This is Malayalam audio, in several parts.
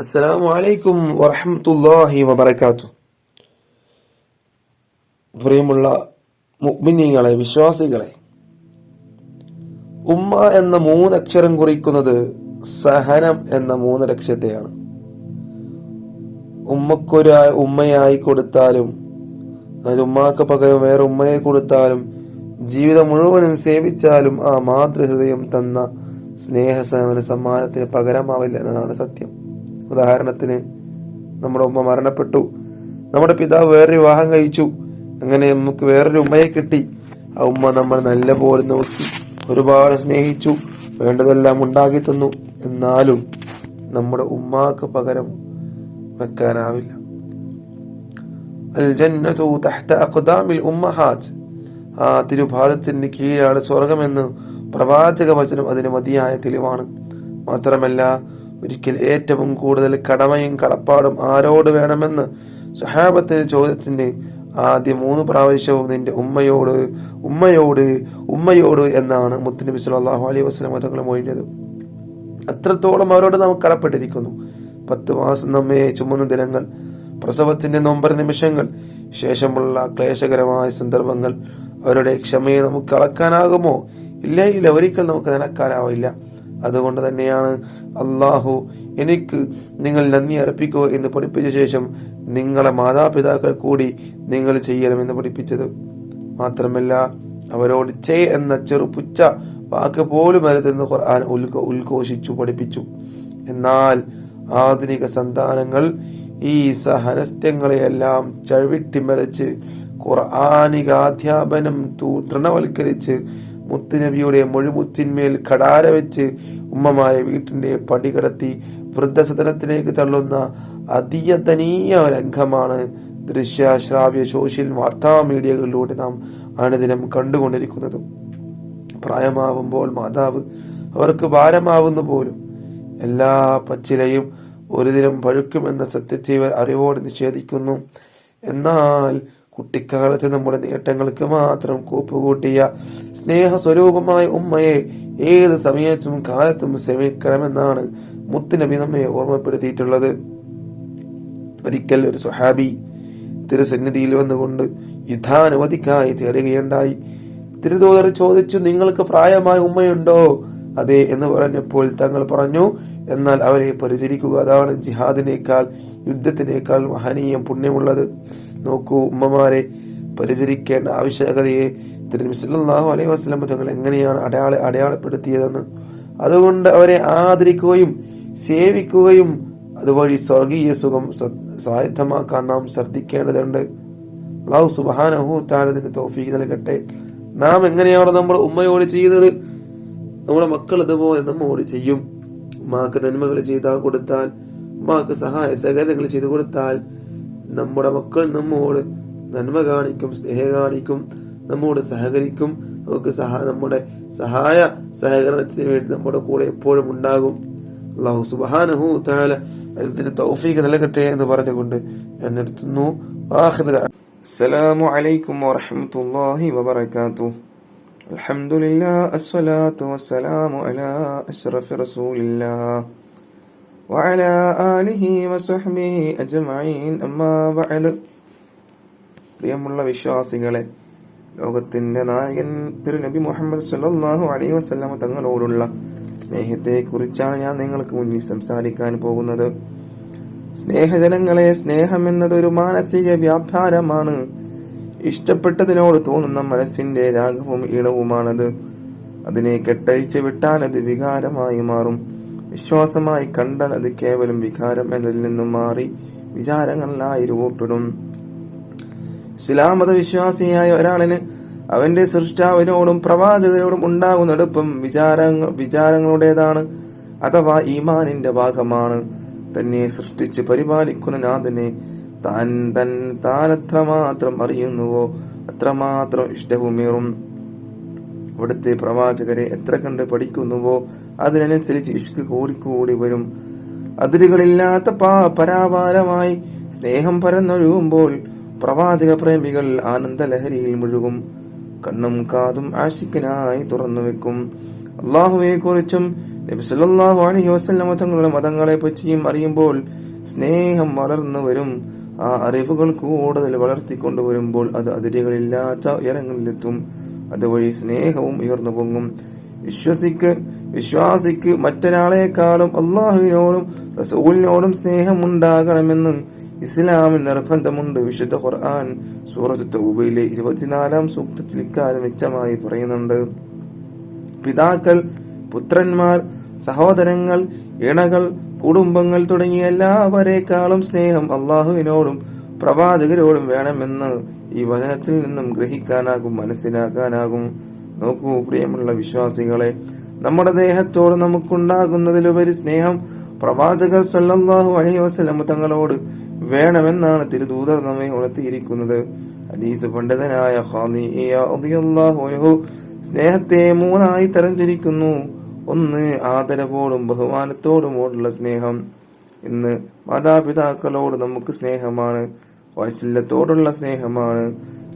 അസ്സലാമു അലൈക്കും വറഹ്മത്തുള്ളാഹി വബറകാതുഹു. പ്രിയമുള്ള മുഅ്മിനീങ്ങളെ, വിശ്വാസികളെ, ഉമ്മ എന്ന മൂന്നക്ഷരം കുറിക്കുന്നത് സഹനം എന്ന മൂന്നക്ഷരത്തെയാണ്. ഉമ്മക്കൊരു ഉമ്മയായി കൊടുത്താലും, അതായത് ഉമ്മാക്ക് പകരം വേറെ ഉമ്മയെ കൊടുത്താലും, ജീവിതം മുഴുവനും സേവിച്ചാലും ആ മാതൃഹൃദയം തന്ന സമ്മാനത്തിന് പകരമാവില്ല എന്നതാണ് സത്യം. ഉദാഹരണത്തിന്, നമ്മുടെ ഉമ്മ മരണപ്പെട്ടു, നമ്മുടെ പിതാവ് വേറൊരു വിവാഹം കഴിച്ചു, അങ്ങനെ നമുക്ക് വേറൊരു ഉമ്മയെ കിട്ടി. ആ ഉമ്മ നമ്മൾ നല്ല പോലെ നോക്കി, ഒരുപാട് സ്നേഹിച്ചു, വേണ്ടതെല്ലാം ഉണ്ടാക്കി തന്നു. എന്നാലും നമ്മുടെ ഉമ്മാക്ക് പകരം വെക്കാനാവില്ല. അൽ ജന്നതു തഹ്ത അഖ്ദാമിൽ ഉമ്മഹാത്ത്, ആ തിരുപാദത്തിന് കീഴാണ് സ്വർഗമെന്ന് പ്രവാചക വചനം അതിന് മതിയായ തെളിവാണ്. മാത്രമല്ല, ഒരിക്കൽ ഏറ്റവും കൂടുതൽ കടമയും കടപ്പാടും ആരോട് വേണമെന്ന് സ്വഹാബത്തിന്റെ ചോദ്യത്തിന് ആദ്യം 3 പ്രാവശ്യവും നിന്റെ ഉമ്മയോട് ഉമ്മയോട് ഉമ്മയോട് എന്നാണ് മുത്തുനബി സല്ലല്ലാഹു അലൈഹി വസല്ലം തങ്ങൾ മൊഴിഞ്ഞത്. അത്രത്തോളം അവരോട് നാം കടപ്പെട്ടിരിക്കുന്നു. 10 മാസം നമ്മെ ചുമന്ന ദിനങ്ങൾ, പ്രസവത്തിന്റെ നൊമ്പര നിമിഷങ്ങൾ, ശേഷമുള്ള ക്ലേശകരമായ സന്ദർഭങ്ങൾ, അവരുടെ ക്ഷമയെ നമുക്ക് അളക്കാനാകുമോ? ഇല്ല, ഒരിക്കൽ നമുക്ക് നനക്കാനാവില്ല. അതുകൊണ്ട് തന്നെയാണ് അള്ളാഹു എനിക്ക് നിങ്ങൾ നന്ദി അർപ്പിക്കുക എന്ന് പഠിപ്പിച്ച ശേഷം നിങ്ങളെ മാതാപിതാക്കൾ കൂടി നിങ്ങൾ ചെയ്യണമെന്ന് പഠിപ്പിച്ചത്. മാത്രമല്ല, അവരോട് ചേ എന്ന ചെറുപുച്ച വാക്ക് പോലും അരുതെന്ന് ഖുർആൻ ഉദ്ഘോഷിച്ചു പഠിപ്പിച്ചു. എന്നാൽ ആധുനിക സന്താനങ്ങൾ ഈ സഹനസ്യങ്ങളെയെല്ലാം ചവിട്ടിമറിച്ച് ഖുർആനികാധ്യാപനം തൃണവൽക്കരിച്ച് മുത്തുനബിയുടെ മൊഴിമുത്തിന്മേൽ കടാര വെച്ച് ഉമ്മമാരെ വീട്ടിന്റെ പടികടത്തി വൃദ്ധസദനത്തിലേക്ക് തള്ളുന്ന അതിയതനീയ രംഗമാണ് ദൃശ്യശ്രാവ്യ സോഷ്യൽ വാർത്താ മീഡിയകളിലൂടെ നാം അനുദിനം കണ്ടുകൊണ്ടിരിക്കുന്നത്. പ്രായമാവുമ്പോൾ മാതാവ് അവർക്ക് ഭാരമാവുന്ന പോലും. എല്ലാ പച്ചിലയും ഒരു ദിനം പഴുക്കുമെന്ന സത്യത്തെ ഇവർ അറിവോടെ നിഷേധിക്കുന്നു. എന്നാൽ കുട്ടിക്കാലത്ത് നമ്മുടെ നേട്ടങ്ങൾക്ക് മാത്രം കൂപ്പുകൂട്ടിയ സ്നേഹസ്വരൂപമായ ഉമ്മയെ ഏത് സമയത്തും കാലത്തും സേവിക്കണമെന്നാണ് മുത്തുനബി നമ്മെ ഓർമ്മപ്പെടുത്തിയിട്ടുള്ളത്. ഒരിക്കൽ ഒരു സ്വഹാബി തിരുസന്നിധിയിൽ വന്നുകൊണ്ട് യുദ്ധാനുമതിക്കായി തേടുകയുണ്ടായി. തിരുദൂതർ ചോദിച്ചു, നിങ്ങൾക്ക് പ്രായമായ ഉമ്മയുണ്ടോ? അതെ എന്ന് പറഞ്ഞപ്പോൾ തങ്ങൾ പറഞ്ഞു, എന്നാൽ അവരെ പരിചരിക്കുക, അതാണ് ജിഹാദിനേക്കാൾ യുദ്ധത്തിനേക്കാൾ മഹനീയം പുണ്യമുള്ളത്. നോക്കൂ, ഉമ്മമാരെ പരിചരിക്കേണ്ട ആവശ്യകതയെ തിരുനബി സല്ലല്ലാഹു അലൈഹി വസല്ലം തങ്ങൾ എങ്ങനെയാണ് അടയാളപ്പെടുത്തിയതെന്ന്. അതുകൊണ്ട് അവരെ ആദരിക്കുകയും സേവിക്കുകയും അതുവഴി സ്വർഗീയ സുഖം സ്വായത്തമാക്കാൻ നാം ശ്രദ്ധിക്കേണ്ടതുണ്ട്. അല്ലാഹു സുബ്ഹാനഹു തആല ഇതിന് തൗഫീഖ് നൽകട്ടെ. നാം എങ്ങനെയാണ് നമ്മുടെ ഉമ്മയോട് ചെയ്യുന്നത്, നമ്മുടെ മക്കൾ അതുപോലെ നമ്മോട് ചെയ്യും. ഉമ്മാക്ക് നന്മകൾ ചെയ്താൽ കൊടുത്താൽ, ഉമ്മാക്ക് സഹായ സഹകരണങ്ങൾ ചെയ്തു കൊടുത്താൽ, നമ്മുടെ മക്കൾ നമ്മോട് നന്മ കാണിക്കും, സ്നേഹം കാണിക്കും, നമ്മോട് സഹകരിക്കും. നമുക്ക് നമ്മുടെ സഹായ സഹകരണത്തിന് വേണ്ടി നമ്മുടെ കൂടെ എപ്പോഴും ഉണ്ടാകും. അല്ലാഹു സുബ്ഹാനഹു തആല അതിന് തൗഫീഖ് നൽകട്ടെ എന്ന് പറഞ്ഞുകൊണ്ട് ഞാൻ നിർത്തുന്നു. അസ്സലാമു അലൈക്കും വറഹ്മത്തുള്ളാഹി വബറകാതുഹു. അൽഹംദുലില്ലാഹ് അസ്സലാത്തു വസ്സലാമു അലാ അശ്റഫി റസൂലില്ലാഹ് വഅലാ ആലിഹി വസഹ്ബിഹി അജ്മഈൻ. അമ്മാ ബഅദ്. പ്രിയമുള്ള വിശ്വാസികളെ, ലോകത്തിന്റെ നായകൻ തിരുനബി മുഹമ്മദ് സല്ലല്ലാഹു അലൈഹി വസല്ലം തങ്ങളോടുള്ള സ്നേഹത്തെ കുറിച്ചാണ് ഞാൻ നിങ്ങൾക്ക് മുന്നിൽ സംസാരിക്കാൻ പോകുന്നത്. സ്നേഹജനങ്ങളെ, സ്നേഹം എന്നത് ഒരു മാനസിക വ്യാപാരമാണ്. ഇഷ്ടപ്പെട്ടതിനോട് തോന്നുന്ന മനസ്സിന്റെ രാഗവും ഇളവുമാണത്. അതിനെ കെട്ടഴിച്ച് വിട്ടാൽ അത് വികാരമായി മാറും. വിശ്വാസമായി കണ്ടാൽ അത് കേവലം വികാരം എന്നതിൽ നിന്നും മാറി വിചാരങ്ങളിലായി രൂപപ്പെടും. ഇസ്ലാം മത വിശ്വാസിയായ ഒരാളിന് അവന്റെ സൃഷ്ടാവിനോടും പ്രവാചകരോടും ഉണ്ടാകുന്ന അടുപ്പം വിചാരങ്ങളുടേതാണ്, അഥവാ ഈമാനിന്റെ ഭാഗമാണ്. തന്നെ സൃഷ്ടിച്ച് പരിപാലിക്കുന്ന നാഥനെ താൻ എത്രമാത്രം അറിയുന്നുവോ അത്രമാത്രം ഇഷ്ടവുമേറും. അവിടുത്തെ പ്രവാചകരെ എത്ര കണ്ട് പഠിക്കുന്നുവോ അതിനനുസരിച്ച് ഇഷ്ക് കൂടിക്കൂടി വരും. അതിരുകളില്ലാത്ത പരാപാരമായി സ്നേഹം പരന്നൊഴുകുമ്പോൾ പ്രവാചക പ്രേമികൾ ആനന്ദലഹരിയിൽ മുഴുകും. കണ്ണും കാതും ആശിക്കനായി തുറന്നു വെക്കും. അള്ളാഹുവിനെ കുറിച്ചും നബി സല്ലല്ലാഹു അലൈഹി വസല്ലം തങ്ങളുടെ മതങ്ങളെ പറ്റിയും അറിയുമ്പോൾ സ്നേഹം വളർന്നു വരും. ആ അറിവുകൾ കൂടുതൽ വളർത്തിക്കൊണ്ടുവരുമ്പോൾ അത് അതിരുകളില്ലാത്ത ഉയരങ്ങളിലെത്തും. അതുവഴി സ്നേഹവും ഉയർന്നു പൊങ്ങും. വിശ്വാസിക്ക് മറ്റൊരാളെക്കാളും അള്ളാഹുവിനോടും റസൂലിനോടും സ്നേഹമുണ്ടാകണമെന്ന് ഇസ്ലാമിൽ നിർബന്ധമുണ്ട്. വിശുദ്ധ ഖുർആൻ സൂറത്ത് തൗബയിലെ 24-ാം സൂക്തത്തിൽ ഇക്കാര്യം വ്യക്തമായി പറയുന്നുണ്ട്. പിതാക്കൾ, പുത്രന്മാർ, സഹോദരങ്ങൾ, ഇണകൾ, കുടുംബങ്ങൾ തുടങ്ങിയ എല്ലാവരെക്കാളും സ്നേഹം അള്ളാഹുവിനോടും പ്രവാചകരോടും വേണമെന്ന് ഈ വചനത്തിൽ നിന്നും ഗ്രഹിക്കാനാകും, മനസ്സിലാക്കാനാകും. നോക്കൂ പ്രിയമുള്ള വിശ്വാസികളെ, നമ്മുടെ ദേഹത്തോട് നമുക്കുണ്ടാകുന്നതിലുപരി സ്നേഹം പ്രവാചകർ സല്ലല്ലാഹു അലൈഹി വസല്ലം തങ്ങളോട് വേണമെന്നാണ് തിരുദൂതർ നമ്മെ ഉണർത്തിയിരിക്കുന്നത്. ഹദീസ് പണ്ഡിതനായ ഖാദിഇയ റളിയല്ലാഹു അൻഹു സ്നേഹത്തെ 3 തരംതിരിക്കുന്നു. ഒന്ന്, ആദരവോടും ബഹുമാനത്തോടുമുള്ള സ്നേഹം. ഇന്ന് മാതാപിതാക്കളോട് നമുക്ക് സ്നേഹമാണ്, വാത്സല്യത്തോടുള്ള സ്നേഹമാണ്.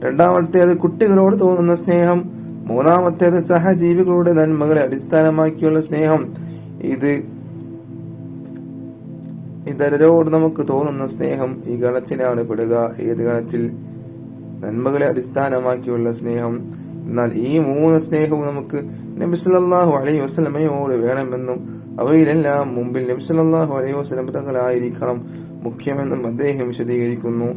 രണ്ടാമത്തേത് കുട്ടികളോട് തോന്നുന്ന സ്നേഹം. മൂന്നാമത്തേത് സഹജീവികളുടെ നന്മകളെ അടിസ്ഥാനമാക്കിയുള്ള സ്നേഹം. ഇത് ഇതരരോട് നമുക്ക് തോന്നുന്ന സ്നേഹം ഈ ഗണത്തിലാണ് പെടുക. ഏത് ഗണത്തിൽ? നന്മകളെ അടിസ്ഥാനമാക്കിയുള്ള സ്നേഹം. എന്നാൽ ഈ 3 സ്നേഹവും നമുക്ക് നബി സല്ലല്ലാഹു അലൈഹി വസല്ലമയോട് വേണമെന്നും അവയിലെല്ലാം മുമ്പിൽ നബി സല്ലല്ലാഹു അലൈഹി വസല്ലം തങ്ങളായിരിക്കണം മുഖ്യമെന്നും അദ്ദേഹം വിശദീകരിക്കുന്നു.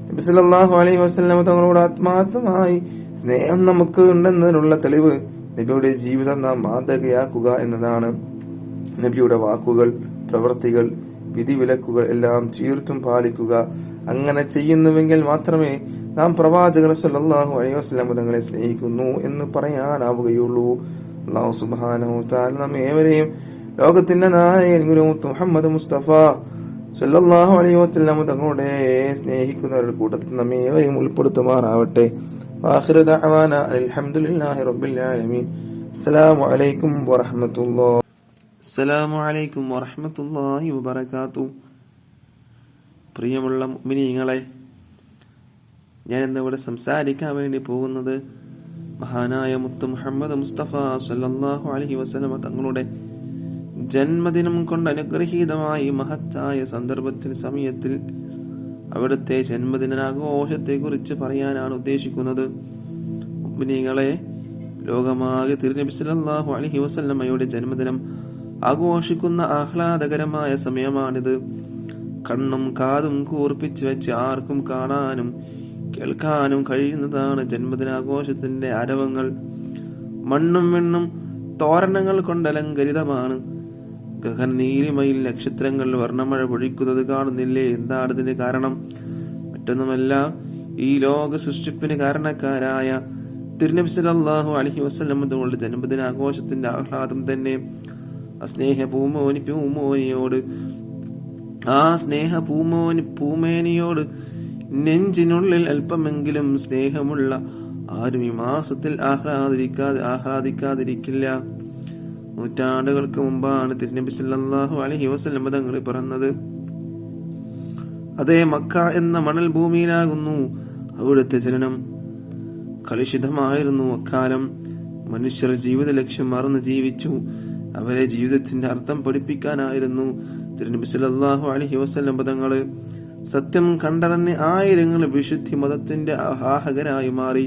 നബി സല്ലല്ലാഹു അലൈഹി വസല്ലം തങ്ങളോട് ആത്മാർത്ഥമായി സ്നേഹം നമുക്ക് ഉണ്ടെന്നതിനുള്ള തെളിവ് നബിയുടെ ജീവിതം നാം മാതൃകയാക്കുക എന്നതാണ്. നബിയുടെ വാക്കുകൾ, പ്രവൃത്തികൾ, വിധിവിലക്കുകൾ എല്ലാം തീർത്തും പാലിക്കുക. അങ്ങനെ ചെയ്യുന്നുവെങ്കിൽ മാത്രമേ നാം പ്രവാചകർ സല്ലല്ലാഹു അലൈഹി വസല്ലം തങ്ങളെ സ്നേഹിക്കുന്നു എന്ന് പറയാനാവുകയുള്ളൂ. അല്ലാഹു സുബ്ഹാനഹു തആല നമ്മെ ഏവരെയും ലോകത്തിന്റെ നായകൻ മുഹമ്മദ് മുസ്തഫ സല്ലല്ലാഹു അലൈഹി വസല്ലം തങ്ങളുടെ സ്നേഹിക്കുന്നവരുടെ കൂട്ടത്തിൽ നമ്മെ ഏവരെയും ഉൾപ്പെടുത്തുമാറാവട്ടെ. ആഖിറു ദഅവാന അൽഹംദുലില്ലാഹി റബ്ബിൽ ആലമീൻ. അസ്സലാമു അലൈക്കും വറഹ്മത്തുള്ളാഹി. അസ്സലാമു അലൈക്കും വറഹ്മത്തുള്ളാഹി വബറകാതുഹു. പ്രിയമുള്ള മുഅ്മിനീങ്ങളെ, ഞാൻ ഇന്നിവിടെ സംസാരിക്കാൻ വേണ്ടി പോകുന്നത് മഹാനായ മുത്ത് മുഹമ്മദ് മുസ്തഫ സല്ലല്ലാഹു അലൈഹി വസല്ലം തങ്ങളുടെ ജന്മദിനം കൊണ്ട് അനുഗ്രഹീതമായി മഹത്തായ സന്ദർഭത്തിൽ, സമയത്തിൽ അവിടുത്തെ ജന്മദിനാഘോഷത്തെ കുറിച്ച് പറയാനാണ് ഉദ്ദേശിക്കുന്നത്. മുഅ്മിനീങ്ങളെ, ലോകമാകെ തിരുനബി സല്ലല്ലാഹു അലൈഹി വസല്ലമയുടെ ജന്മദിനം ആഘോഷിക്കുന്ന ആഹ്ലാദകരമായ സമയമാണിത്. കണ്ണും കാതും കൂർപ്പിച്ചു വെച്ച് ആർക്കും കാണാനും കേൾക്കാനും കഴിയുന്നതാണ് ജന്മദിനാഘോഷത്തിന്റെ ആരവങ്ങൾ. മണ്ണും വെണ്ണും തോരണങ്ങൾ കൊണ്ടലങ്കരിതമാണ്. ഗഗനനീലിമയിൽ നക്ഷത്രങ്ങൾ വർണ്ണമഴ പൊഴിക്കുന്നത് കാണുന്നില്ലേ? എന്താണ് ഇതിന് കാരണം? മറ്റൊന്നുമല്ല, ഈ ലോക സൃഷ്ടിപ്പിന് കാരണക്കാരായ തിരുനബി സല്ലല്ലാഹു അലൈഹി വസല്ലം തങ്ങളുടെ ജന്മദിനാഘോഷത്തിന്റെ ആഹ്ലാദം തന്നെ. ആ സ്നേഹ പൂമേനിയോട് നെഞ്ചിനുള്ളിൽ അല്പമെങ്കിലും സ്നേഹമുള്ള ആരും ഈ മാസത്തിൽ ആഹ്ലാദിക്കാതിരിക്കില്ല. നൂറ്റാണ്ടുകൾക്ക് മുമ്പാണ് തിരുനബി സല്ലല്ലാഹു അലൈഹി വസല്ലം തങ്ങൾ പിറന്നത്. അതേ മക്ക എന്ന മണൽ ഭൂമിയിലാകുന്നു അവിടുത്തെ ജനനം. കലുഷിതമായിരുന്നു അക്കാലം. മനുഷ്യർ ജീവിത ലക്ഷ്യം മറന്ന് ജീവിച്ചു. അവരെ ജീവിതത്തിന്റെ അർത്ഥം പഠിപ്പിക്കാനായിരുന്നു തിരുനബി സല്ലല്ലാഹു അലൈഹി വസല്ലം തങ്ങൾ. സത്യം കണ്ടറിഞ്ഞ് ആയിരങ്ങൾ വിശുദ്ധി മതത്തിന്റെ ആവാഹകരായി മാറി.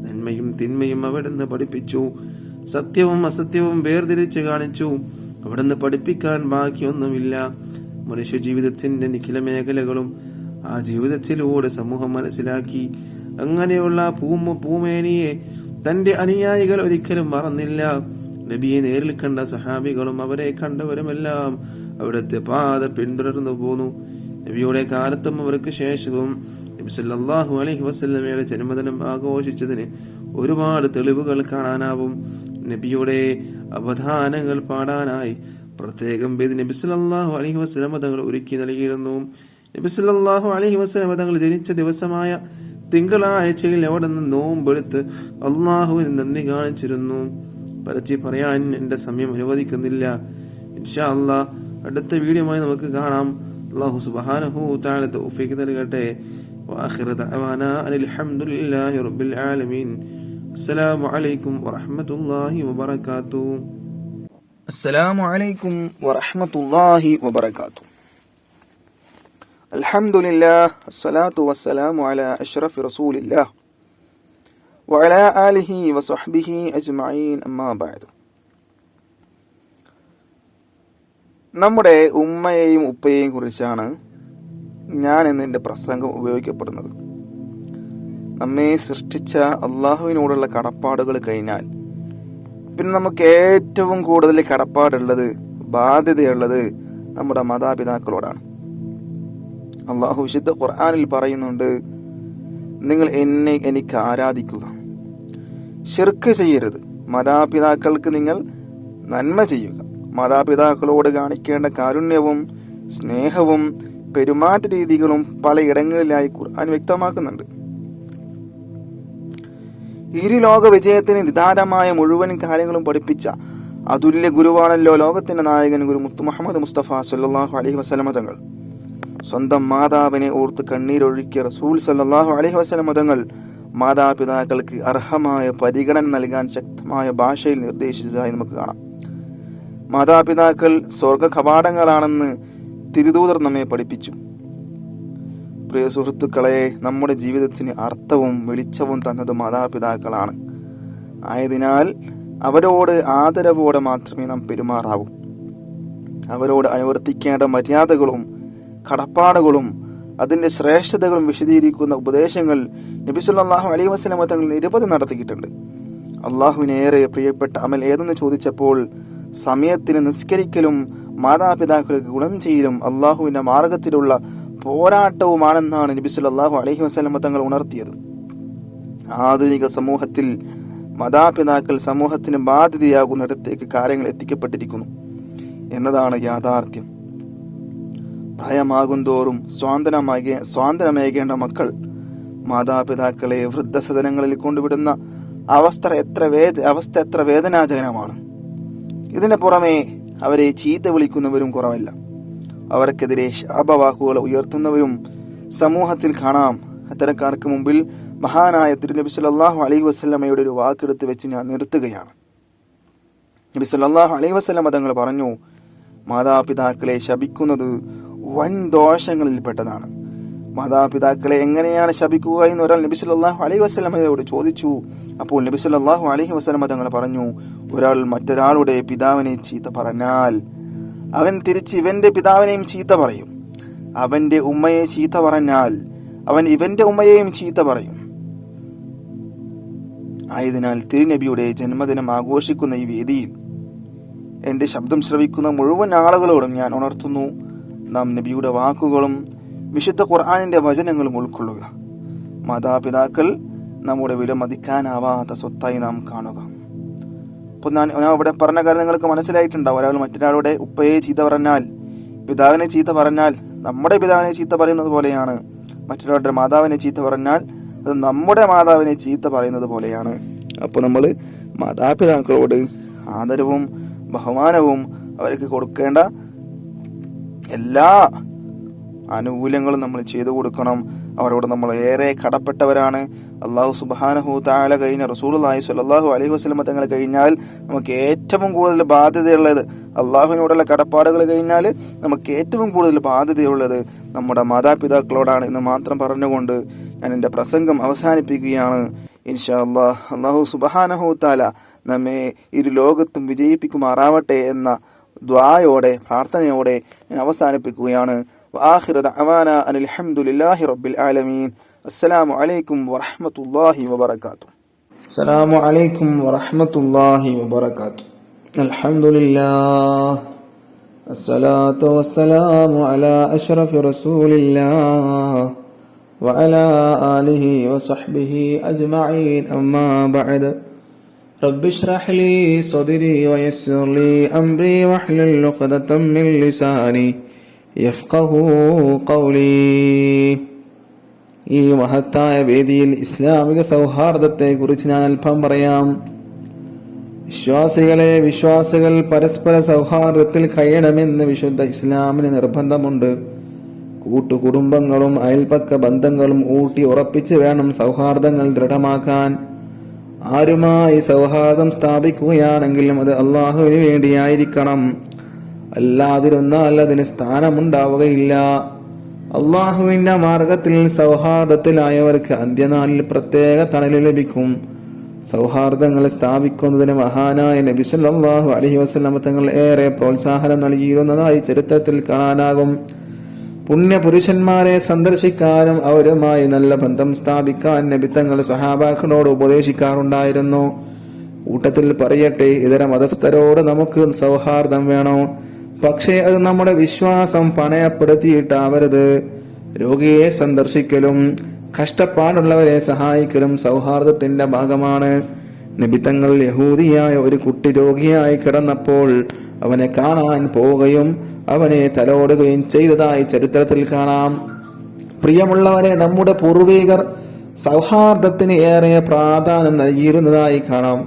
നന്മയും തിന്മയും അവിടുന്ന് പഠിപ്പിച്ചു. സത്യവും അസത്യവും വേർതിരിച്ച് കാണിച്ചു. അവിടുന്ന് പഠിപ്പിക്കാൻ ബാക്കിയൊന്നുമില്ല. മനുഷ്യ ജീവിതത്തിന്റെ നിഖില മേഖലകളും ആ ജീവിതത്തിലൂടെ സമൂഹം മനസ്സിലാക്കി. അങ്ങനെയുള്ള പൂമേനിയെ തന്റെ അനുയായികൾ ഒരിക്കലും മറന്നില്ല. നബിയെ നേരിൽ കണ്ട സഹാബികളും അവരെ കണ്ടവരുമെല്ലാം അവിടുത്തെ പാത പിന്തുടർന്നു പോന്നു. നബിയുടെ കാലത്തും അവർക്ക് ശേഷവും നബി സല്ലല്ലാഹു അലൈഹി വസല്ലമയുടെ ജന്മദിനം ആഘോഷിച്ചതിന് ഒരുപാട് തെളിവുകൾ കാണാനാവും. നബിയുടെ അവധാനങ്ങൾ പാടാനായി പ്രത്യേകം വേദി നബി സല്ലല്ലാഹു അലൈഹി വസല്ലം തങ്ങൾ ഒരുക്കി നൽകിയിരുന്നു. നബി സല്ലല്ലാഹു അലൈഹി വസല്ലം തങ്ങൾ ജനിച്ച ദിവസമായ തിങ്കളാഴ്ചയിൽ അവിടെ നിന്ന് നോമ്പെടുത്ത് അള്ളാഹുവിന് നന്ദി കാണിച്ചിരുന്നു. പരത്തി പറയാൻ എന്റെ സമയം അനുവദിക്കുന്നില്ല. ഇൻഷാ അല്ലാഹ് അടുത്ത വീഡിയോയുമായി നമുക്ക് കാണാം. അല്ലാഹു സുബ്ഹാനഹു തആല തൗഫീഖ് നൽകട്ടെ. വആഖിറു ദഅവാനാ അനിൽ ഹംദുലില്ലാഹി റബ്ബിൽ ആലമീൻ. അസ്സലാമു അലൈക്കും വറഹ്മത്തുള്ളാഹി വബറകാതുഹു. السلام عليكم ورحمة الله وبركاته. الحمد لله الصلاة والسلام على أشرف رسول الله وعلى آله وصحبه أجمعين أما بعد. നമ്മുടെ ഉമ്മയെയും ഉപ്പയെയും കുറിച്ചാണ് ഞാൻ ഇന്ന് പ്രസംഗം ഉപയോഗിക്കപ്പെടുന്നത്. നമ്മെ സൃഷ്ടിച്ച അള്ളാഹുവിനോടുള്ള കടപ്പാടുകൾ കഴിഞ്ഞാൽ പിന്നെ നമുക്ക് ഏറ്റവും കൂടുതൽ കടപ്പാടുള്ളത്, ബാധ്യതയുള്ളത് നമ്മുടെ മാതാപിതാക്കളോടാണ്. അള്ളാഹു വിശുദ്ധ ഖുർആനിൽ പറയുന്നുണ്ട്, നിങ്ങൾ എനിക്ക് ആരാധിക്കുക, ശിർക്ക് ചെയ്യരുത്, മാതാപിതാക്കൾക്ക് നിങ്ങൾ നന്മ ചെയ്യുക. മാതാപിതാക്കളോട് കാണിക്കേണ്ട കാരുണ്യവും സ്നേഹവും പെരുമാറ്റ രീതികളും പലയിടങ്ങളിലായി ഖുർആൻ വ്യക്തമാക്കുന്നുണ്ട്. ഇരുലോക വിജയത്തിന് നിദാനമായ മുഴുവൻ കാര്യങ്ങളും പഠിപ്പിച്ച അതുല്യ ഗുരുവാണല്ലോ ലോകത്തിന്റെ നായകൻ ഗുരു മുത്തു മുഹമ്മദ് മുസ്തഫ സല്ലല്ലാഹു അലൈഹി വസല്ലം തങ്ങൾ. സ്വന്തം മാതാവിനെ ഓർത്ത് കണ്ണീരൊഴുക്കിയ റസൂൽ സല്ലല്ലാഹു അലൈഹി വസല്ലം തങ്ങൾ മാതാപിതാക്കൾക്ക് അർഹമായ പരിഗണന നൽകാൻ ശക്തമായ ഭാഷയിൽ നിർദ്ദേശിച്ചതായി നമുക്ക് കാണാം. മാതാപിതാക്കൾ സ്വർഗ കവാടങ്ങളാണെന്ന് തിരുദൂതർ നമ്മെ പഠിപ്പിച്ചു. പ്രിയ സുഹൃത്തുക്കളെ, നമ്മുടെ ജീവിതത്തിന് അർത്ഥവും വെളിച്ചവും തന്നത് മാതാപിതാക്കളാണ്. ആയതിനാൽ അവരോട് ആദരവോടെ മാത്രമേ നാം പെരുമാറാവൂ. അവരോട് അനുവർത്തിക്കേണ്ട മര്യാദകളും കടപ്പാടുകളും അതിന്റെ ശ്രേഷ്ഠതകളും വിശദീകരിക്കുന്ന ഉപദേശങ്ങൾ നബി സല്ലല്ലാഹു അലൈഹി വസല്ലം തങ്ങൾ നിരവധി നടത്തിയിട്ടുണ്ട്. അള്ളാഹുവിനേറെ പ്രിയപ്പെട്ട അമൽ ഏതെന്ന് ചോദിച്ചപ്പോൾ സമയത്തിന് നിസ്കരിക്കലും മാതാപിതാക്കൾക്ക് ഗുണം ചെയ്യലും അള്ളാഹുവിന്റെ മാർഗത്തിലുള്ള പോരാട്ടവുമാണെന്നാണ് നബി സല്ലല്ലാഹു അലൈഹി വസല്ലം തങ്ങൾ ഉണർത്തിയത്. ആധുനിക സമൂഹത്തിൽ മാതാപിതാക്കൾ സമൂഹത്തിന് ബാധ്യതയാകുന്നിടത്തേക്ക് കാര്യങ്ങൾ എത്തിക്കപ്പെട്ടിരിക്കുന്നു എന്നതാണ് യാഥാർത്ഥ്യം. പ്രായമാകുന്തോറും സ്വാതന്ത്ര്യമേകേണ്ട മക്കൾ മാതാപിതാക്കളെ വൃദ്ധസദനങ്ങളിൽ കൊണ്ടുവിടുന്ന അവസ്ഥ എത്ര വേദനാജനകമാണ്. ഇതിന് പുറമെ അവരെ ചീത്ത വിളിക്കുന്നവരും കുറവല്ല. അവർക്കെതിരെ ശാപവാക്കുകൾ ഉയർത്തുന്നവരും സമൂഹത്തിൽ കാണാം. അത്തരക്കാർക്ക് മുമ്പിൽ മഹാനായ തിരുനബി സല്ലല്ലാഹു അലൈഹി വസല്ലമയുടെ ഒരു വാക്കെടുത്ത് വെച്ച് ഞാൻ നിർത്തുകയാണ്. നബി സല്ലല്ലാഹു അലൈഹി വസല്ലമ തങ്ങൾ പറഞ്ഞു, മാതാപിതാക്കളെ ശപിക്കുന്നത് വൻ ദോഷങ്ങളിൽപ്പെട്ടതാണ്. മാതാപിതാക്കളെ എങ്ങനെയാണ് ശപിക്കുക എന്ന് ഒരാൾ നബി സല്ലല്ലാഹു അലൈഹി വസല്ലമയോട് ചോദിച്ചു. അപ്പോൾ നബി സല്ലല്ലാഹു അലൈഹി വസല്ലമ തങ്ങൾ പറഞ്ഞു, ഒരാൾ മറ്റൊരാളുടെ പിതാവിനെ ചീത്ത പറഞ്ഞാൽ അവൻ തിരിച്ച് ഇവന്റെ പിതാവിനെയും ചീത്ത പറയും. അവന്റെ ഉമ്മയെ ചീത്ത പറഞ്ഞാൽ അവൻ ഇവന്റെ ഉമ്മയെയും ചീത്ത പറയും. ആയതിനാൽ തിരുനബിയുടെ ജന്മദിനം ആഘോഷിക്കുന്ന ഈ വേദിയിൽ എന്റെ ശബ്ദം ശ്രവിക്കുന്ന മുഴുവൻ ആളുകളോടും ഞാൻ ഉണർത്തുന്നു, നാം നബിയുടെ വാക്കുകളും വിശുദ്ധ ഖുർആനിന്റെ വചനങ്ങളും ഉൾക്കൊള്ളുക. മാതാപിതാക്കൾ നമ്മുടെ വിലമതിക്കാനാവാത്ത സ്വത്തായി നാം കാണുക. അപ്പോൾ ഞാൻ ഇവിടെ പറഞ്ഞ കാര്യം നിങ്ങൾക്ക് മനസ്സിലായിട്ടുണ്ടാവും. ഒരാൾ മറ്റൊരാളുടെ ഉപ്പയെ ചീത്ത പറഞ്ഞാൽ, പിതാവിനെ ചീത്ത പറഞ്ഞാൽ നമ്മുടെ പിതാവിനെ ചീത്ത പറയുന്നത് പോലെയാണ്. മറ്റൊരാളുടെ മാതാവിനെ ചീത്ത പറഞ്ഞാൽ അത് നമ്മുടെ മാതാവിനെ ചീത്ത പറയുന്നത് പോലെയാണ്. അപ്പോൾ നമ്മൾ മാതാപിതാക്കളോട് ആദരവും ബഹുമാനവും അവർക്ക് കൊടുക്കേണ്ട എല്ലാ ആനുകൂല്യങ്ങളും നമ്മൾ ചെയ്തു കൊടുക്കണം. അവരോട് നമ്മൾ ഏറെ കടപ്പെട്ടവരാണ്. അള്ളാഹു സുബ്ഹാനഹു തആല കഴിഞ്ഞ റസൂലുള്ളാഹി സ്വല്ലല്ലാഹു അലൈഹി വസല്ലം തങ്ങൾ കഴിഞ്ഞാൽ നമുക്ക് ഏറ്റവും കൂടുതൽ ബാധ്യതയുള്ളത്, അള്ളാഹുവിനോടുള്ള കടപ്പാടുകൾ കഴിഞ്ഞാൽ നമുക്ക് ഏറ്റവും കൂടുതൽ ബാധ്യതയുള്ളത് നമ്മുടെ മാതാപിതാക്കളോടാണ് എന്ന് മാത്രം പറഞ്ഞുകൊണ്ട് ഞാൻ എൻ്റെ പ്രസംഗം അവസാനിപ്പിക്കുകയാണ്. ഇൻഷാ അല്ലാഹ് അള്ളാഹു സുബ്ഹാനഹു തആല നമ്മെ ഇരു ലോകത്തും വിജയിപ്പിക്കുമാറാവട്ടെ എന്ന ദുആയോടെ പ്രാർത്ഥനയോടെ ഞാൻ അവസാനിപ്പിക്കുകയാണ്. വആഖിറു ദഅവാനാ അനിൽ ഹംദുലില്ലാഹി റബ്ബിൽ ആലമീൻ. അസ്സലാമു അലൈക്കും വറഹ്മത്തുള്ളാഹി വബറകാതുഹു. അസ്സലാമു അലൈക്കും വറഹ്മത്തുള്ളാഹി വബറകാതുഹു. അൽഹംദുലില്ലാഹ് അസ്സലാത്തു വസ്സലാമു അലാ അഷ്റഫി റസൂലില്ലാഹ് വഅലാ ആലിഹി വസഹ്ബിഹി അജ്മഈൻ. അമ്മാ ബഅദ്. റബ്ബി ഇശ്റഹ് ലീ സദ്രി വയസ്സിർ ലീ അംരി വഹ്ലുൽ ഉഖ്ദതം മിൻ ലിസാനി യഫ്ഖഹു ഖൗലി. ഈ മഹത്തായ വേദിയിൽ ഇസ്ലാമിക സൗഹാർദ്ദത്തെ കുറിച്ച് ഞാൻ അല്പം പറയാം. വിശ്വാസികൾ പരസ്പര സൗഹാർദ്ദത്തിൽ കഴിയണമെന്ന് വിശുദ്ധ ഇസ്ലാമിന് നിർബന്ധമുണ്ട്. കൂട്ടുകുടുംബങ്ങളും അയൽപക്ക ബന്ധങ്ങളും ഊട്ടി ഉറപ്പിച്ച് വേണം സൗഹാർദ്ദങ്ങൾ ദൃഢമാക്കാൻ. ആരുമായി സൗഹാർദ്ദം സ്ഥാപിക്കുകയാണെങ്കിലും അത് അള്ളാഹുവിന് വേണ്ടിയായിരിക്കണം. അല്ലാതിരുന്നാൽ അതിന് സ്ഥാനമുണ്ടാവുകയില്ല. അള്ളാഹുവിന്റെ മാർഗത്തിൽ സൗഹാർദ്ദത്തിലായവർക്ക് അന്ത്യനാളിൽ പ്രത്യേക തണല് ലഭിക്കും. സൗഹാർദ്ദങ്ങൾ സ്ഥാപിക്കുന്നതിന് മഹാനായ നബി സല്ലല്ലാഹു അലൈഹി വസല്ലം തങ്ങൾ ഏറെ പ്രോത്സാഹനം നൽകിയിരുന്നതായി ചരിത്രത്തിൽ കാണാനാകും. പുണ്യപുരുഷന്മാരെ സന്ദർശിക്കാനും അവരുമായി നല്ല ബന്ധം സ്ഥാപിക്കാൻ നബി തങ്ങൾ സ്വഹാബാക്കളോട് ഉപദേശിക്കാറുണ്ടായിരുന്നു. കൂട്ടത്തിൽ പറയട്ടെ, ഇതര മതസ്ഥരോട് നമുക്ക് സൗഹാർദ്ദം വേണോ, പക്ഷേ അത് നമ്മുടെ വിശ്വാസം പണയപ്പെടുത്തിയിട്ടാവരുത്. രോഗിയെ സന്ദർശിക്കലും കഷ്ടപ്പാടുള്ളവരെ സഹായിക്കലും സൗഹാർദ്ദത്തിന്റെ ഭാഗമാണ്. നബി തങ്ങൾ യഹൂദിയായ ഒരു കുട്ടി രോഗിയായി കിടന്നപ്പോൾ അവനെ കാണാൻ പോവുകയും അവനെ തലോടുകയും ചെയ്തതായി ചരിത്രത്തിൽ കാണാം. പ്രിയമുള്ളവരെ, നമ്മുടെ പൂർവികർ സൗഹാർദ്ദത്തിന് ഏറെ പ്രാധാന്യം നൽകിയിരുന്നതായി കാണാം.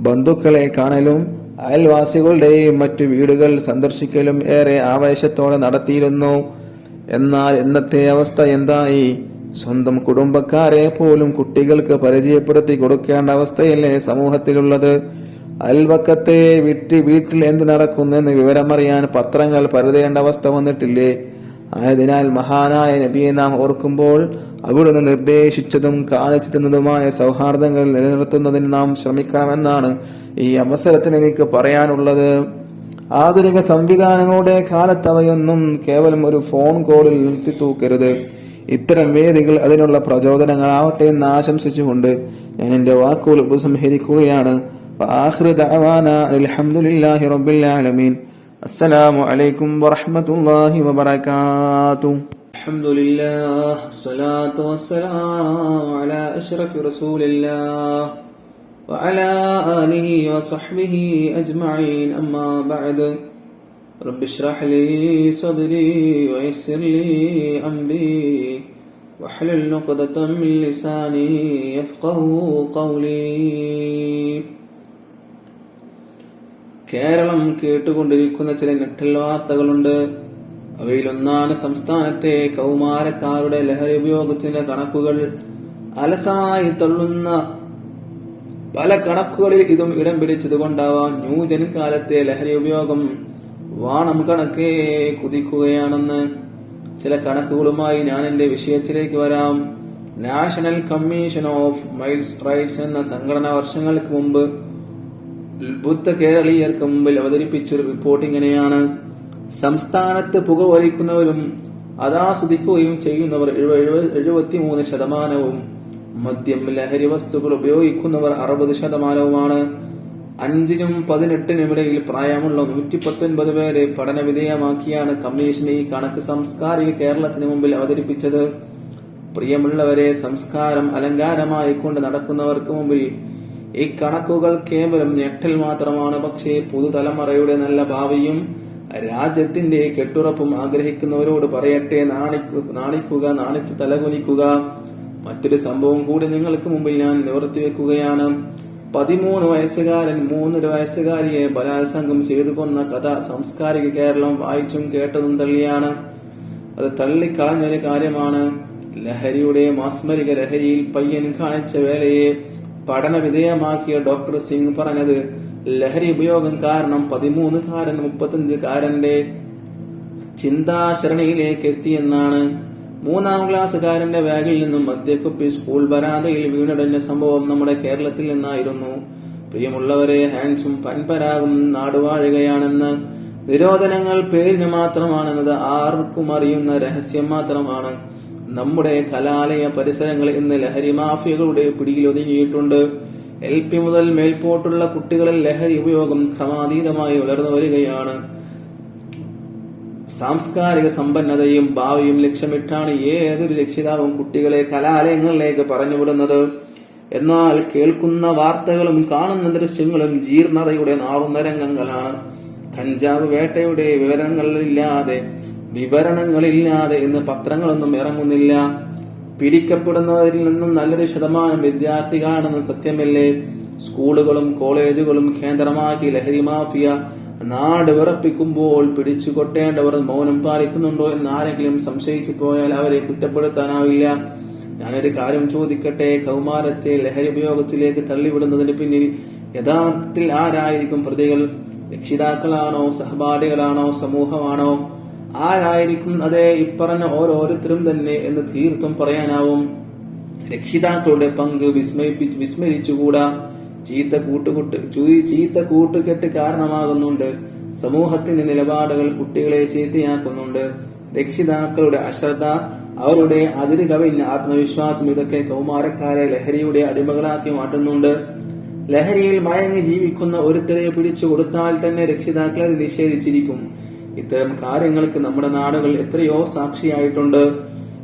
ബന്ധുക്കളെ കാണലും അയൽവാസികളുടെയും മറ്റു വീടുകൾ സന്ദർശിക്കലും ഏറെ ആവേശത്തോടെ നടത്തിയിരുന്നു. എന്നാൽ ഇന്നത്തെ അവസ്ഥ എന്തായി? സ്വന്തം കുടുംബക്കാരെ പോലും കുട്ടികൾക്ക് പരിചയപ്പെടുത്തി കൊടുക്കേണ്ട അവസ്ഥയല്ലേ സമൂഹത്തിലുള്ളത്? അയൽവക്കത്തെ വീട്ടിൽ എന്ത് നടക്കുന്നെന്ന് വിവരമറിയാൻ പത്രങ്ങൾ പരതേണ്ട അവസ്ഥ വന്നിട്ടില്ലേ? ആയതിനാൽ മഹാനായ നബിയെ നാം ഓർക്കുമ്പോൾ അവിടുന്ന് നിർദ്ദേശിച്ചതും കാണിച്ചു തന്നതുമായ സൗഹാർദ്ദങ്ങൾ നിലനിർത്തുന്നതിന് നാം ശ്രമിക്കണമെന്നാണ് ഈ അവസരത്തിൽ എനിക്ക് പറയാനുള്ളത്. ആധുനിക സംവിധാനങ്ങളുടെ കാലത്തവയൊന്നും കേവലം ഒരു ഫോൺ കോളിൽ നിർത്തി തൂക്കരുത്. ഇത്തരം വേദികൾ അതിനുള്ള പ്രചോദനങ്ങളാവട്ടെ എന്ന് ആശംസിച്ചുകൊണ്ട് ഞാൻ എന്റെ വാക്കുകൾ ഉപസംഹരിക്കുകയാണ്. വആഖിറു ദഅവാനാ അൽഹംദുലില്ലാഹി റബ്ബിൽ ആലമീൻ. അസ്സലാമു അലൈക്കും വറഹ്മത്തുള്ളാഹി വബറകാതുഹു. അൽഹംദുലില്ലാഹ് സ്വലാത്തു വസ്സലാമു അലാ അഷ്റഫി റസൂലില്ലാഹ് വഅലാ ആലിഹി വസഹ്ബിഹി അജ്മഈൻ. അമ്മാ ബഅദ്. رب اشرح لي صدري ويسر لي أمري واحلل عقدة من لساني يفقهوا قولي. കേരളം കേട്ടുകൊണ്ടിരിക്കുന്ന ചില ഞെട്ടൽ വാർത്തകളുണ്ട്. അവയിലൊന്നാണ് സംസ്ഥാനത്തെ കൗമാരക്കാരുടെ ലഹരി ഉപയോഗത്തിന്റെ കണക്കുകൾ. അലസമായി തള്ളുന്ന പല കണക്കുകളിൽ ഇതും ഇടം പിടിച്ചതുകൊണ്ടാവാം ന്യൂജൻ കാലത്തെ ലഹരി ഉപയോഗം വാണം കണക്കെ കുതിക്കുകയാണെന്ന്. ചില കണക്കുകളുമായി ഞാൻ എന്റെ വിഷയത്തിലേക്ക് വരാം. National commission of mild rights എന്ന സംഘടന വർഷങ്ങൾക്ക് മുമ്പ് ബുദ്ധ കേരളീയർക്ക് മുമ്പിൽ അവതരിപ്പിച്ചൊരു റിപ്പോർട്ട് ഇങ്ങനെയാണ്: സംസ്ഥാനത്ത് പുകവലിക്കുന്നവരും അതാസ്വദിക്കുകയും ചെയ്യുന്നവർ 73%, മദ്യം ലഹരി വസ്തുക്കൾ ഉപയോഗിക്കുന്നവർ 60%. 5-നും 18-നും ഇടയിൽ പ്രായമുള്ള 119 പേരെ പഠനവിധേയമാക്കിയാണ് കമ്മീഷൻ ഈ കണക്ക് സാംസ്കാരിക കേരളത്തിന് മുമ്പിൽ അവതരിപ്പിച്ചത്. പ്രിയമുള്ളവരെ, സംസ്കാരം അലങ്കാരമായി കൊണ്ട് നടക്കുന്നവർക്ക് മുമ്പിൽ ഈ കണക്കുകൾ കേവലം ഞെട്ടൽ മാത്രമാണ്. പക്ഷേ പുതുതലമുറയുടെ നല്ല ഭാവിയും രാജ്യത്തിന്റെ കെട്ടുറപ്പും ആഗ്രഹിക്കുന്നവരോട് പറയട്ടെ, നാണിക്കുക, നാണിച്ചു തലകുനിക്കുക. മറ്റൊരു സംഭവം കൂടി നിങ്ങൾക്ക് മുമ്പിൽ ഞാൻ നിവർത്തിവെക്കുകയാണ്. 13 വയസ്സുകാരൻ 3 വയസ്സുകാരിയെ ബലാത്സംഗം ചെയ്തു കൊന്ന കഥ സാംസ്കാരിക കേരളം വായിച്ചും കേട്ടതും തള്ളിയാണ്. അത് തള്ളിക്കളഞ്ഞൊരു കാര്യമാണ്. ലഹരിയുടെ മാസ്മരിക ലഹരിയിൽ പയ്യൻ കാണിച്ച വേലയെ പഠന വിധേയമാക്കിയ ഡോക്ടർ സിംഗ് പറഞ്ഞത് ലഹരി ഉപയോഗം കാരണം 13-കാരൻ 35-കാരന്റെ ചിന്താശരണിയിലേക്ക് എത്തിയെന്നാണ്. 3-ാം ക്ലാസ്സുകാരന്റെ ബാഗിൽ നിന്നും മദ്യക്കുപ്പി സ്കൂൾ വരാന്തയിൽ വീണടഞ്ഞ സംഭവം നമ്മുടെ കേരളത്തിൽ നിന്നായിരുന്നു. പ്രിയമുള്ളവരെ, ഹാൻസും പൻപരാഗും നാടുവാഴുകയാണെന്ന്. നിരോധനങ്ങൾ പേരിന് മാത്രമാണെന്നത് ആർക്കും അറിയുന്ന രഹസ്യം മാത്രമാണ്. നമ്മുടെ കലാലയ പരിസരങ്ങൾ ഇന്ന് ലഹരി മാഫിയകളുടെ പിടിയിലൊതുങ്ങിയിട്ടുണ്ട്. LP മുതൽ മേൽപോട്ടുള്ള കുട്ടികളിൽ ലഹരി ഉപയോഗം ക്രമാതീതമായി വളർന്നു വരികയാണ്. സാംസ്കാരിക സമ്പന്നതയും ഭാവിയും ലക്ഷ്യമിട്ടാണ് ഏതൊരു രക്ഷിതാവും കുട്ടികളെ കലാലയങ്ങളിലേക്ക് പറഞ്ഞുവിടുന്നത്. എന്നാൽ കേൾക്കുന്ന വാർത്തകളും കാണുന്ന ദൃശ്യങ്ങളും ജീർണതയുടെ നാറുന്ന രംഗങ്ങളാണ്. കഞ്ചാവ് വേട്ടയുടെ വിവരണങ്ങളില്ലാതെ ഇന്ന് പത്രങ്ങളൊന്നും ഇറങ്ങുന്നില്ല. പിടിക്കപ്പെടുന്നവരിൽ നിന്നും നല്ലൊരു ശതമാനം വിദ്യാർത്ഥികളാണെന്ന് സത്യമല്ലേ? സ്കൂളുകളും കോളേജുകളും കേന്ദ്രമാക്കി ലഹരി മാഫിയ നാട് വിറപ്പിക്കുമ്പോൾ പിടിച്ചു കൊട്ടേണ്ടവർ മൗനം പാലിക്കുന്നുണ്ടോ എന്ന് ആരെങ്കിലും സംശയിച്ചു പോയാൽ അവരെ കുറ്റപ്പെടുത്താനാവില്ല. ഞാനൊരു കാര്യം ചോദിക്കട്ടെ, കൗമാരത്തെ ലഹരി ഉപയോഗത്തിലേക്ക് തള്ളിവിടുന്നതിന് പിന്നിൽ യഥാർത്ഥത്തിൽ ആരായിരിക്കും പ്രതികൾ? രക്ഷിതാക്കളാണോ, സഹപാഠികളാണോ, സമൂഹമാണോ? ആരായിരിക്കും? അതേ, ഇപ്പറഞ്ഞ ഓരോരുത്തരും തന്നെ എന്ന് തീർത്തും പറയാനാവും. രക്ഷിതാക്കളുടെ പങ്ക് വിസ്മരിച്ചുകൂടാ. ചീത്ത കൂട്ടുകെട്ട് കാരണമാകുന്നുണ്ട്. സമൂഹത്തിന്റെ നിലപാടുകൾ കുട്ടികളെ ചീത്തയാക്കുന്നുണ്ട്. രക്ഷിതാക്കളുടെ അശ്രദ്ധ, അവരുടെ അതിര് കവിഞ്ഞ ആത്മവിശ്വാസം, ഇതൊക്കെ കൗമാരക്കാരെ ലഹരിയുടെ അടിമകളാക്കി മാറ്റുന്നുണ്ട്. ലഹരിയിൽ മയങ്ങി ജീവിക്കുന്ന ഒരുത്തരെ പിടിച്ചു കൊടുത്താൽ തന്നെ രക്ഷിതാക്കളെ അത് നിഷേധിച്ചിരിക്കും. ഇത്തരം കാര്യങ്ങൾക്ക് നമ്മുടെ നാടുകൾ എത്രയോ സാക്ഷിയായിട്ടുണ്ട്.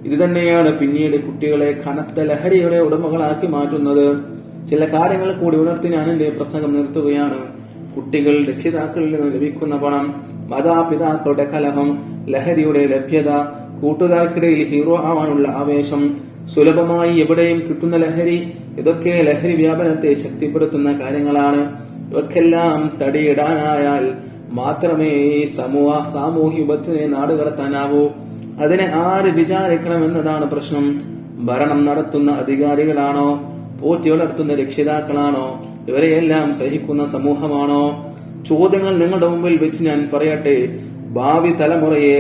ഇത് തന്നെയാണ് പിന്നീട് കുട്ടികളെ കനത്ത ലഹരിയുടെ ഉടമകളാക്കി മാറ്റുന്നത്. ചില കാര്യങ്ങൾ കൂടി ഉണർത്തി ഞാൻ എന്റെ പ്രസംഗം നിർത്തുകയാണ്. കുട്ടികൾ രക്ഷിതാക്കളിൽ നിന്ന് ലഭിക്കുന്ന പണം, മാതാപിതാക്കളുടെ കലഹം, ലഹരിയുടെ ലഭ്യത, കൂട്ടുകാർക്കിടയിൽ ഹീറോ ആവാനുള്ള ആവേശം, സുലഭമായി എവിടെയും കിട്ടുന്ന ലഹരി, ഇതൊക്കെ ലഹരി വ്യാപനത്തെ ശക്തിപ്പെടുത്തുന്ന കാര്യങ്ങളാണ്. ഇവക്കെല്ലാം തടിയിടാനായാൽ മാത്രമേ സാമൂഹ്യ വിപത്തിനെ നാടുകടത്താനാവൂ. അതിനെ ആര് വിചാരിക്കണമെന്നതാണ് പ്രശ്നം. ഭരണം നടത്തുന്ന അധികാരികളാണോ, പോറ്റി വളർത്തുന്ന രക്ഷിതാക്കളാണോ, ഇവരെയെല്ലാം സഹിക്കുന്ന സമൂഹമാണോ? ചോദ്യങ്ങൾ നിങ്ങളുടെ മുമ്പിൽ വെച്ച് ഞാൻ പറയട്ടെ. ഭാവി തലമുറയെ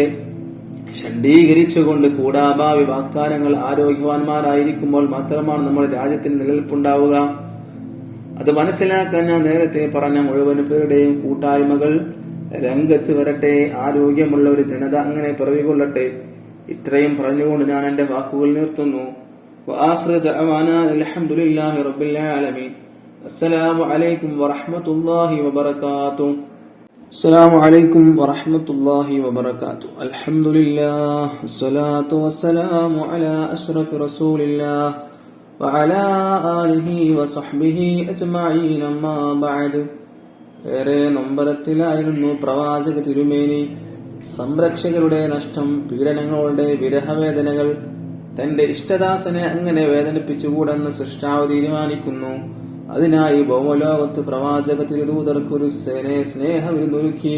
ഷണ്ഡീകരിച്ചുകൊണ്ട് കൂടാഭാവി വാഗ്ദാനങ്ങൾ ആരോഗ്യവാന്മാരായിരിക്കുമ്പോൾ മാത്രമാണ് നമ്മുടെ രാജ്യത്തിന് നിലനിൽപ്പുണ്ടാവുക. അത് മനസ്സിലാക്കാൻ ഞാൻ നേരത്തെ പറഞ്ഞ മുഴുവൻ പേരുടെയും കൂട്ടായ്മകൾ രംഗത്ത് വരട്ടെ. ആരോഗ്യമുള്ള ഒരു ജനത അങ്ങനെ പിറവികൊള്ളട്ടെ. ഇത്രയും പറഞ്ഞുകൊണ്ട് ഞാൻ എന്റെ വാക്കുകൾ നിർത്തുന്നു. വആഖിറു ദഅവാനാ അൽഹംദുലില്ലാഹി റബ്ബിൽ ആലമീൻ. അസ്സലാമു അലൈക്കും വറഹ്മത്തുള്ളാഹി വബറകാതുഹു. അസ്സലാമു അലൈക്കും വറഹ്മത്തുള്ളാഹി വബറകാതുഹു. അൽഹംദുലില്ലാഹ് വസ്സലാത്തു വസ്സലാമു അലാ അഷ്റഫി റസൂലില്ലാഹ് വഅലാ ആലിഹി വസഹ്ബിഹി അജ്മഈൻ. അമ്മാ ബഅദ്. ഏറെ നൊമ്പരത്തിലായിരുന്നു പ്രവാചക തിരുമേനി. സംരക്ഷകരുടെ നഷ്ടം, പീഡനങ്ങളുടെ വിരഹവേദനകൾ, തന്റെ ഇഷ്ടദാസനെ അങ്ങനെ വേദനിപ്പിച്ചുകൂടെന്ന് സൃഷ്ടാവ് തീരുമാനിക്കുന്നു. അതിനായി ഭൗമലോകത്ത് പ്രവാചക തിരുദൂതർക്കൊരു സ്നേഹവിരുന്നൊരുക്കി.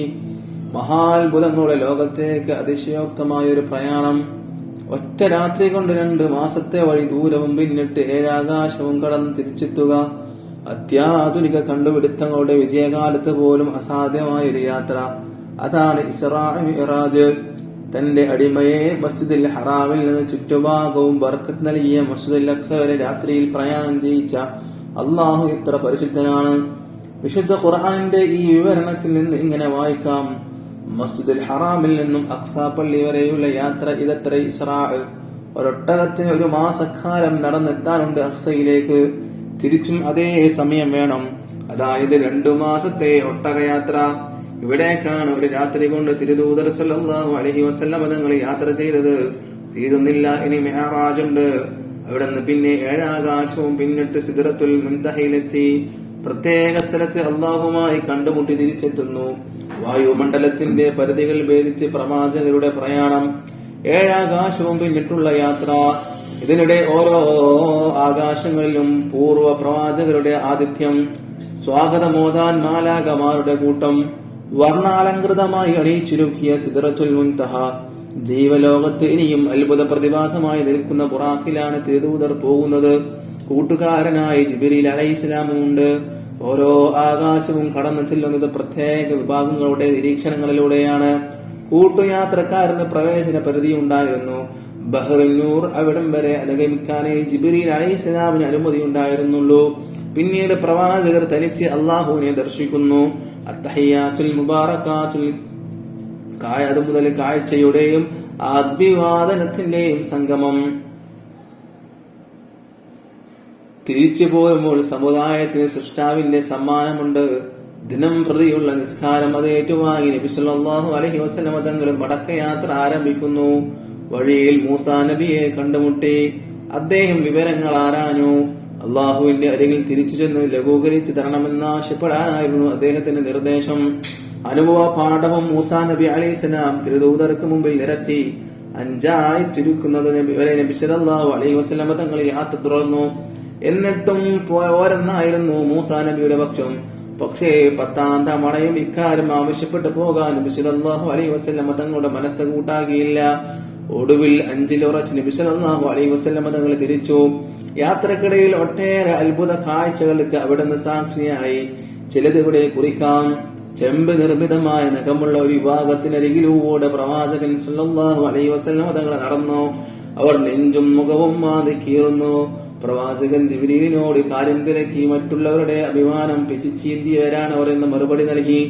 മഹാത്ഭുതങ്ങളുടെ ലോകത്തേക്ക് അതിശയോക്തമായൊരു പ്രയാണം. ഒറ്റ രാത്രി കൊണ്ട് 2 മാസത്തെ വഴി ദൂരവും പിന്നിട്ട് 7 ആകാശവും കടന്ന് തിരിച്ചെത്തുക. അത്യാധുനിക കണ്ടുപിടുത്തങ്ങളുടെ വിജയകാലത്ത് പോലും അസാധ്യമായൊരു യാത്ര. അതാണ് ഇസ്റാ മിഅ്റാജ്. തന്റെ അടിമയെ മസ്ജിദുൽ ഹറാമിൽ നിന്ന് ചുറ്റുഭാഗവും ബർക്കത്ത് നൽകിയ മസ്ജിദുൽ അഖ്സ വരെ രാത്രിയിൽ പ്രയാണം ചെയ്യിച്ച അള്ളാഹു എത്ര പരിശുദ്ധനാണ്. വിശുദ്ധ ഖുർആന്റെ ഈ വിവരണത്തിൽ നിന്ന് ഇങ്ങനെ വായിക്കാം. മസ്ജിദുൽ ഹറാമിൽ നിന്നും അഖ്സ പള്ളി വരെയുള്ള യാത്ര, ഇതത്ര ഇസ്റാ. ഒരൊട്ടകത്തിന് 1 മാസക്കാലം നടന്നെത്താനുണ്ട് അഖ്സയിലേക്ക്. തിരിച്ചും അതേ സമയം വേണം. അതായത് 2 മാസത്തെ ഒട്ടകയാത്ര. ഇവിടേക്കാണ് ഒരു രാത്രി കൊണ്ട് തിരുദൂതർ സല്ലല്ലാഹു അലൈഹി വസല്ലം തങ്ങൾ യാത്ര ചെയ്തത്. തീരുന്നില്ല, ഇനി മിഅ്റാജുണ്ട്. അവിടെ നിന്ന് പിന്നെ 7 ആകാശവും പിന്നിട്ട് സിദ്റത്തുൽ മുൻതഹയിലെത്തി. പ്രത്യേക സ്ഥലത്ത് അള്ളാഹുമായി കണ്ടുമുട്ടി തിരിച്ചെത്തുന്നു. വായുമണ്ഡലത്തിന്റെ പരിധികൾ ഭേദിച്ച് പ്രവാചകരുടെ പ്രയാണം. 7 ആകാശവും പിന്നിട്ടുള്ള യാത്ര. ഇതിനിടെ ഓരോ ആകാശങ്ങളിലും പൂർവ്വ പ്രവാചകരുടെ ആതിഥ്യം. സ്വാഗതമോദാൻ മാലാകമാരുടെ കൂട്ടം. വർണ്ണാലങ്കൃതമായി അണിയിച്ചുരുക്കിയ സിദ്റത്തുൽ മുൻതഹ. ജീവലോകത്ത് ഇനിയും അത്ഭുത പ്രതിഭാസമായി നിൽക്കുന്ന ബുറാഖിലാണ് തിരുദൂതർ പോകുന്നത്. കൂട്ടുകാരനായി ജിബ്രീൽ അലൈഹിസ്സലാമും ഉണ്ട്. ഓരോ ആകാശവും കടന്നു ചെല്ലുന്നത് പ്രത്യേക വിഭാഗങ്ങളുടെ നിരീക്ഷണങ്ങളിലൂടെയാണ്. കൂട്ടുയാത്രക്കാരന് പ്രവേശന പരിധി ഉണ്ടായിരുന്നു. ബഹ്റുൻ നൂർ അവിടം വരെ അനുഗമിക്കാനേ ജിബ്രീൽ അലൈഹിസ്സലാമിന് അനുമതി ഉണ്ടായിരുന്നുള്ളൂ. പിന്നീട് പ്രവാചകർ തനിച്ച് അള്ളാഹുവിനെ ദർശിക്കുന്നു. അത്തഹിയാത്തുൽ മുബാറകാത്തുൽ അത് മുതൽ കാഴ്ചയുടെയും അഭിവാദനത്തിന്റെയും സംഗമം. തിരിച്ചു പോരുമ്പോൾ സമുദായത്തിന് സൃഷ്ടാവിന്റെ സമ്മാനമുണ്ട്. ദിനം പ്രതിയുള്ള നിസ്കാരം അത് ഏറ്റുവാങ്ങി നബി സല്ലല്ലാഹു അലൈഹി വസല്ലം തങ്ങൾ മടക്കയാത്ര ആരംഭിക്കുന്നു. വഴിയിൽ മൂസാ നബിയെ കണ്ടുമുട്ടി. അദ്ദേഹം വിവരങ്ങൾ ആരാഞ്ഞു. അള്ളാഹുവിന്റെ അരികിൽ തിരിച്ചു ചെന്ന് ലഘൂകരിച്ചു തരണമെന്നാവശ്യപ്പെടാനായിരുന്നു അദ്ദേഹത്തിന്റെ നിർദ്ദേശം. അനുഭവ പാഠവും മൂസാ നബി അലൈഹിസ്സലാം തിരുദൂതർക്ക് മുമ്പിൽ നിരത്തി. 5 ആയി ചുരുക്കുന്നത് നബി സല്ലല്ലാഹു അലൈഹി വസല്ലം തങ്ങൾ യാത്ര തുടർന്നു. എന്നിട്ടും പോരെന്നായിരുന്നു മൂസാ നബിയുടെ പക്ഷം. പക്ഷേ 10ാം തവണയും ഇക്കാര്യം ആവശ്യപ്പെട്ടു പോകാൻ നബി സല്ലല്ലാഹു അലൈഹി വസല്ലം തങ്ങളുടെ മനസ്സ് കൂട്ടാകിയില്ല. ഒടുവിൽ 5-ൽ ഉറച്ച് നബി സല്ലല്ലാഹു അലൈഹി വസല്ലം തങ്ങൾ തിരിച്ചു. യാത്രക്കിടയിൽ ഒട്ടേറെ അത്ഭുത കാഴ്ചകൾക്ക് അവിടുന്ന് സാക്ഷിയായി. ചിലത് ഇവിടെ കുറിക്കാം. ചെമ്പ് നിർമ്മിതമായ നഖമുള്ള ഒരു വിഭാഗത്തിനരികിലൂടെ പ്രവാചകൻ സല്ലല്ലാഹു അലൈഹി വസല്ലം തങ്ങൾ നടന്നു. അവർ നെഞ്ചും മുഖവും മാതി കീറുന്നു. പ്രവാചകൻ ജിബ്രീലിനോട് കാര്യം തിരക്കി. മറ്റുള്ളവരുടെ അഭിമാനം പിച്ചിച്ചീന്തിയവരാണ് അവർ എന്ന് മറുപടി നൽകി.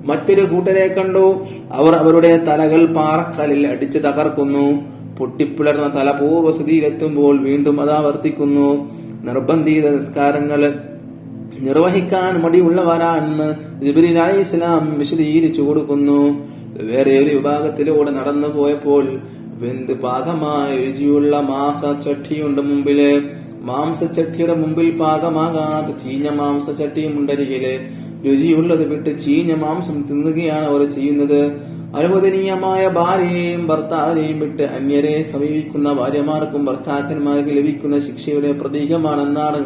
മറ്റൊരു കൂട്ടരെ കണ്ടു. അവർ അവരുടെ തലകൾ പാറക്കല്ലിൽ അടിച്ച് തകർക്കുന്നു. പൊട്ടിപ്പിളർന്ന തല പൂർവ്വസ്ഥിതിയിലെത്തുമ്പോൾ വീണ്ടും അതാവർത്തിക്കുന്നു. നിർബന്ധിത നിസ്കാരങ്ങൾ നിർവഹിക്കാൻ മടിയുള്ളവരാണെന്ന് ജിബ്രീൽ അലൈഹിസ്സലാം വിശദീകരിച്ചു കൊടുക്കുന്നു. വേറെ ഒരു വിഭാഗത്തിലൂടെ നടന്നു പോയപ്പോൾ വെന്ത് പാകമായ രുചിയുള്ള മാംസച്ചട്ടിയുണ്ട് മുമ്പില്. മാംസച്ചട്ടിയുടെ മുമ്പിൽ പാകമാകാത്ത ചീഞ്ഞ മാംസച്ചട്ടിയും ഉണ്ടരികില്. രുചിയുള്ളത് വിട്ട് ചീഞ്ഞ മാംസം തിന്നുകയാണ് അവർ ചെയ്യുന്നത്. അനുവദനീയമായ ഭാര്യയെയും ഭർത്താവിനെയും വിട്ട് അന്യരെ സമീപിക്കുന്ന ഭാര്യമാർക്കും ഭർത്താക്കന്മാർക്ക് ലഭിക്കുന്ന ശിക്ഷയുടെ പ്രതീകമാണെന്നാണ്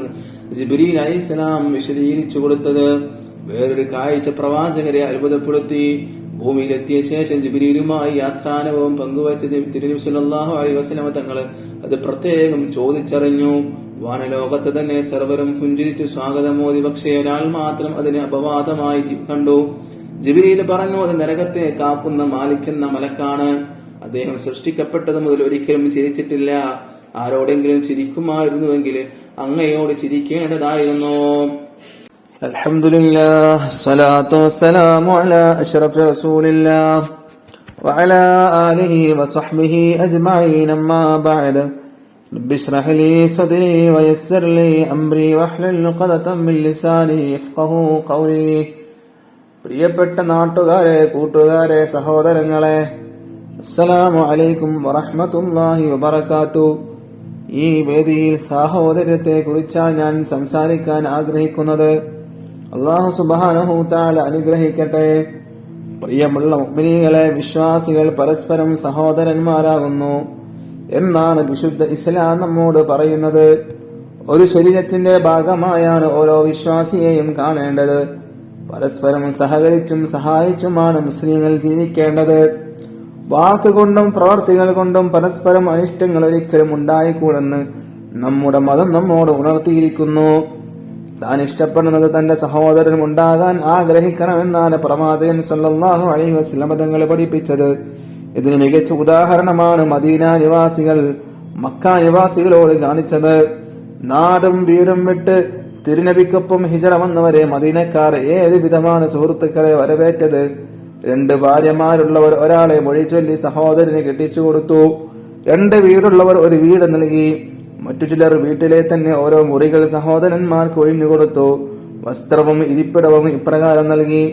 ജിബ്രീൽ അലൈഹിസ്സലാം വിശദീകരിച്ചു കൊടുത്തത്. വേറൊരു കാഴ്ച പ്രവാചകരെ അത്ഭുതപ്പെടുത്തി. ഭൂമിയിലെത്തിയ ശേഷം ജിബ്രീലുമായി യാത്രാനുഭവം പങ്കുവച്ച തിരുനബി സല്ലല്ലാഹു അലൈഹി വസല്ലം തങ്ങൾ അത് പ്രത്യേകം ചോദിച്ചറിഞ്ഞു. വാനലോകത്ത് തന്നെ സർവരും പുഞ്ചിരിച്ചു സ്വാഗതമോദി. പക്ഷേ ഒരാൾ മാത്രം അതിന് അപവാദമായി കണ്ടു. ജിബ്രീൽ പറഞ്ഞു, അത് നരകത്തെ കാക്കുന്ന മാലിക് എന്ന മലക്കാണ്. അദ്ദേഹം സൃഷ്ടിക്കപ്പെട്ടത് മുതൽ ഒരിക്കലും ചിരിച്ചിട്ടില്ല. ആരോടെങ്കിലും ചിരിക്കുമായിരുന്നുവെങ്കിൽ അങ്ങയോട് ചിരിക്കേണ്ടതായിരുന്നു. അൽഹംദുലില്ലാഹ് സ്വലാത്തു വസ്സലാമു അലാ അഷ്റഫി റസൂലില്ലാഹ് വഅലാ ആലിഹി വസഹ്ബിഹി അജ്മഈൻ. അമ്മാ ബഅദ്. റബ്ബി ഇശ്റഹ് ലീ സദ്രി വയസ്സിർ ലീ അംരി വഹ്ലുൽ ഉഖ്ദതം മിൻ ലിസാനി യഫ്ഖഹു ഖൗലി. പ്രിയപ്പെട്ട നാട്ടുകാരെ, കൂട്ടുകാരെ, സഹോദരങ്ങളെ, അസ്സലാമു അലൈക്കും വറഹ്മത്തുള്ളാഹി വബറകാതുഹു. ഈ വേദിയിൽ സാഹോദര്യത്തെ കുറിച്ചാണ് ഞാൻ സംസാരിക്കാൻ ആഗ്രഹിക്കുന്നത്. അല്ലാഹു സുബ്ഹാനഹു തആല അനുഗ്രഹിക്കട്ടെ. പ്രിയമുള്ള മുഅ്മിനീങ്ങളെ, വിശ്വാസികൾ പരസ്പരം സഹോദരന്മാരാകുന്നു എന്നാണ് വിശുദ്ധ ഇസ്ലാം നമ്മോട് പറയുന്നത്. ഒരു ശരീരത്തിന്റെ ഭാഗമായാണ് ഓരോ വിശ്വാസിയെയും കാണേണ്ടത്. പരസ്പരം സഹകരിച്ചും സഹായിച്ചുമാണ് മുസ്ലിങ്ങൾ ജീവിക്കേണ്ടത്. വാക്കുകൊണ്ടും പ്രവർത്തികൾ കൊണ്ടും പരസ്പരം അനിഷ്ടങ്ങൾ ഒരിക്കലും ഉണ്ടായിക്കൂടെന്ന് നമ്മുടെ മതം നമ്മോട് ഉണർത്തിയിരിക്കുന്നു. താൻ ഇഷ്ടപ്പെടുന്നത് തന്റെ സഹോദരൻ ഉണ്ടാകാൻ ആഗ്രഹിക്കണമെന്നാണ് പ്രവാചകൻ സല്ലല്ലാഹു അലൈഹി വസല്ലം തങ്ങൾ പഠിപ്പിച്ചത്. ഇതിന് മികച്ച ഉദാഹരണമാണ് മദീന നിവാസികൾ മക്ക നിവാസികളോട് കാണിച്ചത്. നാടും വീടും വിട്ട് തിരുനബിക്കൊപ്പം ഹിജറ വന്നവരെ മദീനക്കാർ ഏത് വിധമാണ് സുഹൃത്തുക്കളെ വരവേറ്റത്. 2 ഭാര്യമാരുള്ളവർ ഒരാളെ മൊഴിചൊല്ലി സഹോദരന് കെട്ടിച്ചു കൊടുത്തു. 2 വീടുള്ളവർ ഒരു വീട് നൽകി. മറ്റു ചിലർ വീട്ടിലെ തന്നെ ഓരോ മുറികൾ സഹോദരന്മാർക്ക് ഒഴിഞ്ഞുകൊടുത്തു. വസ്ത്രവും ഇരിപ്പിടവും ഇപ്രകാരം നൽകി.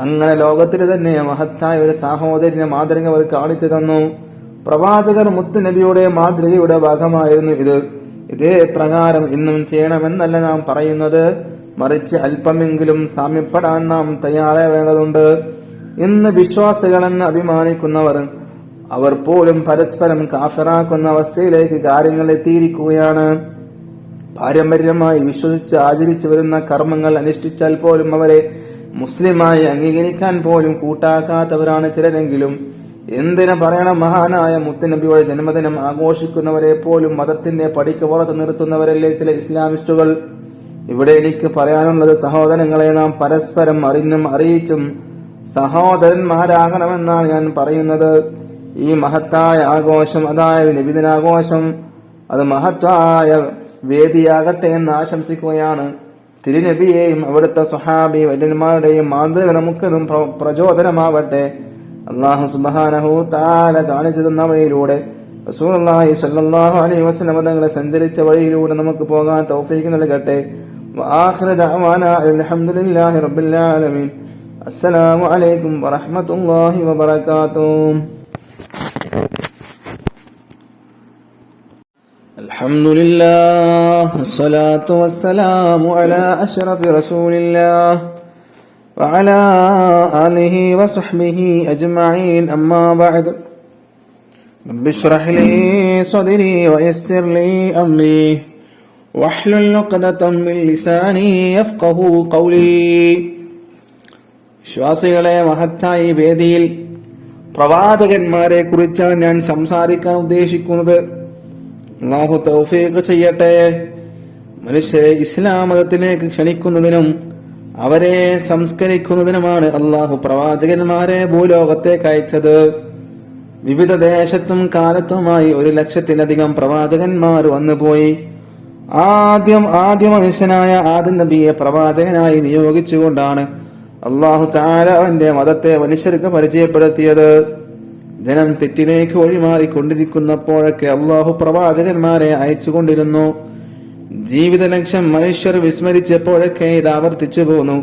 അങ്ങനെ ലോകത്തിന് തന്നെ മഹത്തായ ഒരു സഹോദരന്റെ മാതൃക അവർ കാണിച്ചു തന്നു. പ്രവാചകർ മുത്തുനബിയുടെ മാതൃകയുടെ ഭാഗമായിരുന്നു ഇത്. ഇതേ പ്രകാരം ഇന്നും ചെയ്യണമെന്നല്ല നാം പറയുന്നത്, മറിച്ച് അല്പമെങ്കിലും സാമ്യപ്പെടാൻ നാം തയ്യാറാവേണ്ടതുണ്ട്. ഇന്ന് വിശ്വാസികളെന്ന് അഭിമാനിക്കുന്നവർ അവർ പോലും പരസ്പരം കാഫിറാക്കുന്ന അവസ്ഥയിലേക്ക് കാര്യങ്ങൾ എത്തിയിരിക്കുകയാണ്. പാരമ്പര്യമായി വിശ്വസിച്ച് ആചരിച്ചു വരുന്ന കർമ്മങ്ങൾ അനുഷ്ഠിച്ചാൽ പോലും അവരെ മുസ്ലിമായി അംഗീകരിക്കാൻ പോലും കൂട്ടാക്കാത്തവരാണ് ചിലരെങ്കിലും. എന്തിനു പറയണം, മഹാനായ മുത്തുനബിയുടെ ജന്മദിനം ആഘോഷിക്കുന്നവരെ പോലും മതത്തിന്റെ പടിക്ക് പുറത്ത് നിർത്തുന്നവരല്ലേ ചില ഇസ്ലാമിസ്റ്റുകൾ. ഇവിടെ എനിക്ക് പറയാനുള്ളത്, സഹോദരങ്ങളെ, നാം പരസ്പരം അറിഞ്ഞും അറിയിച്ചും സഹോദരന്മാരാകണമെന്നാണ് ഞാൻ പറയുന്നത്. ഈ മഹത്തായ ആഘോഷം, അതായത് നബിദിനാഘോഷം, അത് മഹത്തായ വേദിയാകട്ടെ എന്ന് ആശംസിക്കുകയാണ്. തിരുനബിയെയും അവിടുത്തെ സ്വഹാബി വര്യന്മാരുടെയും മാതൃക നമുക്കതും പ്രചോദനമാവട്ടെ. അല്ലാഹു സുബ്ഹാനഹു തആല കാണിച്ചു തന്ന വഴിയിലൂടെ, റസൂലുള്ളാഹി സ്വല്ലല്ലാഹു അലൈഹി വസല്ലം തങ്ങളെ സഞ്ചരിച്ച വഴിയിലൂടെ നമുക്ക് പോകാൻ തൗഫീഖ് നൽകട്ടെ. വആഖിറു ദഅവാനാ അൽഹംദുലില്ലാഹി റബ്ബിൽ ആലമീൻ. അസ്സലാമു അലൈക്കും വറഹ്മത്തുള്ളാഹി വബറകാതുഹു. അൽഹംദുലില്ലാഹ് വസ്സലാത്തു വസ്സലാമു അലാ അശ്റഫി റസൂലില്ലാഹ് വഅലാ ആലിഹി വസഹ്ബിഹി അജ്മഈൻ. അമ്മാ ബഅദ്. റബ്ബി ഇശ്റഹ് ലീ സദ്രി വയസ്സിർ ലീ അംരി വഹ്ലുൽ ഉഖ്ദതം മിൻ ലിസാനി യഫ്ഖഹു ഖൗലി. വിശ്വാസികളെ, മഹത്തായ വേദിയിൽ പ്രവാചകന്മാരെ കുറിച്ചാണ് ഞാൻ സംസാരിക്കാൻ ഉദ്ദേശിക്കുന്നത്. അല്ലാഹു തൗഫീഖ് ചെയ്യട്ടെ. മനുഷ്യരെ ഇസ്ലാം മതത്തിലേക്ക് ക്ഷണിക്കുന്നതിനും അവരെ സംസ്കരിക്കുന്നതിനുമാണ് അല്ലാഹു പ്രവാചകന്മാരെ ഭൂലോകത്തേക്ക് അയച്ചത്. വിവിധ ദേശത്തും കാലത്തുമായി 1,00,000-ലധികം പ്രവാചകന്മാർ വന്നുപോയി. ആദ്യ മനുഷ്യനായ ആദം നബിയെ പ്രവാചകനായി നിയോഗിച്ചുകൊണ്ടാണ് അല്ലാഹു തആല അവന്റെ മതത്തെ മനുഷ്യർക്ക് പരിചയപ്പെടുത്തിയത്. ജനം തെറ്റിലേക്ക് ഒഴിമാറിക്കൊണ്ടിരിക്കുന്നപ്പോഴൊക്കെ അല്ലാഹു പ്രവാചകന്മാരെ അയച്ചുകൊണ്ടിരുന്നു. ജീവിത ലക്ഷ്യം മനുഷ്യർ വിസ്മരിച്ചപ്പോഴൊക്കെ ഇത് ആവർത്തിച്ചു പോന്നു.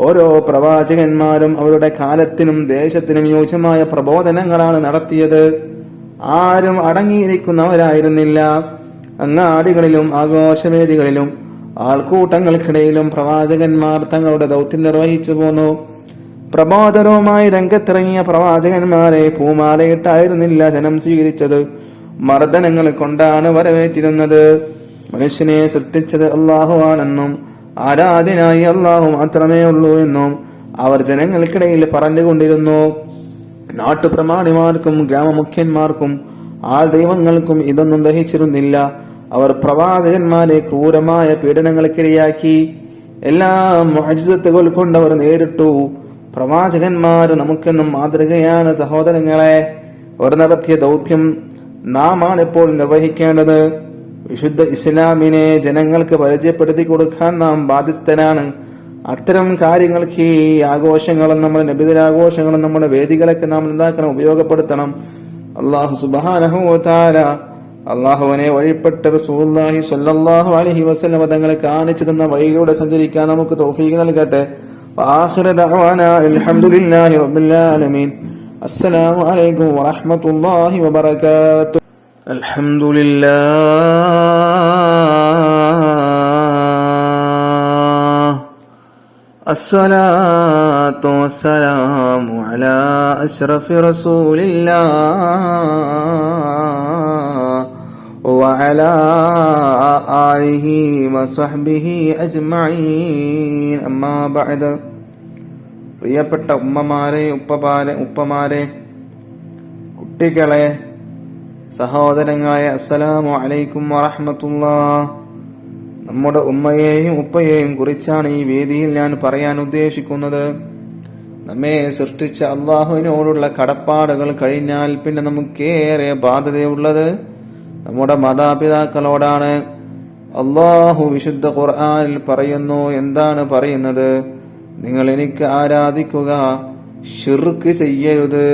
ഓരോ പ്രവാചകന്മാരും അവരുടെ കാലത്തിനും ദേശത്തിനും യോജ്യമായ പ്രബോധനങ്ങളാണ് നടത്തിയത്. ആരും അടങ്ങിയിരിക്കുന്നവരായിരുന്നില്ല. അങ്ങാടികളിലും ആഘോഷവേദികളിലും ആൾക്കൂട്ടങ്ങൾക്കിടയിലും പ്രവാചകന്മാർ തങ്ങളുടെ ദൗത്യം നിർവഹിച്ചു പോന്നു. പ്രബോധനവുമായി രംഗത്തിറങ്ങിയ പ്രവാചകന്മാരെ പൂമാലയിട്ടായിരുന്നില്ല ജനം സ്വീകരിച്ചത്, മർദ്ദനങ്ങൾ കൊണ്ടാണ് വരവേറ്റിരുന്നത്. മനുഷ്യനെ സൃഷ്ടിച്ചത് അല്ലാഹു ആണെന്നും ആരാധ്യനായി അല്ലാഹു മാത്രമേ ഉള്ളൂ എന്നും അവർ ജനങ്ങൾക്കിടയിൽ പറഞ്ഞുകൊണ്ടിരുന്നു. നാട്ടുപ്രമാണിമാർക്കും ഗ്രാമമുഖ്യന്മാർക്കും ആൾ ദൈവങ്ങൾക്കും ഇതൊന്നും ദഹിച്ചിരുന്നില്ല. അവർ പ്രവാചകന്മാരെ ക്രൂരമായ പീഡനങ്ങൾക്കിരയാക്കി. എല്ലാ മുഅ്ജിസത്തുകൾ കൊണ്ട് അവർ നേരിട്ടു. പ്രവാചകന്മാർ നമുക്കെന്നും മാതൃകയാണ് സഹോദരങ്ങളെ. അവർ നടത്തിയ ദൗത്യം നാം ആണിപ്പോൾ നിർവഹിക്കേണ്ടത്. വിശുദ്ധ ഇസ്ലാമിനെ ജനങ്ങൾക്ക് പരിചയപ്പെടുത്തി കൊടുക്കാൻ നാം ബാധ്യസ്ഥരാണ്. അത്തരം കാര്യങ്ങൾക്ക് ഈ ആഘോഷങ്ങളും നമ്മുടെ നബിദിനാഘോഷങ്ങളും നമ്മുടെ വേദികളൊക്കെ നാം എന്താക്കണം, ഉപയോഗപ്പെടുത്തണം. അല്ലാഹു സുബ്ഹാനഹു വ തആല അല്ലാഹുവിനെ വഴിപ്പെട്ട റസൂലുള്ളാഹി സ്വല്ലല്ലാഹു അലൈഹി വസല്ലം തങ്ങളെ കാണിച്ചു തന്ന വഴിയിലൂടെ സഞ്ചരിക്കാൻ നമുക്ക് തൗഫീഖ് നൽകട്ടെ. ആഖിറ ദഅവാനാ അൽഹംദുലില്ലാഹി റബ്ബിൽ ആലമീൻ. അസ്സലാമു അലൈക്കും വറഹ്മത്തുള്ളാഹി വബറകാതുഹു. അൽഹംദുലില്ലാഹ് അസ്സലാത്തു വസ്സലാമു അലാ അശ്റഫി റസൂലില്ലാഹ് വഅലാ ആലിഹി വസഹ്ബിഹി അജ്മഈൻ. അമ്മാ ബഅദ്. പ്രിയപ്പെട്ട ഉമ്മമാരെ, ഉപ്പമാരെ, കുട്ടികളെ, സഹോദരങ്ങളെ, അസ്സലാമു അലൈക്കും വറഹ്മത്തുള്ളാഹ്. നമ്മുടെ ഉമ്മയെയും ഉപ്പയെയും കുറിച്ചാണ് ഈ വേദിയിൽ ഞാൻ പറയാൻ ഉദ്ദേശിക്കുന്നത്. നമ്മെ സൃഷ്ടിച്ച അള്ളാഹുവിനോടുള്ള കടപ്പാടുകൾ കഴിഞ്ഞാൽ പിന്നെ നമുക്കേറെ ബാധ്യതയുള്ളത് നമ്മുടെ മാതാപിതാക്കളോടാണ്. അള്ളാഹു വിശുദ്ധ ഖുർആനിൽ പറയുന്നു. എന്താണ് പറയുന്നത്? നിങ്ങൾ എനിക്ക് ആരാധിക്കുക, ശിർക്ക് ചെയ്യരുത്.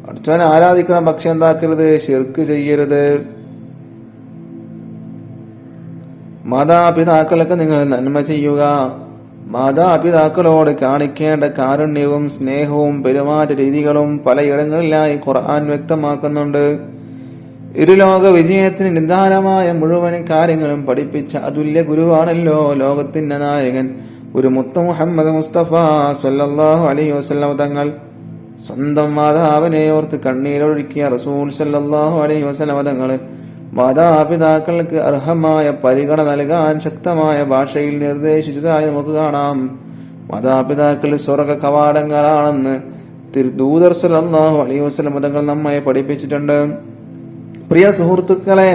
അടുത്തവനെ ആരാധിക്കണം, പക്ഷെ എന്താക്കരുത്, ശിർക്ക് ചെയ്യരുത്. മാതാപിതാക്കൾക്ക് നിങ്ങൾ നന്മ ചെയ്യുക. മാതാപിതാക്കളോട് കാണിക്കേണ്ട കാരുണ്യവും സ്നേഹവും പെരുമാറ്റ രീതികളും പലയിടങ്ങളിലായി ഖുർആൻ വ്യക്തമാക്കുന്നുണ്ട്. ഇരുലോക വിജയത്തിന് നിദാനമായ മുഴുവൻ കാര്യങ്ങളും പഠിപ്പിച്ച അതുല്യ ഗുരുവാണല്ലോ ലോകത്തിന്റെ നായകൻ ഒരു മുത്ത് മുഹമ്മദ് മുസ്തഫ സല്ലല്ലാഹു അലൈഹി വസല്ലം തങ്ങൾ. സ്വന്തം മാതാവിനെ ഓർത്ത് കണ്ണീരൊഴുക്കിയ റസൂൽ സല്ലല്ലാഹു അലൈഹി വസല്ലം തങ്ങൾ മാതാപിതാക്കൾക്ക് അർഹമായ പരിഗണന നൽകാൻ ശക്തമായ ഭാഷയിൽ നിർദ്ദേശിച്ചതായി നമുക്ക് കാണാം. മാതാപിതാക്കൾ സ്വർഗ കവാടങ്ങളാണെന്ന് ദൂതർ സല്ലല്ലാഹു അലൈഹി വസല്ലം തങ്ങൾ നമ്മെ പഠിപ്പിച്ചിട്ടുണ്ട്. പ്രിയ സുഹൃത്തുക്കളെ,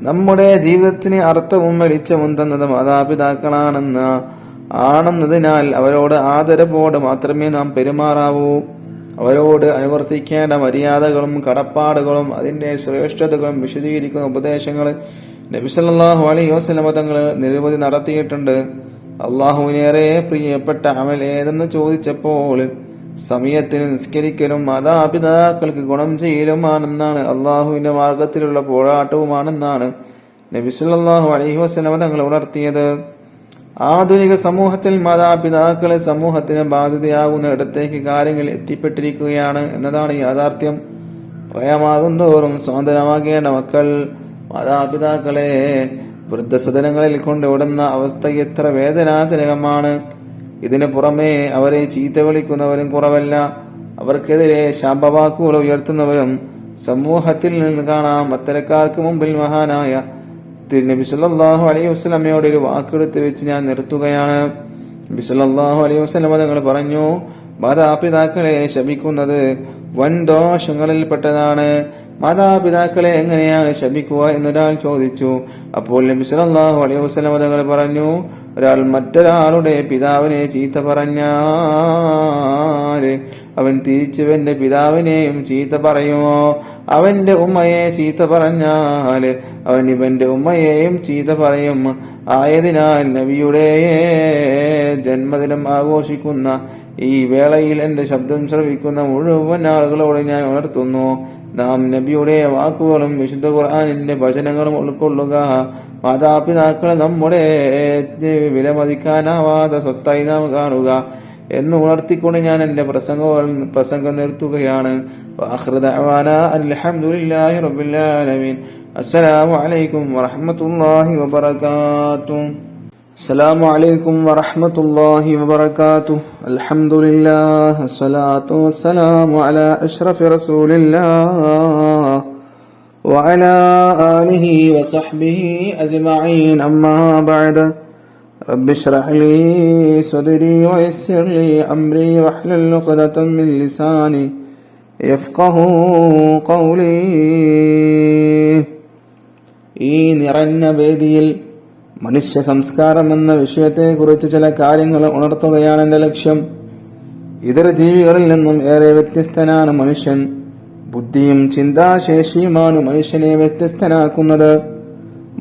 നമ്മുടെ ജീവിതത്തിന് അർത്ഥവും വെളിച്ചവും തന്നത് മാതാപിതാക്കളാണെന്നതിനാൽ അവരോട് ആദരവോടെ മാത്രമേ നാം പെരുമാറാവൂ. അവരോട് അനുവർത്തിക്കേണ്ട മര്യാദകളും കടപ്പാടുകളും അതിന്റെ ശ്രേഷ്ഠതകളും വിശദീകരിക്കുന്ന ഉപദേശങ്ങൾ നബി സല്ലല്ലാഹു അലൈഹി വസല്ലം തങ്ങൾ നിരവധി നടത്തിയിട്ടുണ്ട്. അള്ളാഹുവിനേറെ പ്രിയപ്പെട്ട അമൽ ഏതെന്ന് ചോദിച്ചപ്പോൾ സമയത്തിന് നിസ്കരിക്കലും മാതാപിതാക്കൾക്ക് ഗുണം ചെയ്യലുമാണെന്നാണ്, അള്ളാഹുവിന്റെ മാർഗത്തിലുള്ള പോരാട്ടവുമാണെന്നാണ് നബി സല്ലല്ലാഹു അലൈഹി വസല്ലം തങ്ങൾ ഉണർത്തിയത്. ആധുനിക സമൂഹത്തിൽ മാതാപിതാക്കളെ സമൂഹത്തിന് ബാധ്യതയാകുന്ന ഇടത്തേക്ക് കാര്യങ്ങൾ എത്തിപ്പെട്ടിരിക്കുകയാണ് എന്നതാണ് യാഥാർത്ഥ്യം. പ്രായമാകുന്തോറും സ്വാതന്ത്ര്യമാകേണ്ട മക്കൾ മാതാപിതാക്കളെ വൃദ്ധസദനങ്ങളിൽ കൊണ്ടുവിടുന്ന അവസ്ഥ എത്ര വേദനാജനകമാണ്. ഇതിനു പുറമെ അവരെ ചീത്ത വിളിക്കുന്നവരും കുറവല്ല. അവർക്കെതിരെ ശാപവാക്കുകൾ ഉയർത്തുന്നവരും സമൂഹത്തിൽ നിന്ന് കാണാം. അത്തരക്കാർക്ക് മുമ്പിൽ മഹാനായ നബി സല്ലല്ലാഹു അലൈഹി വസല്ലമയോട് ഒരു വാക്കെടുത്ത് വെച്ച് ഞാൻ നിർത്തുകയാണ്. നബി സല്ലല്ലാഹു അലൈഹി വസല്ലം തങ്ങൾ പറഞ്ഞു, മാതാപിതാക്കളെ ശപിക്കുന്നത് വൻ ദോഷങ്ങളിൽപ്പെട്ടതാണ്. മാതാപിതാക്കളെ എങ്ങനെയാണ് ശപിക്കുക എന്നൊരാൾ ചോദിച്ചു. അപ്പോൾ നബി സല്ലല്ലാഹു അലൈഹി വസല്ലം തങ്ങൾ പറഞ്ഞു, ഒരാൾ മറ്റൊരാളുടെ പിതാവിനെ ചീത്ത പറഞ്ഞാല് അവൻ തിരിച്ചവന്റെ പിതാവിനെയും ചീത്ത പറയുമോ? അവന്റെ ഉമ്മയെ ചീത്ത പറഞ്ഞാല് അവൻ ഇവന്റെ ഉമ്മയെയും ചീത്ത പറയും. ആയതിനാൽ നബിയുടെ ജന്മദിനം ആഘോഷിക്കുന്ന ഈ വേളയിൽ എന്റെ ശബ്ദം ശ്രവിക്കുന്ന മുഴുവൻ ആളുകളോട് ഞാൻ ഉണർത്തുന്നു, നാം നബിയുടെ വാക്കുകളും വിശുദ്ധ ഖുർആനിന്റെ വചനങ്ങളും ഉൾക്കൊള്ളുക. മാതാപിതാക്കളെ നമ്മുടെ വിലമതിക്കാനാവാത്ത സ്വത്തായി നാം കാണുക എന്ന് ഉണർത്തിക്കൊണ്ട് ഞാൻ എന്റെ പ്രസംഗം നിർത്തുകയാണ്. വആഖിറു ദഅവാനാ അൽഹംദുലില്ലാഹി റബ്ബിൽ ആലമീൻ. അസ്സലാമു അലൈക്കും വറഹ്മത്തുള്ളാഹി വബറകാതുഹു. السلام عليكم ورحمة الله وبركاته. الحمد لله الصلاة والسلام على أشرف رسول الله وعلى آله وصحبه أجمعين. أما بعد رب اشرح لي صدري ويسر لي أمري واحلل عقدة من لساني يفقه قولي. ഈ നിറഞ്ഞ വേദിയിൽ മനുഷ്യ സംസ്കാരം എന്ന വിഷയത്തെക്കുറിച്ച് ചില കാര്യങ്ങൾ ഉണർത്തുകയാണ് എന്റെ ലക്ഷ്യം. ഇതര ജീവികളിൽ നിന്നും ഏറെ വ്യത്യസ്തനാണ് മനുഷ്യൻ. ബുദ്ധിയും ചിന്താശേഷിയുമാണ് മനുഷ്യനെ വ്യത്യസ്തനാക്കുന്നത്.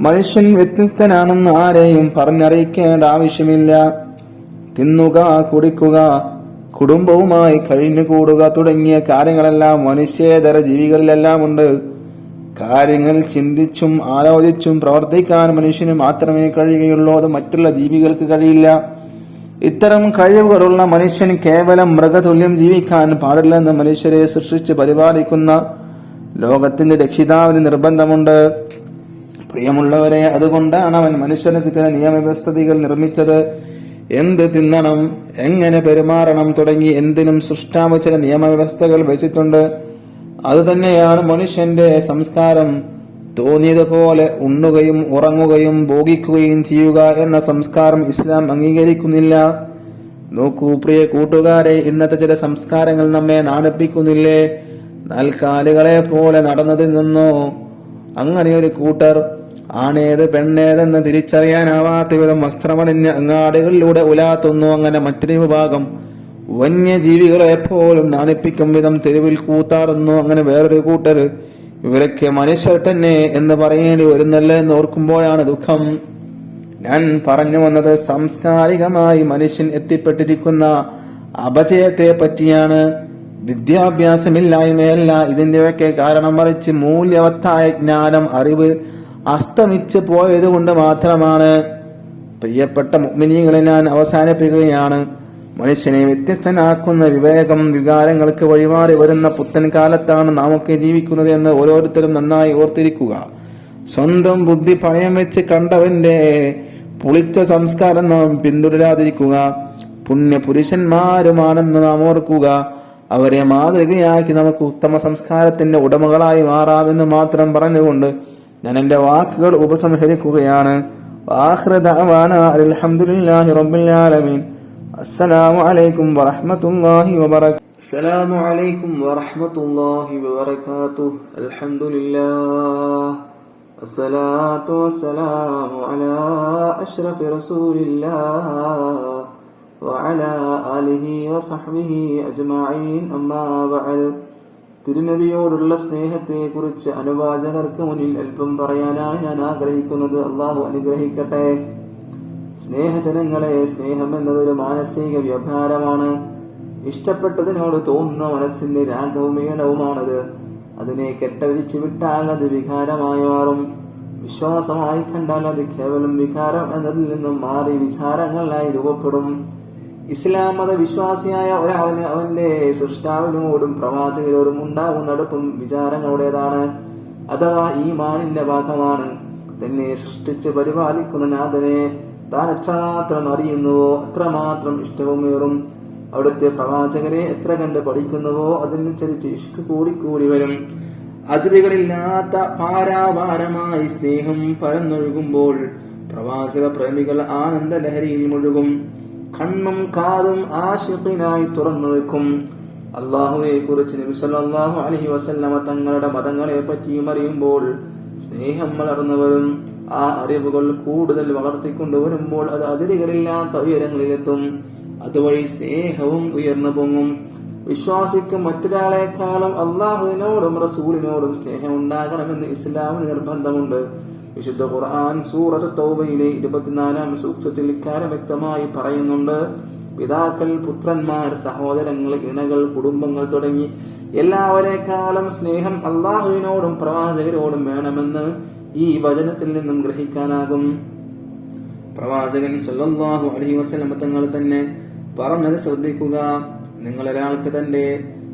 മനുഷ്യൻ വ്യത്യസ്തനാണെന്ന് ആരെയും പറഞ്ഞറിയിക്കേണ്ട ആവശ്യമില്ല. തിന്നുക, കുടിക്കുക, കുടുംബവുമായി കഴിഞ്ഞുകൂടുക തുടങ്ങിയ കാര്യങ്ങളെല്ലാം മനുഷ്യേതര ജീവികളിലെല്ലാം ഉണ്ട്. കാര്യങ്ങൾ ചിന്തിച്ചും ആലോചിച്ചും പ്രവർത്തിക്കാൻ മനുഷ്യന് മാത്രമേ കഴിയുകയുള്ളൂ, അത് മറ്റുള്ള ജീവികൾക്ക് കഴിയില്ല. ഇത്തരം കഴിവുകളുള്ള മനുഷ്യൻ കേവലം മൃഗതുല്യം ജീവിക്കാൻ പാടില്ലെന്ന് മനുഷ്യരെ സൃഷ്ടിച്ച് പരിപാലിക്കുന്ന ലോകത്തിന്റെ രക്ഷിതാവിന് നിർബന്ധമുണ്ട്. പ്രിയമുള്ളവരെ, അതുകൊണ്ടാണ് അവൻ മനുഷ്യർക്ക് ചില നിയമവ്യവസ്ഥകൾ നിർമ്മിച്ചത്. എന്ത് തിന്നണം, എങ്ങനെ പെരുമാറണം തുടങ്ങി എന്തിനും സൃഷ്ടാവ് ചില നിയമവ്യവസ്ഥകൾ വെച്ചിട്ടുണ്ട്. അതുതന്നെയാണ് മനുഷ്യന്റെ സംസ്കാരം. തോന്നിയതുപോലെ ഉണ്ണുകയും ഉറങ്ങുകയും ഭോഗിക്കുകയും ചെയ്യുക എന്ന സംസ്കാരം ഇസ്ലാം അംഗീകരിക്കുന്നില്ല. നോക്കൂ പ്രിയ കൂട്ടുകാരെ, ഇന്നത്തെ ചില സംസ്കാരങ്ങൾ നമ്മെ നാണിപ്പിക്കുന്നില്ലേ? നാൽക്കാലികളെ പോലെ നടന്നതിൽ നിന്നോ അങ്ങനെയൊരു കൂട്ടർ ആണേത് പെണ്ണേതെന്ന് തിരിച്ചറിയാനാവാത്ത വിധം വസ്ത്രമണിഞ്ഞ് അങ്ങാടികളിലൂടെ ഉലാത്തുന്നു. അങ്ങനെ മറ്റൊരു വിഭാഗം വന്യജീവികളെ പോലും നാണിപ്പിക്കും വിധം തെരുവിൽ കൂത്താടുന്നു. അങ്ങനെ വേറൊരു കൂട്ടർ ഇവരൊക്കെ മനുഷ്യർ തന്നെ എന്ന് പറയേണ്ടി വരുന്നല്ലേ എന്ന് ഓർക്കുമ്പോഴാണ് ദുഃഖം. ഞാൻ പറഞ്ഞു വന്നത് സാംസ്കാരികമായി മനുഷ്യൻ എത്തിപ്പെട്ടിരിക്കുന്ന അപജയത്തെ പറ്റിയാണ്. വിദ്യാഭ്യാസമില്ലായ്മയല്ല ഇതിന്റെയൊക്കെ കാരണം, മറിച്ച് മൂല്യവത്തായ ജ്ഞാനം, അറിവ് അസ്തമിച്ച് പോയത് കൊണ്ട് മാത്രമാണ്. പ്രിയപ്പെട്ട മുഅ്മിനീങ്ങളെ, ഞാൻ അവസാനിപ്പിക്കുകയാണ്. മനുഷ്യനെ വ്യത്യസ്തനാക്കുന്ന വിവേകം, വികാരങ്ങൾക്ക് വഴിമാറി വരുന്ന പുത്തൻ കാലത്താണ് നാമൊക്കെ ജീവിക്കുന്നത് എന്ന് ഓരോരുത്തരും നന്നായി ഓർത്തിരിക്കുക. സ്വന്തം ബുദ്ധി പണയം വെച്ച് കണ്ടവന്റെ പുളിച്ച സംസ്കാരം നാം പിന്തുടരാതിരിക്കുക. പുണ്യ പുരുഷന്മാരുമാണെന്ന് നാം ഓർക്കുക. അവരെ മാതൃകയാക്കി നമുക്ക് ഉത്തമ സംസ്കാരത്തിന്റെ ഉടമകളായി മാറാമെന്ന് മാത്രം പറഞ്ഞുകൊണ്ട് ഞാൻ എന്റെ വാക്കുകൾ ഉപസംഹരിക്കുകയാണ്. ആഖിറു ദഅവാനാ അൽഹംദുലില്ലാഹി റബ്ബിൽ ആലമീൻ. അസ്സലാമു അലൈക്കും വറഹ്മത്തുള്ളാഹി വബറകാതുഹു. അസ്സലാമു അലൈക്കും വറഹ്മത്തുള്ളാഹി വബറകാതുഹു. അൽഹംദുലില്ലാഹ് വസ്സലാത്തു വസ്സലാമു അലാ അഷ്റഫി റസൂലില്ലാഹ് വഅലാ ആലിഹി വസഹ്ബിഹി അജ്മഈൻ. അമ്മാ ബഅദ്. തിരുനബിയോടുള്ള സ്നേഹത്തെ കുറിച്ച് അനുവാചകർക്ക് മുന്നിൽ അല്പം പറയാനാണ് ഞാൻ ആഗ്രഹിക്കുന്നത്. അല്ലാഹു അനുഗ്രഹിക്കട്ടെ. സ്നേഹജനങ്ങളെ, സ്നേഹം എന്നതൊരു മാനസിക വ്യാപാരമാണ്. ഇഷ്ടപ്പെട്ടതിനോട് തോന്നുന്ന മനസ്സിന്റെ രാഗവും ഈണവുമാണത്. അതിനെ കെട്ടഴിച്ചു വിട്ടാൽ അത് വികാരമായി മാറും. വിശ്വാസമായി കണ്ടാൽ അത് കേവലം വികാരം എന്നതിൽ നിന്നും മാറി വിചാരങ്ങളായി രൂപപ്പെടും. ഇസ്ലാം മത വിശ്വാസിയായ ഒരാളിന് അവന്റെ സൃഷ്ടാവിനോടും പ്രവാചകരോടും ഉണ്ടാകുന്ന അടുപ്പം വിചാരങ്ങളുടേതാണ്, അഥവാ ഈമാനിന്റെ ഭാഗമാണ്. തന്നെ സൃഷ്ടിച്ച് പരിപാലിക്കുന്ന നാഥനെ താൻ എത്രമാത്രം അറിയുന്നുവോ അത്രമാത്രം ഇഷ്ടവുമേറും. അവിടുത്തെ പ്രവാചകരെ എത്ര കണ്ട് പഠിക്കുന്നുവോ അതനുസരിച്ച് ഇഷ്ക് കൂടിക്കൂടി വരും. അതിരുകളില്ലാത്ത പാരാപാരമായി സ്നേഹം പരന്നൊഴുകുമ്പോൾ പ്രവാചക പ്രേമികൾ ആനന്ദ ലഹരിയിൽ മുഴുകും. കണ്ണും കാതും ആശിഖിനായി തുറന്നു വെക്കും. അള്ളാഹുവെ കുറിച്ച് നബി സല്ലല്ലാഹു അലൈഹി വസല്ലമ തങ്ങളുടെ മതങ്ങളെ പറ്റിയും അറിയുമ്പോൾ സ്നേഹം വളർന്നു വരും. ആ അറിവുകൾ കൂടുതൽ വളർത്തിക്കൊണ്ടുവരുമ്പോൾ അത് അതിരുകളില്ലാത്ത ഉയരങ്ങളിലെത്തും. അതുവഴി സ്നേഹവും ഉയർന്നു പൊങ്ങും. വിശ്വാസിക്ക് മറ്റൊരാളെക്കാളും അള്ളാഹുവിനോടും റസൂലിനോടും സ്നേഹം ഉണ്ടാകണമെന്ന് ഇസ്ലാമിന് നിർബന്ധമുണ്ട്. വിശുദ്ധ ഖുർആൻ സൂറത്ത് തൗബയിലെ 24-ാം സൂക്തത്തിൽ ഇക്കാര്യം വ്യക്തമായി പറയുന്നുണ്ട്. പിതാക്കൾ, പുത്രന്മാർ, സഹോദരങ്ങൾ, ഇണകൾ, കുടുംബങ്ങൾ തുടങ്ങി എല്ലാവരെക്കാളും സ്നേഹം അള്ളാഹുവിനോടും പ്രവാചകരോടും വേണമെന്ന് ഈ വചനത്തിൽ നിന്നും ഗ്രഹിക്കാനാകും. പ്രവാചകൻ സല്ലല്ലാഹു അലൈഹി വസല്ലം തങ്ങൾ തന്നെ പറഞ്ഞത് ശ്രദ്ധിക്കുക: നിങ്ങൾ ഒരാൾക്ക് തന്റെ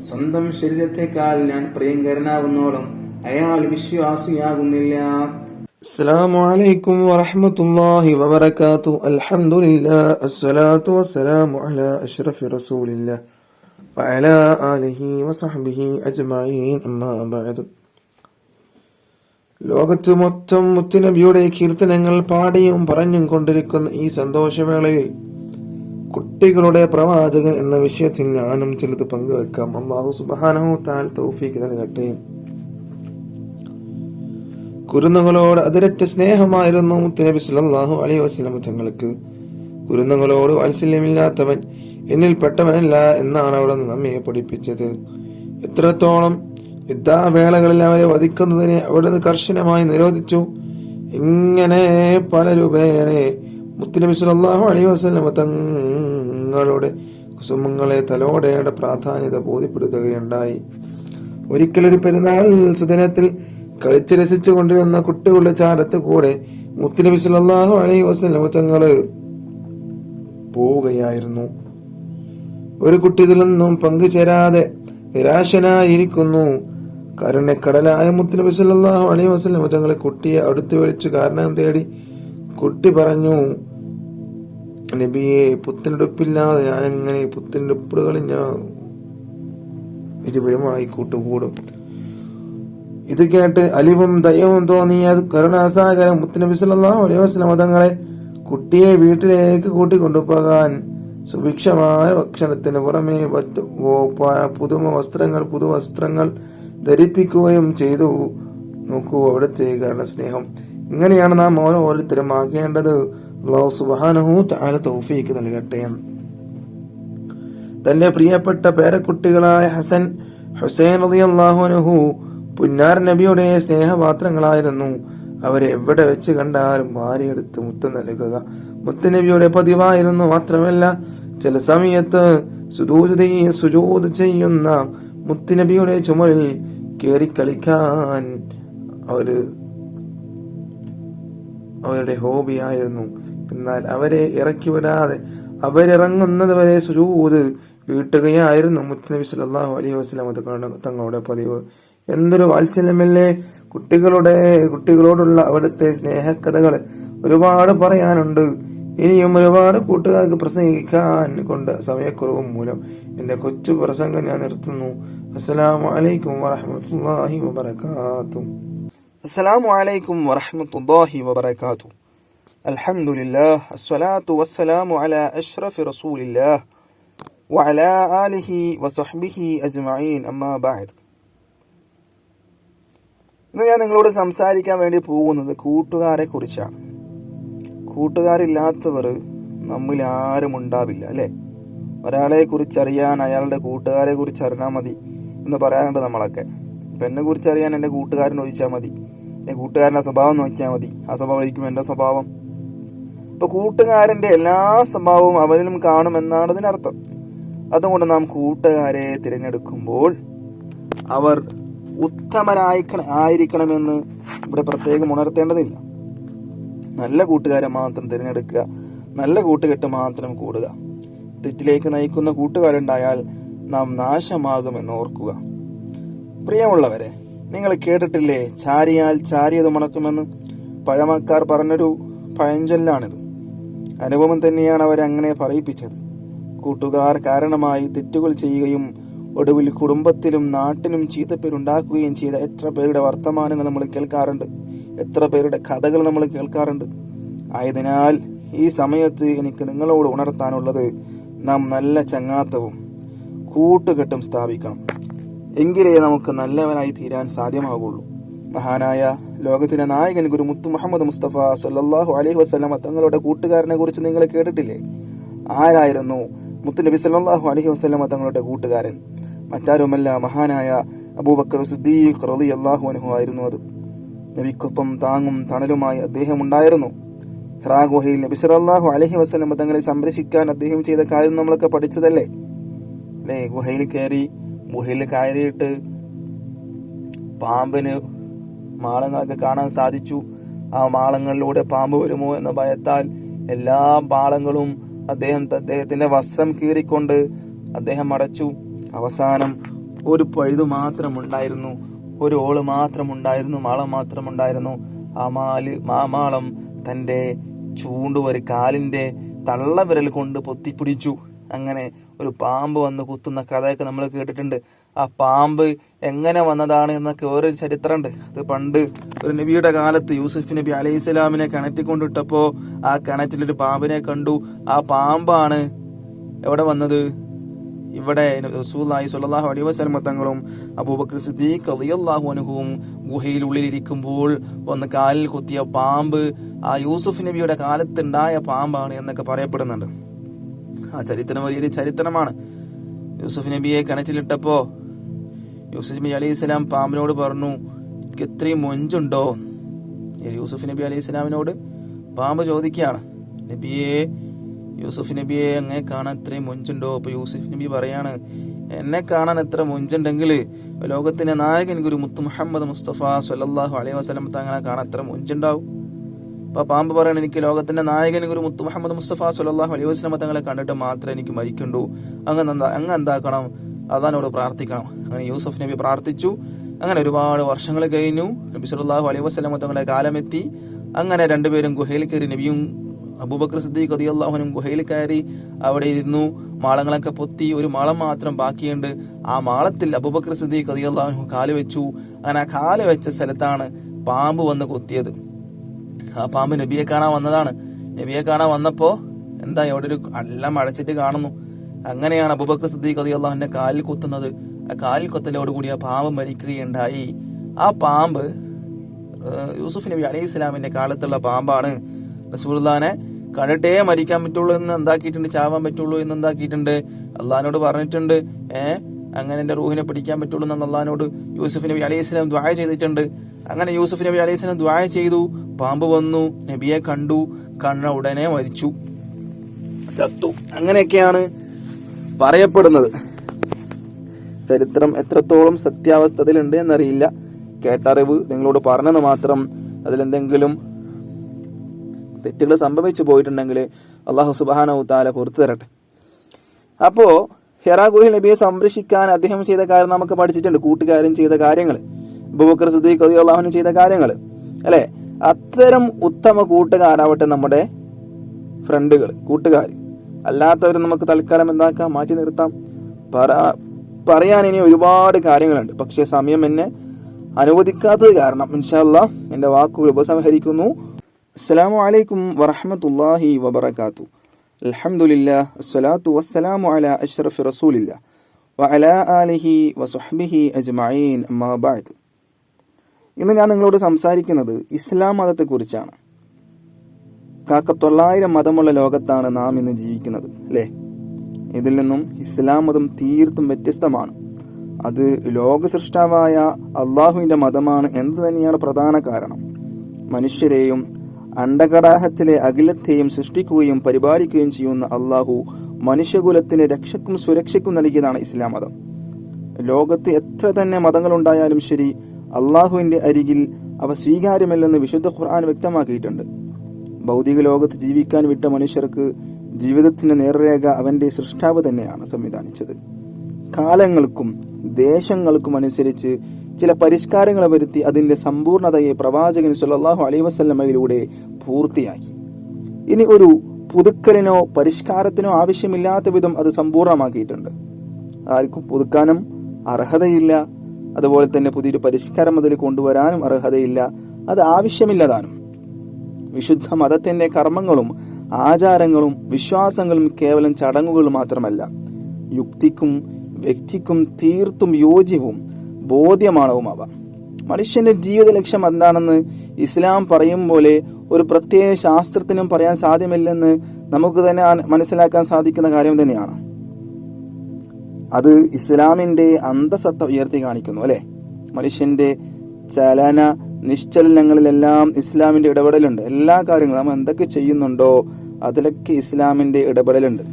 സ്വന്തം ശരീരത്തെക്കാൾ ഞാൻ പ്രിയങ്കരനാവുന്നോളം അയാൾ വിശ്വാസിയാകുന്നില്ല. അസ്സലാമു അലൈക്കും വറഹ്മത്തുള്ളാഹി വബറകാതുഹു. അൽഹംദുലില്ലാഹ് അസ്സലാത്തു വസ്സലാമു അലാ അഷ്റഫി റസൂലില്ലാഹ് വഅലാ ആലിഹി വസഹ്ബിഹി അജ്മഈൻ. അമ്മാ ബഅദ്. ലോകത്ത് മൊത്തം മുത്തുനബിയുടെ കീർത്തനങ്ങൾ പാടിയും പറഞ്ഞും കൊണ്ടിരിക്കുന്ന ഈ സന്തോഷവേളയിൽ കുട്ടികളുടെ പ്രവാചകൻ എന്ന വിഷയത്തിൽ ഞാനും ചിലത് പങ്കുവെക്കാം. അല്ലാഹു സുബ്ഹാനഹു തആല തൗഫീഖ് നൽകട്ടെ. കുരുന്നുകളോട് അതിരറ്റ സ്നേഹമായിരുന്നു മുത്തുനബി സല്ലല്ലാഹു അലൈഹി വസല്ലം തങ്ങൾക്ക്. കുരുന്നുകളോട് വാത്സല്യമില്ലാത്തവൻ എന്നിൽ പെട്ടവനല്ല എന്നാണ് അവിടെ നിന്ന് നമ്മെ പഠിപ്പിച്ചത്. എത്രത്തോളം യുദ്ധവേളകളിൽ അവരെ വധിക്കുന്നതിനെ അവിടുന്ന് കർശനമായി നിരോധിച്ചു. ഇങ്ങനെ പല രൂപേണ മുത്തുനബി സല്ലല്ലാഹു അലൈഹി വസല്ലം തങ്ങളുടെ കുസുമങ്ങളെ തലോടേണ്ട പ്രാധാന്യത ബോധ്യപ്പെടുത്തുകയുണ്ടായി. ഒരിക്കലൊരു പെരുന്നാൾ സുദിനത്തിൽ കളിച്ച് രസിച്ചു കൊണ്ടിരുന്ന കുട്ടികളുടെ ചാരത്ത് കൂടെ മുത്തുനബി സല്ലല്ലാഹു അലൈഹി വസല്ലം തങ്ങള് പോവുകയായിരുന്നു. ഒരു കുട്ടി ഇതിൽ നിന്നും പങ്കുചേരാതെ നിരാശനായിരിക്കുന്നു. കരുണക്കടലായ മുത്തുനബി സല്ലല്ലാഹു അലൈഹി വസല്ലം തങ്ങളെ കുട്ടിയെ അടുത്ത് വിളിച്ചു കാരണം തേടി. കുട്ടി പറഞ്ഞു: നബിയെ, പുത്തനുടുപ്പില്ലാതെ ഞാൻ എങ്ങനെ പുത്തനുടുപ്പുകളിൽ ഞാൻ ഇരുവരുമായി കൂട്ടുകൂടും? ഇത് കേട്ട് അലിവും ദയവും തോന്നിയ കരുണാസാഗരം മുത്തുനബി സല്ലല്ലാഹു അലൈഹി വസല്ലം തങ്ങളെ കുട്ടിയെ വീട്ടിലേക്ക് കൂട്ടിക്കൊണ്ടുപോകാൻ സുഭിക്ഷമായ ഭക്ഷണത്തിന് പുറമെ പുതുവസ്ത്രങ്ങൾ ധരിപ്പിക്കുകയും ചെയ്തു. നോക്കൂ അവിടുത്തെ കരുണസ്നേഹം. ഇങ്ങനെയാണ് നാം ഓരോരുത്തരും ആകേണ്ടത്. അല്ലാഹു സുബ്ഹാനഹു തആല തൗഫീഖ് നൽകട്ടെ. തന്റെ പ്രിയപ്പെട്ട പേരക്കുട്ടികളായ ഹസൻ, ഹുസൈൻ റളിയല്ലാഹു അൻഹു പുന്നാർ നബിയുടെ സ്നേഹപാത്രങ്ങളായിരുന്നു. അവരെ എവിടെ വെച്ച് കണ്ടാലും വാരിയെടുത്ത് മുത്തം നൽകുക മുത്തുനബിയുടെ പതിവായിരുന്നു. മാത്രമല്ല ചില സമയത്ത് സുജൂദ് ചെയ്യുന്ന മുത്തുനബിയുടെ ചുമലിൽ കേറിക്കളിക്കാൻ അവരുടെ ഹോബിയായിരുന്നു. എന്നാൽ അവരെ ഇറക്കിവിടാതെ അവരിറങ്ങുന്നത് വരെ സുജൂദ് വീട്ടുകയായിരുന്നു മുത്തുനബി സല്ലല്ലാഹു അലൈഹി വസല്ലം തങ്ങളുടെ പതിവ്. എന്തൊരു വാത്സല്യമല്ലേ! കുട്ടികളോടുള്ള അവിടുത്തെ സ്നേഹകഥകൾ ഒരുപാട് പറയാനുണ്ട്. ഇനിയും ഒരുപാട് കൂട്ടുകാർക്ക് പ്രസംഗിക്കാൻ കൊണ്ട് സമയക്കുറവും മൂലം എന്റെ കൊച്ചു പ്രസംഗം ഞാൻ നിർത്തുന്നു. അസ്സലാമു അലൈക്കും വറഹ്മത്തുള്ളാഹി വബറകാതുഹു. അസ്സലാമു അലൈക്കും വറഹ്മത്തുള്ളാഹി വബറകാതുഹു. അൽഹംദുലില്ലാഹ് അസ്സലാത്തു വസ്സലാമു അലാ അഷ്റഫി റസൂലില്ലാഹ് വഅലാ ആലിഹി വസഹ്ബിഹി അജ്മഈൻ. അമ്മാ ബഅദ്. ഇന്ന് ഞാൻ നിങ്ങളോട് സംസാരിക്കാൻ വേണ്ടി പോകുന്നത് കൂട്ടുകാരെ കുറിച്ചാണ്. കൂട്ടുകാരില്ലാത്തവർ നമ്മിൽ ആരും ഉണ്ടാവില്ല, അല്ലേ? ഒരാളെ കുറിച്ചറിയാൻ അയാളുടെ കൂട്ടുകാരെ കുറിച്ച് അറിഞ്ഞാൽ മതി എന്ന് പറയാറുണ്ട് നമ്മളൊക്കെ. ഇപ്പം എന്നെ കുറിച്ച് അറിയാൻ എൻ്റെ കൂട്ടുകാരൻ ചോദിച്ചാൽ മതി, എൻ്റെ കൂട്ടുകാരൻ്റെ സ്വഭാവം നോക്കിയാൽ മതി. ആ സ്വഭാവമായിരിക്കും എൻ്റെ സ്വഭാവം. ഇപ്പൊ കൂട്ടുകാരന്റെ എല്ലാ സ്വഭാവവും അവനിലും കാണുമെന്നാണ് ഇതിനർത്ഥം. അതുകൊണ്ട് നാം കൂട്ടുകാരെ തിരഞ്ഞെടുക്കുമ്പോൾ അവർ ഉത്തമരായിരിക്കണമെന്ന് ഇവിടെ പ്രത്യേകം ഉണർത്തേണ്ടതില്ല. നല്ല കൂട്ടുകാരെ മാത്രം തിരഞ്ഞെടുക്കുക, നല്ല കൂട്ടുകെട്ട് മാത്രം കൂടുക. തെറ്റിലേക്ക് നയിക്കുന്ന കൂട്ടുകാരുണ്ടായാൽ നാം നാശമാകുമെന്ന് ഓർക്കുക. പ്രിയമുള്ളവരെ, നിങ്ങൾ കേട്ടിട്ടില്ലേ ചാരിയാൽ ചാരിയത് മണക്കുമെന്ന്? പഴമക്കാർ പറഞ്ഞൊരു പഴഞ്ചൊല്ലാണിത്. അനുഭവം തന്നെയാണ് അവരങ്ങനെ പറയിപ്പിച്ചത്. കൂട്ടുകാർ കാരണമായി തെറ്റുകൾ ചെയ്യുകയും ഒടുവിൽ കുടുംബത്തിലും നാട്ടിനും ചീത്തപ്പേരുണ്ടാക്കുകയും ചെയ്ത എത്ര പേരുടെ വർത്തമാനങ്ങൾ നമ്മൾ കേൾക്കാറുണ്ട്, എത്ര പേരുടെ കഥകൾ നമ്മൾ കേൾക്കാറുണ്ട്. ആയതിനാൽ ഈ സമയത്ത് എനിക്ക് നിങ്ങളോട് ഉണർത്താനുള്ളത് നാം നല്ല ചങ്ങാത്തവും കൂട്ടുകെട്ടും സ്ഥാപിക്കണം. എങ്കിലേ നമുക്ക് നല്ലവനായി തീരാൻ സാധ്യമാകുള്ളൂ. മഹാനായ ലോകത്തിന്റെ നായകൻ ഗുരു മുത്തു മുഹമ്മദ് മുസ്തഫ സല്ലല്ലാഹു അലൈഹി വസല്ലമ തങ്ങളുടെ കൂട്ടുകാരനെ കുറിച്ച് നിങ്ങൾ കേട്ടിട്ടില്ലേ? ആരായിരുന്നു മുത്തു നബി സല്ലല്ലാഹു അലൈഹി വസല്ലമ തങ്ങളുടെ കൂട്ടുകാരൻ? മറ്റാരുമല്ല, മഹാനായ അബൂബക്കർ സിദ്ദീഖ് റളിയല്ലാഹു അൻഹു ആയിരുന്നു അത്. നബിക്കൊപ്പം താങ്ങും തണലുമായി അദ്ദേഹം ഉണ്ടായിരുന്നു. ഹിറാ ഗുഹയിൽ നബി സല്ലല്ലാഹു അലൈഹി വസല്ലമ തങ്ങളെ സംരക്ഷിക്കാൻ അദ്ദേഹം ചെയ്ത കാര്യം നമ്മളൊക്കെ പഠിച്ചതല്ലേ അല്ലേ? ഗുഹയിൽ കയറിയിട്ട് പാമ്പിന് മാളങ്ങളൊക്കെ കാണാൻ സാധിച്ചു. ആ മാളങ്ങളിലൂടെ പാമ്പ് വരുമോ എന്ന ഭയത്താൽ എല്ലാ മാളങ്ങളും അദ്ദേഹത്തിന്റെ വസ്ത്രം കീറിക്കൊണ്ട് അദ്ദേഹം അടച്ചു. അവസാനം ഒരു പഴുതു മാത്രമുണ്ടായിരുന്നു, ഒരു ഓള് മാത്രമുണ്ടായിരുന്നു, മാളം മാത്രമുണ്ടായിരുന്നു. ആ മാളം തന്റെ ചൂണ്ടുവരി കാലിന്റെ തള്ളവിരൽ കൊണ്ട് പൊത്തിപ്പിടിച്ചു. അങ്ങനെ ഒരു പാമ്പ് വന്ന് കുത്തുന്ന കഥയൊക്കെ നമ്മൾ കേട്ടിട്ടുണ്ട്. ആ പാമ്പ് എങ്ങനെ വന്നതാണ് എന്നൊക്കെ വേറൊരു ചരിത്രമുണ്ട്. അത് പണ്ട് ഒരു നബിയുടെ കാലത്ത് യൂസുഫ് നബി അലൈഹി സ്വലാമിനെ കിണറ്റിക്കൊണ്ടിട്ടപ്പോ ആ കിണറ്റിലൊരു പാമ്പിനെ കണ്ടു. ആ പാമ്പാണ് എവിടെ വന്നത്? ഇവിടെ റസൂലുള്ളാഹി സ്വല്ലല്ലാഹു അലൈഹി വസല്ലം തങ്ങളും അബൂബക്കർ സിദ്ദീഖ് റളിയല്ലാഹു അൻഹുവും ഗുഹയിലുള്ളിലിരിക്കുമ്പോൾ വന്ന് കാലിൽ കുത്തിയ പാമ്പ് ആ യൂസുഫ് നബിയുടെ കാലത്തുണ്ടായ പാമ്പാണ് എന്നൊക്കെ പറയപ്പെടുന്നുണ്ട്. ആ ചരിത്രം വലിയൊരു ചരിത്രമാണ്. യൂസുഫ് നബിയെ കിണറ്റിലിട്ടപ്പോ യൂസുഫ് നബി അലൈഹി സ്വലാം പാമ്പിനോട് പറഞ്ഞു, എനിക്ക് ഇത്രയും മൊഞ്ചുണ്ടോ? യൂസുഫ് നബി അലൈഹി സ്വലാമിനോട് പാമ്പ് ചോദിക്കുകയാണ്, യൂസുഫ് നബിയെ അങ്ങനെ കാണാൻ ഇത്രയും മൊഞ്ചുണ്ടോ? അപ്പൊ യൂസുഫ് നബി പറയാണ്, എന്നെ കാണാൻ എത്ര മൊഞ്ചുണ്ടെങ്കിൽ ലോകത്തിന്റെ നായകൻ ഗുരു മുത്തു മുഹമ്മദ് മുസ്തഫ സല്ലല്ലാഹു അലൈഹി വസല്ലം തങ്ങളെ കാണാൻ എത്ര മൊഞ്ചുണ്ടാവും? അപ്പൊ പാമ്പ് പറയണം, എനിക്ക് ലോകത്തിന്റെ നായകൻ ഗുരു മുത്തു മുഹമ്മദ് മുസ്തഫ സല്ലല്ലാഹു അലൈഹി വസല്ലം തങ്ങളെ കണ്ടിട്ട് മാത്രമേ എനിക്ക് മരിക്കണ്ടൂ. അങ്ങ് എന്താക്കണം? അള്ളാഹിനോട് പ്രാർത്ഥിക്കണം. അങ്ങനെ യൂസുഫ് നബി പ്രാർത്ഥിച്ചു. അങ്ങനെ ഒരുപാട് വർഷങ്ങൾ കഴിഞ്ഞു. നബി സല്ലല്ലാഹു അലൈഹി വസല്ലം തങ്ങളുടെ കാലമെത്തി. അങ്ങനെ രണ്ടുപേരും ഗുഹയിൽ കയറി. നബിയും അബൂബക്കർ സിദ്ദീഖ് റളിയല്ലാഹു അൻഹു ഗുഹയിൽ കയറി അവിടെ ഇരുന്നു. മാളങ്ങളൊക്കെ പൊത്തി. ഒരു മാളം മാത്രം ബാക്കിയുണ്ട്. ആ മാളത്തിൽ അബൂബക്കർ സിദ്ദീഖ് റളിയല്ലാഹു അൻഹു കാല് വെച്ചു. അങ്ങനെ ആ കാല് വെച്ച സ്ഥലത്താണ് പാമ്പ് വന്ന് കൊത്തിയത്. ആ പാമ്പ് നബിയെ കാണാൻ വന്നതാണ്. നബിയെ കാണാൻ വന്നപ്പോ എന്താ അവിടെ ഒരു എല്ലാം അടച്ചിട്ട് കാണുന്നു. അങ്ങനെയാണ് അബൂബക്കർ സിദ്ദീഖ് റളിയല്ലാഹു അൻഹുവിന്റെ കാലിൽ കുത്തുന്നത്. ആ കാലിൽ കൊത്തലോടുകൂടി ആ പാമ്പ് മരിക്കുകയുണ്ടായി. ആ പാമ്പ് യൂസുഫ് നബി അലൈഹി സ്വലാമിന്റെ കാലത്തുള്ള പാമ്പാണ്. റസൂലുള്ളാഹിനെ കണ്ടിട്ടേ മരിക്കാൻ പറ്റുള്ളൂ എന്ന് എന്താക്കിയിട്ടുണ്ട്, ചാവാൻ പറ്റുള്ളൂ എന്ന് എന്താക്കിയിട്ടുണ്ട്, അള്ളാഹിനോട് പറഞ്ഞിട്ടുണ്ട്. അങ്ങനെ എന്റെ റൂഹിനെ പിടിക്കാൻ പറ്റുള്ളൂ എന്ന് അള്ളാഹിനോട് യൂസുഫ് നബി അലൈഹി സ്വലാം ദുആ ചെയ്തിട്ടുണ്ട്. അങ്ങനെ യൂസുഫ് നബി അലൈഹി സ്വലാം ദുആ ചെയ്തു. പാമ്പ് വന്നു, നബിയെ കണ്ടു. കണ്ട ഉടനെ മരിച്ചു, ചത്തു. അങ്ങനെയൊക്കെയാണ് പറയപ്പെടുന്നത്. ചരിത്രം എത്രത്തോളം സത്യാവസ്ഥയിലുണ്ട് എന്നറിയില്ല. കേട്ടറിവ് നിങ്ങളോട് പറഞ്ഞത് മാത്രം. അതിലെന്തെങ്കിലും തെറ്റുകൾ സംഭവിച്ചു പോയിട്ടുണ്ടെങ്കിൽ അള്ളാഹു സുബ്ഹാനഹു തആല പുറത്തു തരട്ടെ. അപ്പോ ഹിറാ ഗുഹയിൽ നബിയെ സംരക്ഷിക്കാൻ അദ്ദേഹം ചെയ്ത കാര്യം നമുക്ക് പഠിച്ചിട്ടുണ്ട്. കൂട്ടുകാരൻ ചെയ്ത കാര്യങ്ങൾ, അബൂബക്കർ സിദ്ദീഖ് റളിയല്ലാഹു അൻഹു ചെയ്ത കാര്യങ്ങൾ അല്ലെ? അത്തരം ഉത്തമ കൂട്ടുകാരാവട്ടെ നമ്മുടെ ഫ്രണ്ടുകൾ, കൂട്ടുകാർ. അല്ലാത്തവരെ നമുക്ക് തൽക്കാലം എന്താക്കാം, മാറ്റി നിർത്താം. പറയാൻ ഇനി ഒരുപാട് കാര്യങ്ങളുണ്ട്. പക്ഷെ സമയം എന്നെ അനുവദിക്കാത്തത് കാരണം ഇൻഷാ അല്ലാഹ് എന്റെ വാക്കുകൾ ഉപസംഹരിക്കുന്നു. അസ്സലാമു അലൈക്കും വറഹ്മത്തുള്ളാഹി വബറകാതുഹു. അൽഹംദുലില്ലാഹ് അസ്സലാത്തു വസ്സലാമു അലാ അഷ്റഫി റസൂലില്ലാഹ് വഅലാ ആലിഹി വസ്വഹ്ബിഹി അജ്മഈൻ. അമ്മാ ബഅദ്. ഇന്ന് ഞാൻ നിങ്ങളോട് സംസാരിക്കുന്നത് ഇസ്ലാം മതത്തെക്കുറിച്ചാണ്. 900 മതമുള്ള ലോകത്താണ് നാം ഇന്ന് ജീവിക്കുന്നത് അല്ലേ? ഇതിൽ നിന്നും ഇസ്ലാം മതം തീർത്തും വ്യത്യസ്തമാണ്. അത് ലോക സൃഷ്ടാവായ അള്ളാഹുവിന്റെ മതമാണ് എന്ന് തന്നെയാണ് പ്രധാന കാരണം. മനുഷ്യരെയും അണ്ടകടാഹത്തിലെ അഖിലത്തെയും സൃഷ്ടിക്കുകയും പരിപാലിക്കുകയും ചെയ്യുന്ന അള്ളാഹു മനുഷ്യകുലത്തിന് രക്ഷക്കും സുരക്ഷയ്ക്കും നൽകിയതാണ് ഇസ്ലാം മതം. ലോകത്ത് എത്ര തന്നെ മതങ്ങളുണ്ടായാലും ശരി, അള്ളാഹുവിന്റെ അരികിൽ അവ സ്വീകാര്യമല്ലെന്ന് വിശുദ്ധ ഖുർആൻ വ്യക്തമാക്കിയിട്ടുണ്ട്. ഭൗതിക ലോകത്ത് ജീവിക്കാൻ വിട്ട മനുഷ്യർക്ക് ജീവിതത്തിന്റെ നേർരേഖ അവന്റെ സൃഷ്ടാവ് തന്നെയാണ് സംവിധാനിച്ചത്. കാലങ്ങൾക്കും ദേശങ്ങൾക്കും അനുസരിച്ച് ചില പരിഷ്കാരങ്ങൾ വരുത്തി അതിന്റെ സമ്പൂർണതയെ പ്രവാചകൻ സല്ലല്ലാഹു അലൈഹി വസല്ലമയിലൂടെ പൂർത്തിയാക്കി. ഇനി ഒരു പുതുക്കലിനോ പരിഷ്കാരത്തിനോ ആവശ്യമില്ലാത്ത വിധം അത് സമ്പൂർണമാക്കിയിട്ടുണ്ട്. ആർക്കും പുതുക്കാനും അർഹതയില്ല. അതുപോലെ തന്നെ പുതിയൊരു പരിഷ്കാരം അതിൽ കൊണ്ടുവരാനും അർഹതയില്ല. അത് ആവശ്യമില്ലതാനും. വിശുദ്ധ മതത്തിന്റെ കർമ്മങ്ങളും ആചാരങ്ങളും വിശ്വാസങ്ങളും കേവലം ചടങ്ങുകൾ മാത്രമല്ല, യുക്തിക്കും വ്യക്തിക്കും തീർത്തും യോജ്യവും ബോധ്യമാണവും അവ. മനുഷ്യന്റെ ജീവിത ലക്ഷ്യം എന്താണെന്ന് ഇസ്ലാം പറയും പോലെ ഒരു പ്രത്യേക ശാസ്ത്രത്തിനും പറയാൻ സാധ്യമല്ലെന്ന് നമുക്ക് തന്നെ മനസ്സിലാക്കാൻ സാധിക്കുന്ന കാര്യം തന്നെയാണ്. അത് ഇസ്ലാമിന്റെ അന്തസത്ത ഉയർത്തി കാണിക്കുന്നു അല്ലെ. മനുഷ്യന്റെ ചലന നിശ്ചലനങ്ങളിലെല്ലാം ഇസ്ലാമിന്റെ ഇടപെടലുണ്ട്. എല്ലാ കാര്യങ്ങളും നമ്മൾ എന്തൊക്കെ ചെയ്യുന്നുണ്ടോ അതിലൊക്കെ ഇസ്ലാമിന്റെ ഇടപെടലുണ്ട്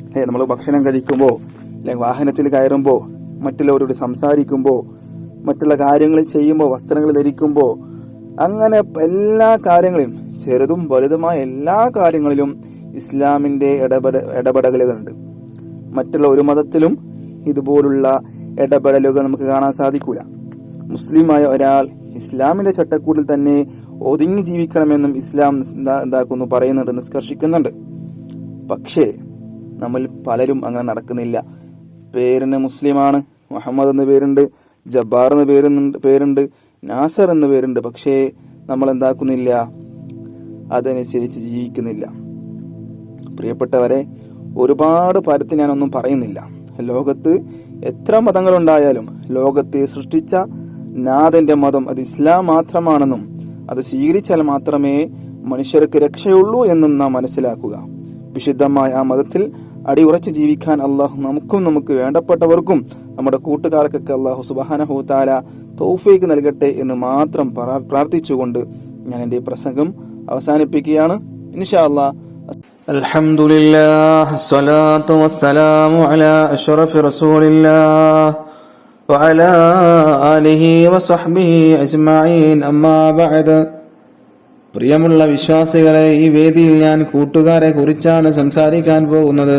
അല്ലെ. നമ്മൾ ഭക്ഷണം കഴിക്കുമ്പോൾ, അല്ലെങ്കിൽ വാഹനത്തിൽ കയറുമ്പോൾ, മറ്റുള്ളവരോട് സംസാരിക്കുമ്പോൾ, മറ്റുള്ള കാര്യങ്ങൾ ചെയ്യുമ്പോൾ, വസ്ത്രങ്ങൾ ധരിക്കുമ്പോൾ, അങ്ങനെ എല്ലാ കാര്യങ്ങളിലും, ചെറുതും വലുതുമായ എല്ലാ കാര്യങ്ങളിലും ഇസ്ലാമിന്റെ ഇടപെടലുകളുണ്ട്. മറ്റുള്ള ഒരു മതത്തിലും ഇതുപോലുള്ള ഇടപെടലുകൾ നമുക്ക് കാണാൻ സാധിക്കൂല. മുസ്ലിമായ ഒരാൾ ഇസ്ലാമിന്റെ ചട്ടക്കൂടിൽ തന്നെ ഒതുങ്ങി ജീവിക്കണമെന്നും ഇസ്ലാം പറയുന്നുണ്ട്, നിഷ്കർഷിക്കുന്നുണ്ട്. പക്ഷേ നമ്മൾ പലരും അങ്ങനെ നടക്കുന്നില്ല. പേരിന് മുസ്ലിമാണ്, മുഹമ്മദ് എന്ന പേരുണ്ട്, ജബ്ബാർ എന്ന പേരുണ്ട്, നാസർ എന്ന പേരുണ്ട്. പക്ഷേ നമ്മൾ എന്താക്കുന്നില്ല, അതനുസരിച്ച് ജീവിക്കുന്നില്ല. പ്രിയപ്പെട്ടവരെ, ഒരുപാട് പരത്തി ഞാനൊന്നും പറയുന്നില്ല. ലോകത്ത് എത്ര മതങ്ങളുണ്ടായാലും ലോകത്തെ സൃഷ്ടിച്ച നാഥന്റെ മതം അത് ഇസ്ലാം മാത്രമാണെന്നും അത് സ്വീകരിച്ചാൽ മാത്രമേ മനുഷ്യർക്ക് രക്ഷയുള്ളൂ എന്നും നാം മനസ്സിലാക്കുക. വിശുദ്ധമായ ആ മതത്തിൽ അടിയുറച്ച് ജീവിക്കാൻ അള്ളാഹു നമുക്കും നമുക്ക് വേണ്ടപ്പെട്ടവർക്കും നമ്മുടെ കൂട്ടുകാർക്കൊക്കെ അള്ളാഹു സുബ്ഹാനഹു തആല തൗഫീഖ് നൽകട്ടെ എന്ന് മാത്രം പ്രാർത്ഥിച്ചുകൊണ്ട് ഞാൻ എൻ്റെ പ്രസംഗം അവസാനിപ്പിക്കുകയാണ്. ഇൻഷാ അല്ലാഹ്. അൽഹംദുലില്ലാഹ് സ്വലാത്തു വസ്സലാമു അലാ അഷ്റഫി റസൂലില്ലാഹ് വഅലാ ആലിഹി വസഹ്ബിഹി അജ്മഈൻ. അമ്മാ ബഅദ്. പ്രിയമുള്ള വിശ്വാസികളെ, ഈ വേദിയിൽ ഞാൻ കൂട്ടുകാരെ കുറിച്ചാണ് സംസാരിക്കാൻ പോകുന്നത്.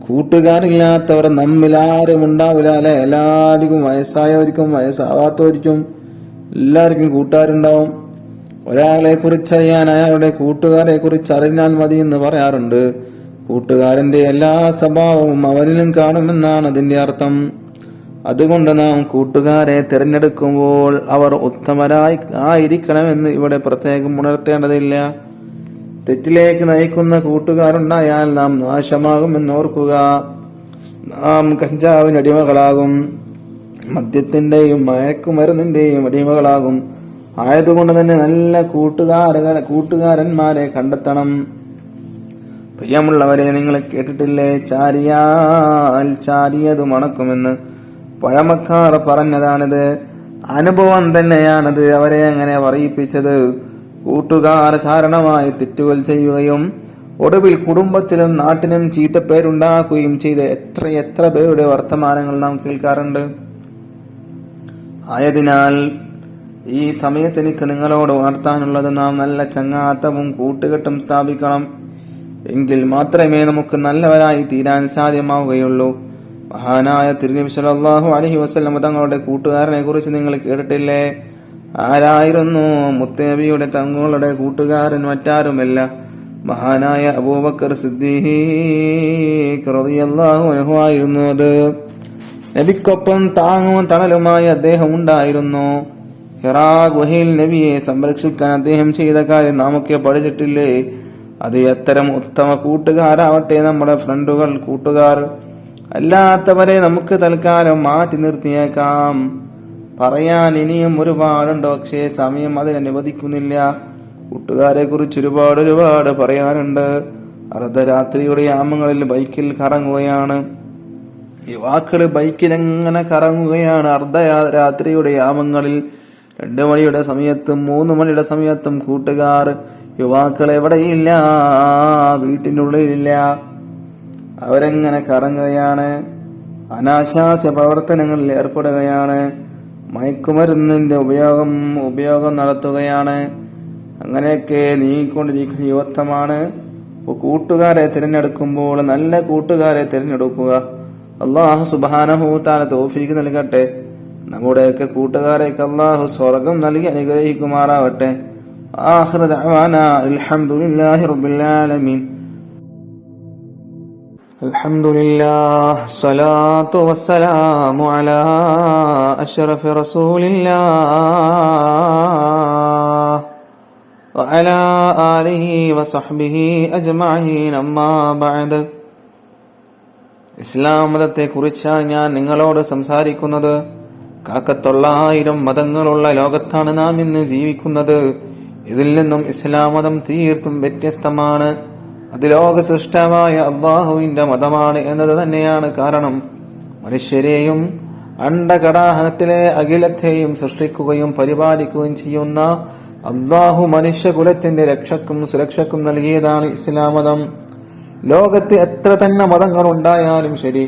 കൂട്ടുകാരില്ലാത്തവർ നമ്മിൽ ആരും ഉണ്ടാവില്ല അല്ലെ. എല്ലാവർക്കും, വയസ്സായവർക്കും വയസ്സാവാത്തവർക്കും എല്ലാവർക്കും കൂട്ടുകാരുണ്ടാവും. ഒരാളെ കുറിച്ചറിയാൻ അയാളുടെ കൂട്ടുകാരെ കുറിച്ച് അറിഞ്ഞാൽ മതി എന്ന് പറയാറുണ്ട്. കൂട്ടുകാരന്റെ എല്ലാ സ്വഭാവവും അവനിലും കാണുമെന്നാണ് അതിന്റെ അർത്ഥം. അതുകൊണ്ട് നാം കൂട്ടുകാരെ തിരഞ്ഞെടുക്കുമ്പോൾ അവർ ഉത്തമരായി ആയിരിക്കണമെന്ന് ഇവിടെ പ്രത്യേകം ഉണർത്തേണ്ടതില്ല. തെറ്റിലേക്ക് നയിക്കുന്ന കൂട്ടുകാരുണ്ടായാൽ നാം നാശമാകുമെന്ന് ഓർക്കുക. നാം കഞ്ചാവിന് അടിമകളാകും, മദ്യത്തിന്റെയും മയക്കുമരുന്നിന്റെയും അടിമകളാകും. ആയതുകൊണ്ട് തന്നെ നല്ല കൂട്ടുകാരന്മാരെ കണ്ടെത്തണം. പ്രിയമുള്ളവരെ, നിങ്ങൾ കേട്ടിട്ടില്ലേ, ചാരിയാൽ ചാരിയത് മണക്കുമെന്ന്? പഴമക്കാർ പറഞ്ഞതാണിത്. അനുഭവം തന്നെയാണത് അവരെ അങ്ങനെ പറയിപ്പിച്ചത്. കൂട്ടുകാർ കാരണമായി തെറ്റുകൾ ചെയ്യുകയും ഒടുവിൽ കുടുംബത്തിലും നാട്ടിനും ചീത്തപ്പേരുണ്ടാക്കുകയും ചെയ്ത എത്ര പേരുടെ വർത്തമാനങ്ങൾ നാം കേൾക്കാറുണ്ട്. ആയതിനാൽ ഈ സമയത്ത് എനിക്ക് നിങ്ങളോട് ഉണർത്താനുള്ളത്, നാം നല്ല ചങ്ങാത്തവും കൂട്ടുകെട്ടും സ്ഥാപിക്കണം. എങ്കിൽ മാത്രമേ നമുക്ക് നല്ലവരായി തീരാൻ സാധ്യമാവുകയുള്ളൂ. മഹാനായ തിരുനബി സല്ലല്ലാഹു അലൈഹി വസല്ലം തങ്ങളുടെ കൂട്ടുകാരനെ കുറിച്ച് നിങ്ങൾ കേട്ടിട്ടില്ലേ? ആരായിരുന്നു മുത്തനബിയുടെ തങ്ങളുടെ കൂട്ടുകാരൻ? മറ്റാരുമല്ല, മഹാനായ അബൂബക്കർ സിദ്ദീഖ് റളിയല്ലാഹു അൻഹു ആയിരുന്നു. അത് നബിക്കൊപ്പം താങ്ങും തണലുമായി അദ്ദേഹം ഉണ്ടായിരുന്നു. ഹിറാ ഗുഹയിൽ നബിയെ സംരക്ഷിക്കാൻ അദ്ദേഹം ചെയ്ത കാര്യം നാമൊക്കെ പഠിച്ചിട്ടില്ലേ? അത് അത്തരം ഉത്തമ കൂട്ടുകാരാവട്ടെ നമ്മുടെ ഫ്രണ്ടുകൾ, കൂട്ടുകാർ. അല്ലാത്തവരെ നമുക്ക് തൽക്കാലം മാറ്റി നിർത്തിയേക്കാം. പറയാൻ ഇനിയും ഒരുപാടുണ്ട്, പക്ഷേ സമയം അതിനനുവദിക്കുന്നില്ല. കൂട്ടുകാരെ കുറിച്ച് ഒരുപാട് പറയാനുണ്ട്. അർദ്ധരാത്രിയുടെ യാമങ്ങളിൽ ബൈക്കിൽ കറങ്ങുകയാണ്. യുവാക്കള് ബൈക്കിലെങ്ങനെ കറങ്ങുകയാണ് അർദ്ധരാത്രിയുടെ യാമങ്ങളിൽ. 2 മണിയുടെ സമയത്തും 3 മണിയുടെ സമയത്തും കൂട്ടുകാർ, യുവാക്കൾ എവിടെയില്ല, വീട്ടിനുള്ളിലില്ല. അവരെങ്ങനെ കറങ്ങുകയാണ്, അനാശാസ്യ പ്രവർത്തനങ്ങളിൽ ഏർപ്പെടുകയാണ്, മയക്കുമരുന്നിന്റെ ഉപയോഗം നടത്തുകയാണ്. അങ്ങനെയൊക്കെ നീങ്ങിക്കൊണ്ടിരിക്കുന്ന യുവത്വമാണ്. കൂട്ടുകാരെ തിരഞ്ഞെടുക്കുമ്പോൾ നല്ല കൂട്ടുകാരെ തിരഞ്ഞെടുക്കുക. അല്ലാഹു സുബ്ഹാനഹു തആല തൗഫീഖ് നൽകട്ടെ. നമ്മുടെയൊക്കെ കൂട്ടുകാരെയൊക്കെ അല്ലാഹു സ്വർഗം നൽകി അനുഗ്രഹിക്കുമാറാവട്ടെ. ആഖിറു ദഅവാനാ അൽഹംദുലില്ലാഹി റബ്ബിൽ ആലമീൻ. അൽഹംദുലില്ലാഹ് സ്വലാത്തു വസ്സലാമു അലാ അഷ്റഫി റസൂലില്ലാഹ് وعلى آله وصحبه أجمعين أما بعد. ഇസ്ലാം മതത്തെക്കുറിച്ചാണ് ഞാൻ നിങ്ങളോട് സംസാരിക്കുന്നത്. കാക്കത്തൊള്ളായിരം മതങ്ങളുള്ള ലോകത്താണ് നാം ഇന്ന് ജീവിക്കുന്നത്. ഇതിൽ നിന്നും ഇസ്ലാം മതം തീർത്തും വ്യത്യസ്തമാണ്. അത് ലോക സൃഷ്ടാവായ അള്ളാഹുവിന്റെ മതമാണ് എന്നത് തന്നെയാണ് കാരണം. മനുഷ്യരെയും അണ്ഡകടാഹത്തിലെ അഖിലത്തെയും സൃഷ്ടിക്കുകയും പരിപാലിക്കുകയും ചെയ്യുന്ന അള്ളാഹു മനുഷ്യകുലത്തിന്റെ രക്ഷക്കും സുരക്ഷക്കും നൽകിയതാണ് ഇസ്ലാം മതം. ലോകത്ത് എത്ര തന്നെ മതങ്ങൾ ഉണ്ടായാലും ശരി,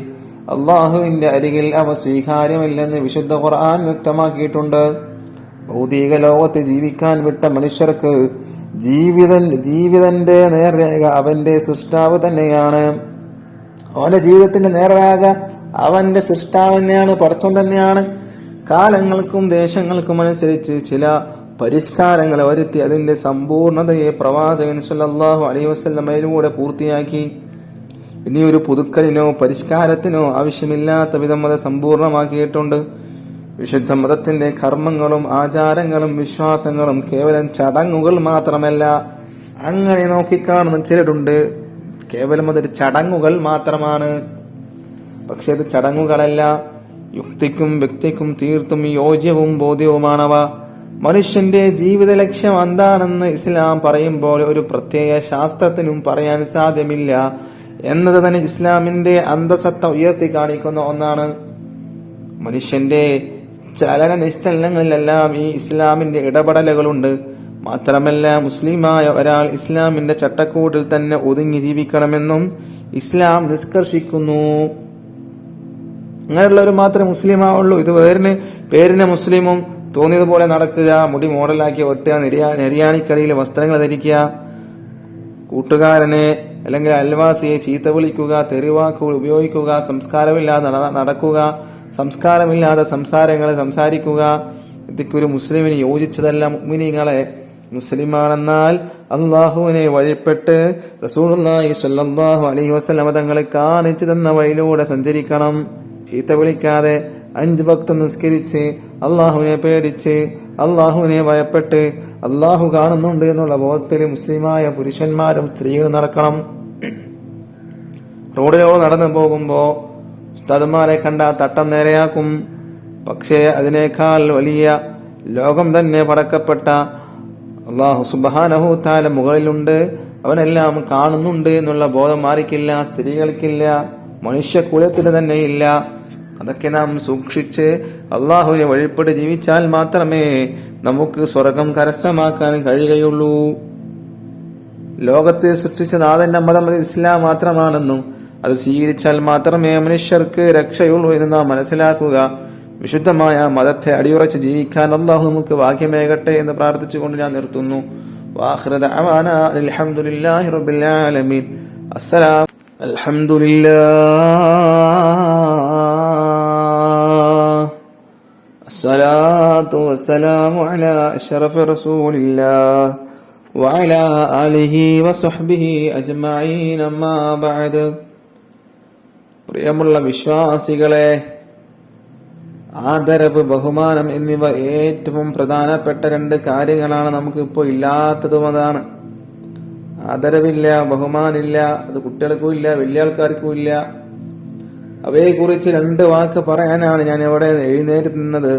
അള്ളാഹുവിന്റെ അരികിൽ അവ സ്വീകാര്യമല്ലെന്ന് വിശുദ്ധ ഖുർആൻ വ്യക്തമാക്കിയിട്ടുണ്ട്. ഭൗതിക ലോകത്ത് ജീവിക്കാൻ വിട്ട മനുഷ്യർക്ക് ജീവിതന്റെ നേർരേഖ അവന്റെ സൃഷ്ടാവ് തന്നെയാണ്. അവന്റെ ജീവിതത്തിന്റെ നേർരേഖ അവന്റെ സൃഷ്ടാവ് തന്നെയാണ്, പടച്ചോൻ തന്നെയാണ്. കാലങ്ങൾക്കും ദേശങ്ങൾക്കും അനുസരിച്ച് ചില പരിഷ്കാരങ്ങൾ വരുത്തി അതിന്റെ സമ്പൂർണതയെ പ്രവാചകൻ സല്ലല്ലാഹു അലൈഹി വസല്ലമയിലൂടെ പൂർത്തിയാക്കി. ഇനി ഒരു പുതുക്കലിനോ പരിഷ്കാരത്തിനോ ആവശ്യമില്ലാത്ത വിധം അത് സമ്പൂർണമാക്കിയിട്ടുണ്ട്. വിശുദ്ധ മതത്തിന്റെ കർമ്മങ്ങളും ആചാരങ്ങളും വിശ്വാസങ്ങളും കേവലം ചടങ്ങുകൾ മാത്രമല്ല. അങ്ങനെ നോക്കിക്കാണുന്ന ചിലരുണ്ട്, കേവലം അതൊരു ചടങ്ങുകൾ മാത്രമാണ്. പക്ഷെ അത് ചടങ്ങുകളല്ല, യുക്തിക്കും വ്യക്തിക്കും തീർത്തും യോജ്യവും ബോധ്യവുമാണവ. മനുഷ്യന്റെ ജീവിത ലക്ഷ്യം എന്താണെന്ന് ഇസ്ലാം പറയുമ്പോൾ ഒരു പ്രത്യേക ശാസ്ത്രത്തിനും പറയാൻ സാധ്യമില്ല എന്നത് തന്നെ ഇസ്ലാമിന്റെ അന്തസത്ത ഉയർത്തി കാണിക്കുന്ന ഒന്നാണ്. മനുഷ്യന്റെ ചലന നിശ്ചലനങ്ങളിലെല്ലാം ഈ ഇസ്ലാമിന്റെ ഇടപെടലുകളുണ്ട്. മാത്രമല്ല, മുസ്ലിമായ ഒരാൾ ഇസ്ലാമിന്റെ ചട്ടക്കൂട്ടിൽ തന്നെ ഒതുങ്ങി ജീവിക്കണമെന്നും ഇസ്ലാം നിഷ്കർഷിക്കുന്നു. അങ്ങനെയുള്ളവർ മാത്രമേ മുസ്ലിമാവുള്ളൂ. ഇത് പേരിന് മുസ്ലിമും തോന്നിയതുപോലെ നടക്കുക, മുടി മോഡലാക്കി വെട്ടുക, നെരിയാണിക്കടിയിൽ വസ്ത്രങ്ങൾ ധരിക്കുക, കൂട്ടുകാരനെ അല്ലെങ്കിൽ അയൽവാസിയെ ചീത്ത വിളിക്കുക, തെറിവാക്കുകൾ ഉപയോഗിക്കുക, സംസ്കാരമില്ലാതെ നടക്കുക, സംസ്കാരമില്ലാത്ത സംസാരങ്ങൾ സംസാരിക്കുക, ഇതൊക്കെ ഒരു മുസ്ലിമിന് യോജിച്ചതല്ല. മുഅ്മിനീങ്ങളെ, മുസ്ലിമാണെന്നാൽ അള്ളാഹുവിനെ വഴിപ്പെട്ട് റസൂലുള്ളാഹി സ്വല്ലല്ലാഹു അലൈഹി വസല്ലം തങ്ങളെ കാണിച്ചു തന്ന വഴിയിലൂടെ സഞ്ചരിക്കണം. ചീത്ത വിളിക്കാതെ 5 വക്ത് നിസ്കരിച്ച് അള്ളാഹുവിനെ പേടിച്ച് അള്ളാഹുവിനെ ഭയപ്പെട്ട് അള്ളാഹു കാണുന്നുണ്ട് എന്നുള്ള ബോധത്തിൽ മുസ്ലിമായ പുരുഷന്മാരും സ്ത്രീകളും നടക്കണം. റോഡിലൂടെ നടന്നു പോകുമ്പോ ഉസ്താദുമാരെ കണ്ട തട്ടം നേരെയാക്കും. പക്ഷേ അതിനേക്കാൾ വലിയ ലോകം തന്നെ പടക്കപ്പെട്ട അള്ളാഹു സുബ്ഹാനഹു തആല മുകളിലുണ്ട്, അവനെല്ലാം കാണുന്നുണ്ട് എന്നുള്ള ബോധം ആർക്കില്ല? സ്ത്രീകൾക്കില്ല, മനുഷ്യകുലത്തിന് തന്നെ ഇല്ല. അതൊക്കെ നാം സൂക്ഷിച്ച് അള്ളാഹുവിനെ വഴിപ്പെട്ട് ജീവിച്ചാൽ മാത്രമേ നമുക്ക് സ്വർഗം കരസ്ഥമാക്കാൻ കഴിയുകയുള്ളൂ. ലോകത്തെ സൃഷ്ടിച്ച നാഥന്റെ മതം ഇസ്ലാം മാത്രമാണെന്നും അത് സ്വീകരിച്ചാൽ മാത്രമേ മനുഷ്യർക്ക് രക്ഷയുള്ളൂ എന്ന് നാം മനസ്സിലാക്കുക. വിശുദ്ധമായ മതത്തെ അടിയുറച്ച് ജീവിക്കാൻ അള്ളാഹു നമുക്ക് ഭാഗ്യമേകട്ടെ എന്ന് പ്രാർത്ഥിച്ചുകൊണ്ട് ഞാൻ നിർത്തുന്നു. വാഖിറു ദഅവാനാ അൽഹംദുലില്ലാഹി റബ്ബിൽ ആലമീൻ. അസ്സലാം. അൽഹംദുലില്ലാഹ് അസ്സലാത്തു വസ്സലാമു അലാ അഷ്റഫി റസൂലില്ലാഹ് വഅലാ ആലിഹി വസ്വഹ്ബിഹി അജ്മഈൻ. അമ്മാ ബഅദ്. പ്രിയമുള്ള വിശ്വാസികളെ, ആദരവ്, ബഹുമാനം എന്നിവ ഏറ്റവും പ്രധാനപ്പെട്ട 2 കാര്യങ്ങളാണ്. നമുക്ക് ഇപ്പോൾ ഇല്ലാത്തതും അതാണ്. ആദരവില്ല, ബഹുമാനില്ല. അത് കുട്ടികൾക്കും ഇല്ല, വലിയ ആൾക്കാർക്കും ഇല്ല. അവയെക്കുറിച്ച് 2 വാക്ക് പറയാനാണ് ഞാൻ ഇവിടെ എഴുന്നേറ്റ് നിന്നത്.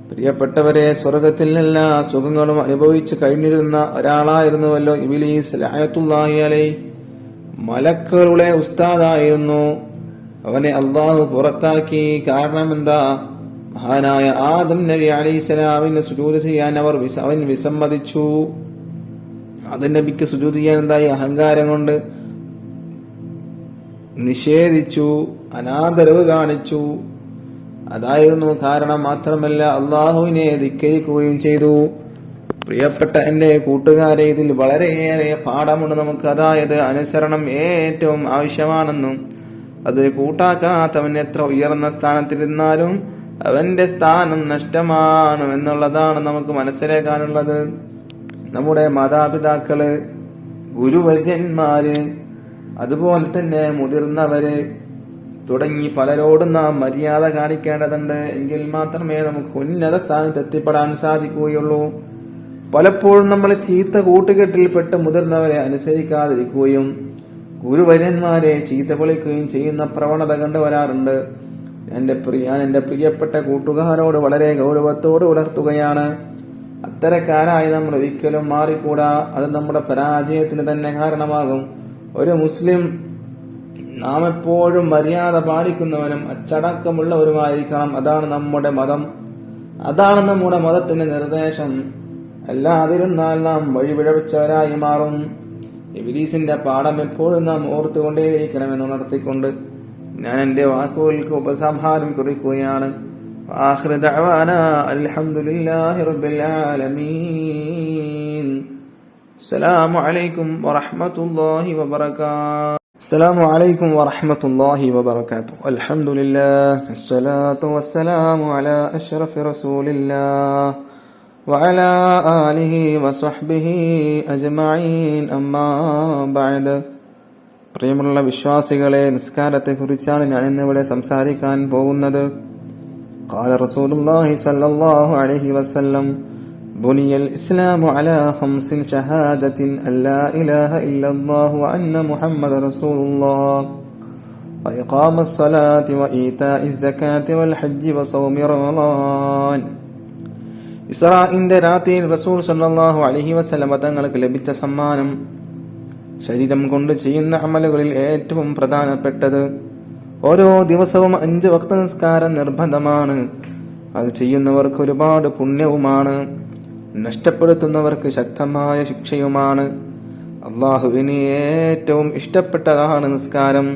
പ്രിയപ്പെട്ടവരെ, സ്വർഗത്തിൽ എല്ലാ സുഖങ്ങളും അനുഭവിച്ചു കഴിഞ്ഞിരുന്ന ഒരാളായിരുന്നുവല്ലോ ഇബ്ലീസ് ലഅനത്തുല്ലാഹി അലൈഹി. മലക്കുകളുടെ ഉസ്താദായിരുന്നു. അവനെ അള്ളാഹു പുറത്താക്കി. കാരണം എന്താ? മഹാനായ ആദം നബി അലൈഹിസ്സലാമിന് സുജൂദ് ചെയ്യാൻ അവൻ വിസമ്മതിച്ചു. ആദം നബിക്ക് സുജൂദ് ചെയ്യാൻ എന്തായി? അഹങ്കാരം കൊണ്ട് നിഷേധിച്ചു, അനാദരവ് കാണിച്ചു. അതായിരുന്നു കാരണം. മാത്രമല്ല, അള്ളാഹുവിനെ ധിക്കരിക്കുകയും ചെയ്തു. പ്രിയപ്പെട്ട എന്റെ കൂട്ടുകാരെ, ഇതിൽ വളരെയേറെ പാഠമുണ്ട് നമുക്ക്. അതായത്, അനുസരണം ഏറ്റവും ആവശ്യമാണെന്നും അത് കൂട്ടാക്കാത്തവൻ എത്ര ഉയർന്ന സ്ഥാനത്തിരുന്നാലും അവന്റെ സ്ഥാനം നഷ്ടമാണ് എന്നുള്ളതാണ് നമുക്ക് മനസ്സിലാക്കാനുള്ളത്. നമ്മുടെ മാതാപിതാക്കള്, ഗുരുവര്യന്മാര്, അതുപോലെ തന്നെ മുതിർന്നവര് തുടങ്ങി പലരോടും നാം മര്യാദ കാണിക്കേണ്ടതുണ്ട്. എങ്കിൽ മാത്രമേ നമുക്ക് ഉന്നത സ്ഥാനത്ത് എത്തിപ്പെടാൻ സാധിക്കുകയുള്ളൂ. പലപ്പോഴും നമ്മൾ ചീത്ത കൂട്ടുകെട്ടിൽപ്പെട്ട് മുതിർന്നവരെ അനുസരിക്കാതിരിക്കുകയും ഗുരുവര്യന്മാരെ ചീത്ത വിളിക്കുകയും ചെയ്യുന്ന പ്രവണത കണ്ടുവരാറുണ്ട്. ഞാൻ എന്റെ പ്രിയപ്പെട്ട കൂട്ടുകാരോട് വളരെ ഗൗരവത്തോട് ഉണർത്തുകയാണ്, അത്തരക്കാരായി നമ്മൾ ഒരിക്കലും മാറിക്കൂടാ. അത് നമ്മുടെ പരാജയത്തിന് തന്നെ കാരണമാകും. ഒരു മുസ്ലിം നാം എപ്പോഴും മര്യാദ പാലിക്കുന്നവനും അച്ചടക്കമുള്ളവരുമായിരിക്കണം. അതാണ് നമ്മുടെ മതം, അതാണ് നമ്മുടെ മതത്തിന്റെ നിർദ്ദേശം. അല്ലാതിരുന്നാൽ നാം വഴിപിഴച്ചവരായി മാറും. ഇബ്ലീസിന്റെ പാഠം എപ്പോഴും നാം ഓർത്തുകൊണ്ടേയിരിക്കണമെന്ന് ഉണർത്തിക്കൊണ്ട് ഞാൻ എന്റെ വാക്കുകൾക്ക് ഉപസംഹാരം കുറിക്കുകയാണ്. ആഖിറു ദഅവാനാ അൽഹംദുലില്ലാഹി റബ്ബിൽ ആലമീൻ. അസ്സലാമു അലൈക്കും വറഹ്മത്തുള്ളാഹി വബറകാതുഹു. അസ്സലാമു അലൈക്കും വറഹ്മത്തുള്ളാഹി വബറകാതുഹു. അൽഹംദുലില്ലാഹ് വസ്സലാത്തു വസ്സലാമു അലാ അഷ്റഫി റസൂലില്ലാഹ് വഅലാ ആലിഹി വസഹ്ബിഹി അജ്മഈൻ. അമ്മാ ബഅദ്. പ്രിയമുള്ള വിശ്വാസികളെ, നിസ്കാരത്തെക്കുറിച്ചാണ് ഞാൻ ഇന്നിവിടെ സംസാരിക്കാൻ പോകുന്നത്. ഖാല റസൂലുള്ളാഹി സ്വല്ലല്ലാഹു അലൈഹി വസല്ലം ബുനിയൽ ഇസ്ലാമു അലാ ഖംസിൻ ഷഹാദത്തിൻ അല്ലാ ഇലാഹ ഇല്ലല്ലാഹു വ അന്ന മുഹമ്മദ റസൂലുള്ളാഹ് വഇഖാമസ് സ്വലാത്തി വഈതാഇസ് സകാത്തി വൽ ഹജ്ജി വസൗമി റമളാൻ. ഇസ്രാഇന്റെ രാത്രിയിൽ റസൂൽ സ്വല്ലല്ലാഹു അലൈഹി വസല്ലം തങ്ങൾക്ക് ലഭിച്ച സമ്മാനം ശരീരം കൊണ്ട് ചെയ്യുന്ന അമലുകളിൽ ഏറ്റവും പ്രധാനപ്പെട്ടത്. ഓരോ ദിവസവും 5 വക്ത നിസ്കാരം നിർബന്ധമാണ്. അത് ചെയ്യുന്നവർക്ക് ഒരുപാട് പുണ്യവുമാണ്, നഷ്ടപ്പെടുത്തുന്നവർക്ക് ശക്തമായ ശിക്ഷയുമാണ്. അള്ളാഹുവിന് ഏറ്റവും ഇഷ്ടപ്പെട്ടതാണ് നിസ്കാരം.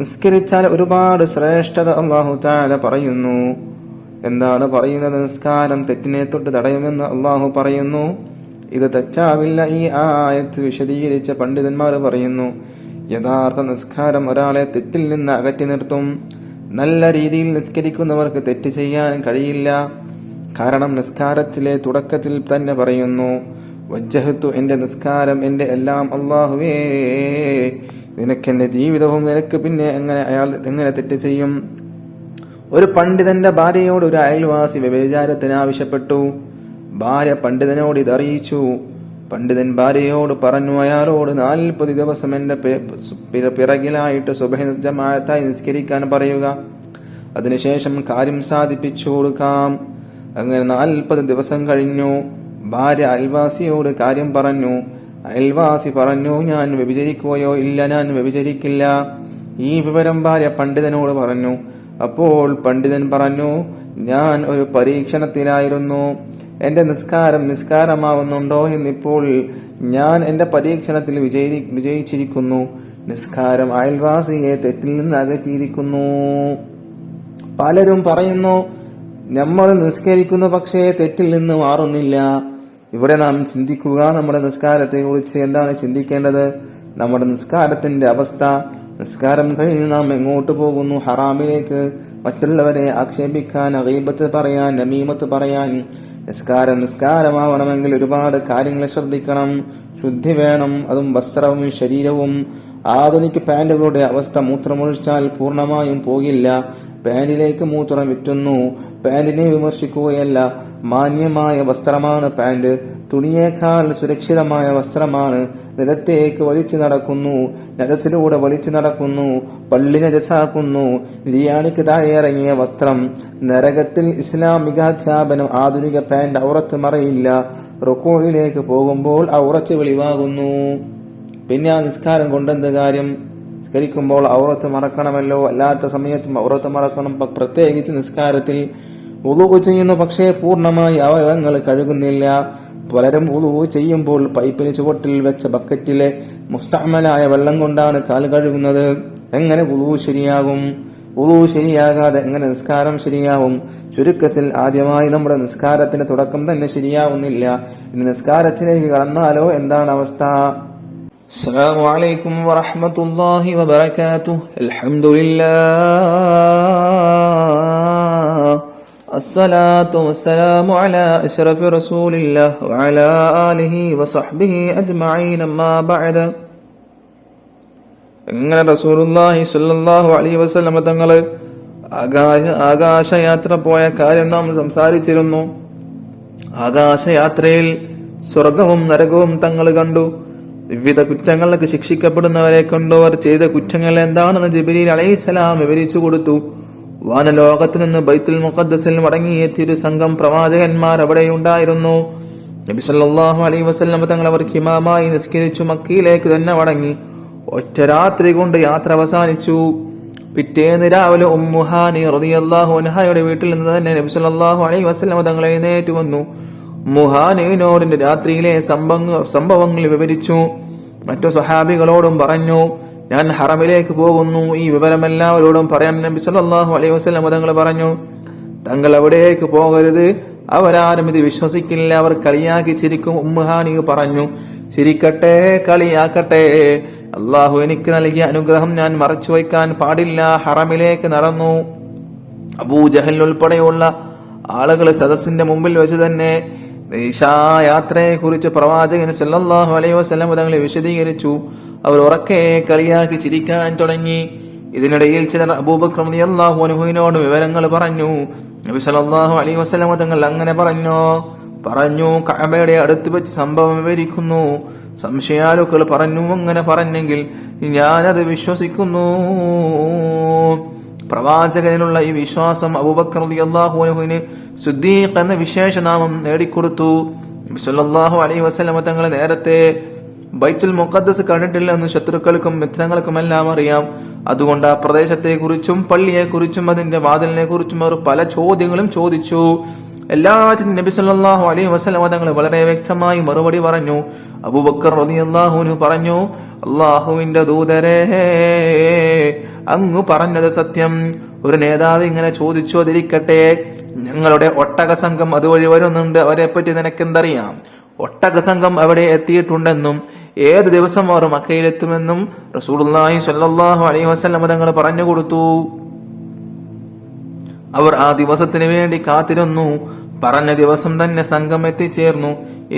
നിസ്കരിച്ചാൽ ഒരുപാട് ശ്രേഷ്ഠത അള്ളാഹു തആല പറയുന്നു. എന്താണ് പറയുന്നത്? നിസ്കാരം തെറ്റിനെ തൊട്ട് തടയുമെന്ന് അള്ളാഹു പറയുന്നു. ഇത് തെറ്റാവില്ല. ഈ ആയത്ത് വിശദീകരിച്ച പണ്ഡിതന്മാർ പറയുന്നു, യഥാർത്ഥ നിസ്കാരം ഒരാളെ തെറ്റിൽ നിന്ന് അകറ്റി നിർത്തും. നല്ല രീതിയിൽ നിസ്കരിക്കുന്നവർക്ക് തെറ്റ് ചെയ്യാൻ കഴിയില്ല. കാരണം നിസ്കാരത്തിലെ തുടക്കത്തിൽ തന്നെ പറയുന്നു, വജ്ജഹത്തു, എന്റെ നിസ്കാരം, എന്റെ എല്ലാം അല്ലാഹുവേ, നിനക്കെന്റെ ജീവിതവും, നിനക്ക് പിന്നെ അയാൾ എങ്ങനെ തെറ്റ് ചെയ്യും? ഒരു പണ്ഡിതന്റെ ഭാര്യയോട് ഒരു അയൽവാസി വ്യഭിചാരത്തിന് ആവശ്യപ്പെട്ടു. ഭാര്യ പണ്ഡിതനോട് ഇതറിയിച്ചു. പണ്ഡിതൻ ഭാര്യയോട് പറഞ്ഞു, അയാളോട് 40 ദിവസം എന്റെ പിറകിലായിട്ട് സുബ്ഹി ജമാഅത്തായി നിസ്കരിക്കാൻ പറയുക. അതിനുശേഷം കാര്യം സാധിപ്പിച്ചു കൊടുക്കാം. അങ്ങനെ 40 ദിവസം കഴിഞ്ഞു. ഭാര്യ അയൽവാസിയോട് കാര്യം പറഞ്ഞു. അയൽവാസി പറഞ്ഞു, ഞാൻ വ്യഭിചരിക്കുകയോ ഇല്ല, ഞാൻ വ്യഭിചരിക്കില്ല. ഈ വിവരം ഭാര്യ പണ്ഡിതനോട് പറഞ്ഞു. അപ്പോൾ പണ്ഡിതൻ പറഞ്ഞു, ഞാൻ ഒരു പരീക്ഷണത്തിലായിരുന്നു. എന്റെ നിസ്കാരം നിസ്കാരമാവുന്നുണ്ടോ എന്നിപ്പോൾ ഞാൻ എന്റെ പരീക്ഷണത്തിൽ വിജയിച്ചിരിക്കുന്നു. നിസ്കാരം അയൽവാസിയെ തെറ്റിൽ നിന്ന് അകറ്റിയിരിക്കുന്നു. പലരും പറയുന്നു, നമ്മൾ നിസ്കരിക്കുന്നു, പക്ഷേ തെറ്റിൽ നിന്ന് മാറുന്നില്ല. ഇവിടെ നാം ചിന്തിക്കുക, നമ്മുടെ നിസ്കാരത്തെ കുറിച്ച് എന്താണ് ചിന്തിക്കേണ്ടത്? നമ്മുടെ നിസ്കാരത്തിന്റെ അവസ്ഥ. നിസ്കാരം കഴിഞ്ഞ് നാം എങ്ങോട്ട് പോകുന്നു? ഹറാമിലേക്ക്, മറ്റുള്ളവരെ ആക്ഷേപിക്കാൻ, ഗീബത്ത് പറയാൻ, നമീമത്ത് പറയാൻ. നിസ്കാരമാവണമെങ്കിൽ ഒരുപാട് കാര്യങ്ങൾ ശ്രദ്ധിക്കണം. ശുദ്ധി വേണം, അതും വസ്ത്രവും ശരീരവും. ആധുനിക പാന്റുകളുടെ അവസ്ഥ, മൂത്രമൊഴിച്ചാൽ പൂർണ്ണമായും പോകില്ല. പാന്റിലേക്ക് മൂത്രം വിറ്റുന്നു. പാന്റിനെ വിമർശിക്കുകയല്ല, മാന്യമായ വസ്ത്രമാണ് പാന്റ്. തുണിയേക്കാൾ സുരക്ഷിതമായ വസ്ത്രമാണ്. നിലത്തേക്ക് വലിച്ചു നടക്കുന്നു, നജസിലൂടെ വലിച്ചു നടക്കുന്നു, പള്ളി നജസാക്കുന്നു. ലിയാണിക്ക് താഴെ ഇറങ്ങിയ വസ്ത്രം. നരകത്തിൽ ഇസ്ലാമികാധ്യാപനം, ആധുനിക പാന്റ് ഔറത്ത് മറയില്ല. റുക്കൂഇലേക്ക് പോകുമ്പോൾ ഔറത്ത് വെളിവാകുന്നു. പിന്നെ ആ നിസ്കാരം കൊണ്ടെന്ത് കാര്യം? നിസ്കരിക്കുമ്പോൾ ഔറത്ത് മറക്കണമല്ലോ, അല്ലാത്ത സമയത്തും ഔറത്ത് മറക്കണം. പ്രത്യേകിച്ച് നിസ്കാരത്തിൽ വുളൂ ചെയ്യുന്നു, പക്ഷേ പൂർണ്ണമായി അവയവങ്ങൾ കഴുകുന്നില്ല. പലരും വുളൂ ചെയ്യുമ്പോൾ പൈപ്പിന് ചുവട്ടിൽ വെച്ച ബക്കറ്റിലെ മുസ്തഅമലായ വെള്ളം കൊണ്ടാണ് കാൽ കഴുകുന്നത്. എങ്ങനെ വുളൂ ശരിയാകും? വുളൂ ശരിയാകാതെ എങ്ങനെ നിസ്കാരം ശരിയാവും? ചുരുക്കത്തിൽ ആദ്യമായി നമ്മുടെ നിസ്കാരത്തിന്റെ തുടക്കം തന്നെ ശരിയാവുന്നില്ല. ഇനി നിസ്കാരത്തിലേക്ക് കടന്നാലോ എന്താണ് അവസ്ഥ? അസ്സലാമു അലൈക്കും വറഹ്മത്തുള്ളാഹി വബറകാതുഹു. അൽഹംദുലില്ലാഹ് അസ്സലാത്തു വസ്സലാമു അലാ അഷ്റഫി റസൂലില്ലാഹ് വഅലാ ആലിഹി വസഹ്ബിഹി അജ്മഈൻ. അമ്മാ ബഅദ്. എങ്ങനെ റസൂലുള്ളാഹി സ്വല്ലല്ലാഹു അലൈഹി വസല്ലം തങ്ങള് ആകാശയാത്ര പോയ കാര്യം നാം സംസാരിച്ചിരുന്നു. ആകാശയാത്രയിൽ സ്വർഗവും നരകവും തങ്ങൾ കണ്ടു. വിവിധ കുറ്റങ്ങൾക്ക് ശിക്ഷിക്കപ്പെടുന്നവരെ കണ്ടു. അവർ ചെയ്ത കുറ്റങ്ങൾ എന്താണെന്ന് ജിബ്രീൽ അലൈഹിസ്സലാം വിവരിച്ചു കൊടുത്തു. വാനലോകത്ത് നിന്ന് ബൈത്തുൽ മുഖദ്ദസിൽ മടങ്ങിയെത്തിയ ഒരു സംഘം പ്രവാചകന്മാർ അവിടെയുണ്ടായിരുന്നു. നബി സല്ലല്ലാഹു അലൈഹി വസല്ലം തങ്ങൾ അവർക്ക് ഇമാമായി നിസ്കരിച്ചു മക്കയിലേക്ക് തന്നെ മടങ്ങി. ഒറ്റ രാത്രി കൊണ്ട് യാത്ര അവസാനിച്ചു. പിറ്റേന്ന് രാവിലെ ഉമ്മു ഹാനി റളിയല്ലാഹു അൻഹയുടെ വീട്ടിൽ നിന്ന് തന്നെ നബി സല്ലല്ലാഹു അലൈഹി വസല്ലം തങ്ങൾ എഴുന്നേറ്റ് വന്നു. ഉമ്മു ഹാനിയോട് രാത്രിയിലെ സംഭവങ്ങൾ വിവരിച്ചു. മറ്റു സ്വഹാബികളോടും പറഞ്ഞു, ഞാൻ ഹറമിലേക്ക് പോകുന്നു, ഈ വിവരം എല്ലാവരോടും പറയാൻ നബി സല്ലല്ലാഹു അലൈഹി വസല്ലം തങ്ങൾ പറഞ്ഞു. തങ്ങൾ അവിടേക്ക് പോകരുത്, അവരാരും ഇത് വിശ്വസിക്കില്ല, അവർ കളിയാക്കി ചിരിക്കും. ഉമ്മു ഹാനി പറഞ്ഞു, ചിരിക്കട്ടെ, കളിയാക്കട്ടെ, അള്ളാഹു എനിക്ക് നൽകിയ അനുഗ്രഹം ഞാൻ മറച്ചു വയ്ക്കാൻ പാടില്ല. ഹറമിലേക്ക് നടന്നു. അബൂജഹൽ ഉൾപ്പെടെയുള്ള ആളുകൾ സദസ്സിന്റെ മുമ്പിൽ വെച്ച് തന്നെ യാത്രയെ കുറിച്ച് പ്രവാചകൻ സല്ലല്ലാഹു അലൈഹി വസല്ലം തങ്ങളെ വിശദീകരിച്ചു. അവർ ഉറക്കെ കളിയാക്കി ചിരിക്കാൻ തുടങ്ങി. ഇതിനിടയിൽ ചിലർ അബൂബക്കർ റളിയല്ലാഹു അൻഹുവിനോട് വിവരങ്ങൾ പറഞ്ഞു. നബി സല്ലല്ലാഹു അലൈഹി വസല്ലം തങ്ങൾ അങ്ങനെ പറഞ്ഞു കഅബയുടെ അടുത്ത് വെച്ച് സംഭവം വിവരിക്കുന്നു. സംശയാലുക്കൾ പറഞ്ഞു, അങ്ങനെ പറഞ്ഞെങ്കിൽ ഞാനത് വിശ്വസിക്കുന്നു. പ്രവാചകനിലുള്ള ഈ വിശ്വാസം അബൂബക്കർ റളിയല്ലാഹു അൻഹുവിന് സിദ്ദീഖ് എന്ന വിശേഷനാമം നേടിക്കൊടുത്തു. നബി സല്ലല്ലാഹു അലൈഹി വസല്ലം തങ്ങൾ നേരത്തെ ബൈത്തുൽ മുഖദ്ദസ് കണ്ടിട്ടില്ലെന്ന് ശത്രുക്കൾക്കും മിത്രങ്ങൾക്കുമെല്ലാം അറിയാം. അതുകൊണ്ട് ആ പ്രദേശത്തെക്കുറിച്ചും പള്ളിയെക്കുറിച്ചും അതിന്റെ വാതിലിനെ കുറിച്ചും അവർ പല ചോദ്യങ്ങളും ചോദിച്ചു. എല്ലാറ്റിനും നബി സല്ലല്ലാഹു അലൈഹി വസല്ലം തങ്ങൾ വളരെ വ്യക്തമായി മറുപടി പറഞ്ഞു. അബൂബക്കർ റളിയല്ലാഹു അൻഹു പറഞ്ഞു, അല്ലാഹുവിന്റെ ദൂതരേ, അങ്ങ് പറഞ്ഞത് സത്യം. ഒരു നേതാവ് ഇങ്ങനെ ചോദിച്ചു, അതിരിക്കട്ടെ, ഞങ്ങളുടെ ഒട്ടക സംഘം അതുവഴി വരുന്നുണ്ട്, അവരെ പറ്റി നിനക്കെന്തറിയാം? ഒട്ടക സംഘം അവിടെ എത്തിയിട്ടുണ്ടെന്നും ഏത് ദിവസം അവർ മക്കയിലെത്തുമെന്നും റസൂലുള്ളാഹി സ്വല്ലല്ലാഹു അലൈഹി വസല്ലം തങ്ങൾ പറഞ്ഞു കൊടുത്തു. അവർ ആ ദിവസത്തിന് വേണ്ടി കാത്തിരുന്നു. പറഞ്ഞ ദിവസം തന്നെ സംഘം എത്തിച്ചേർന്നു.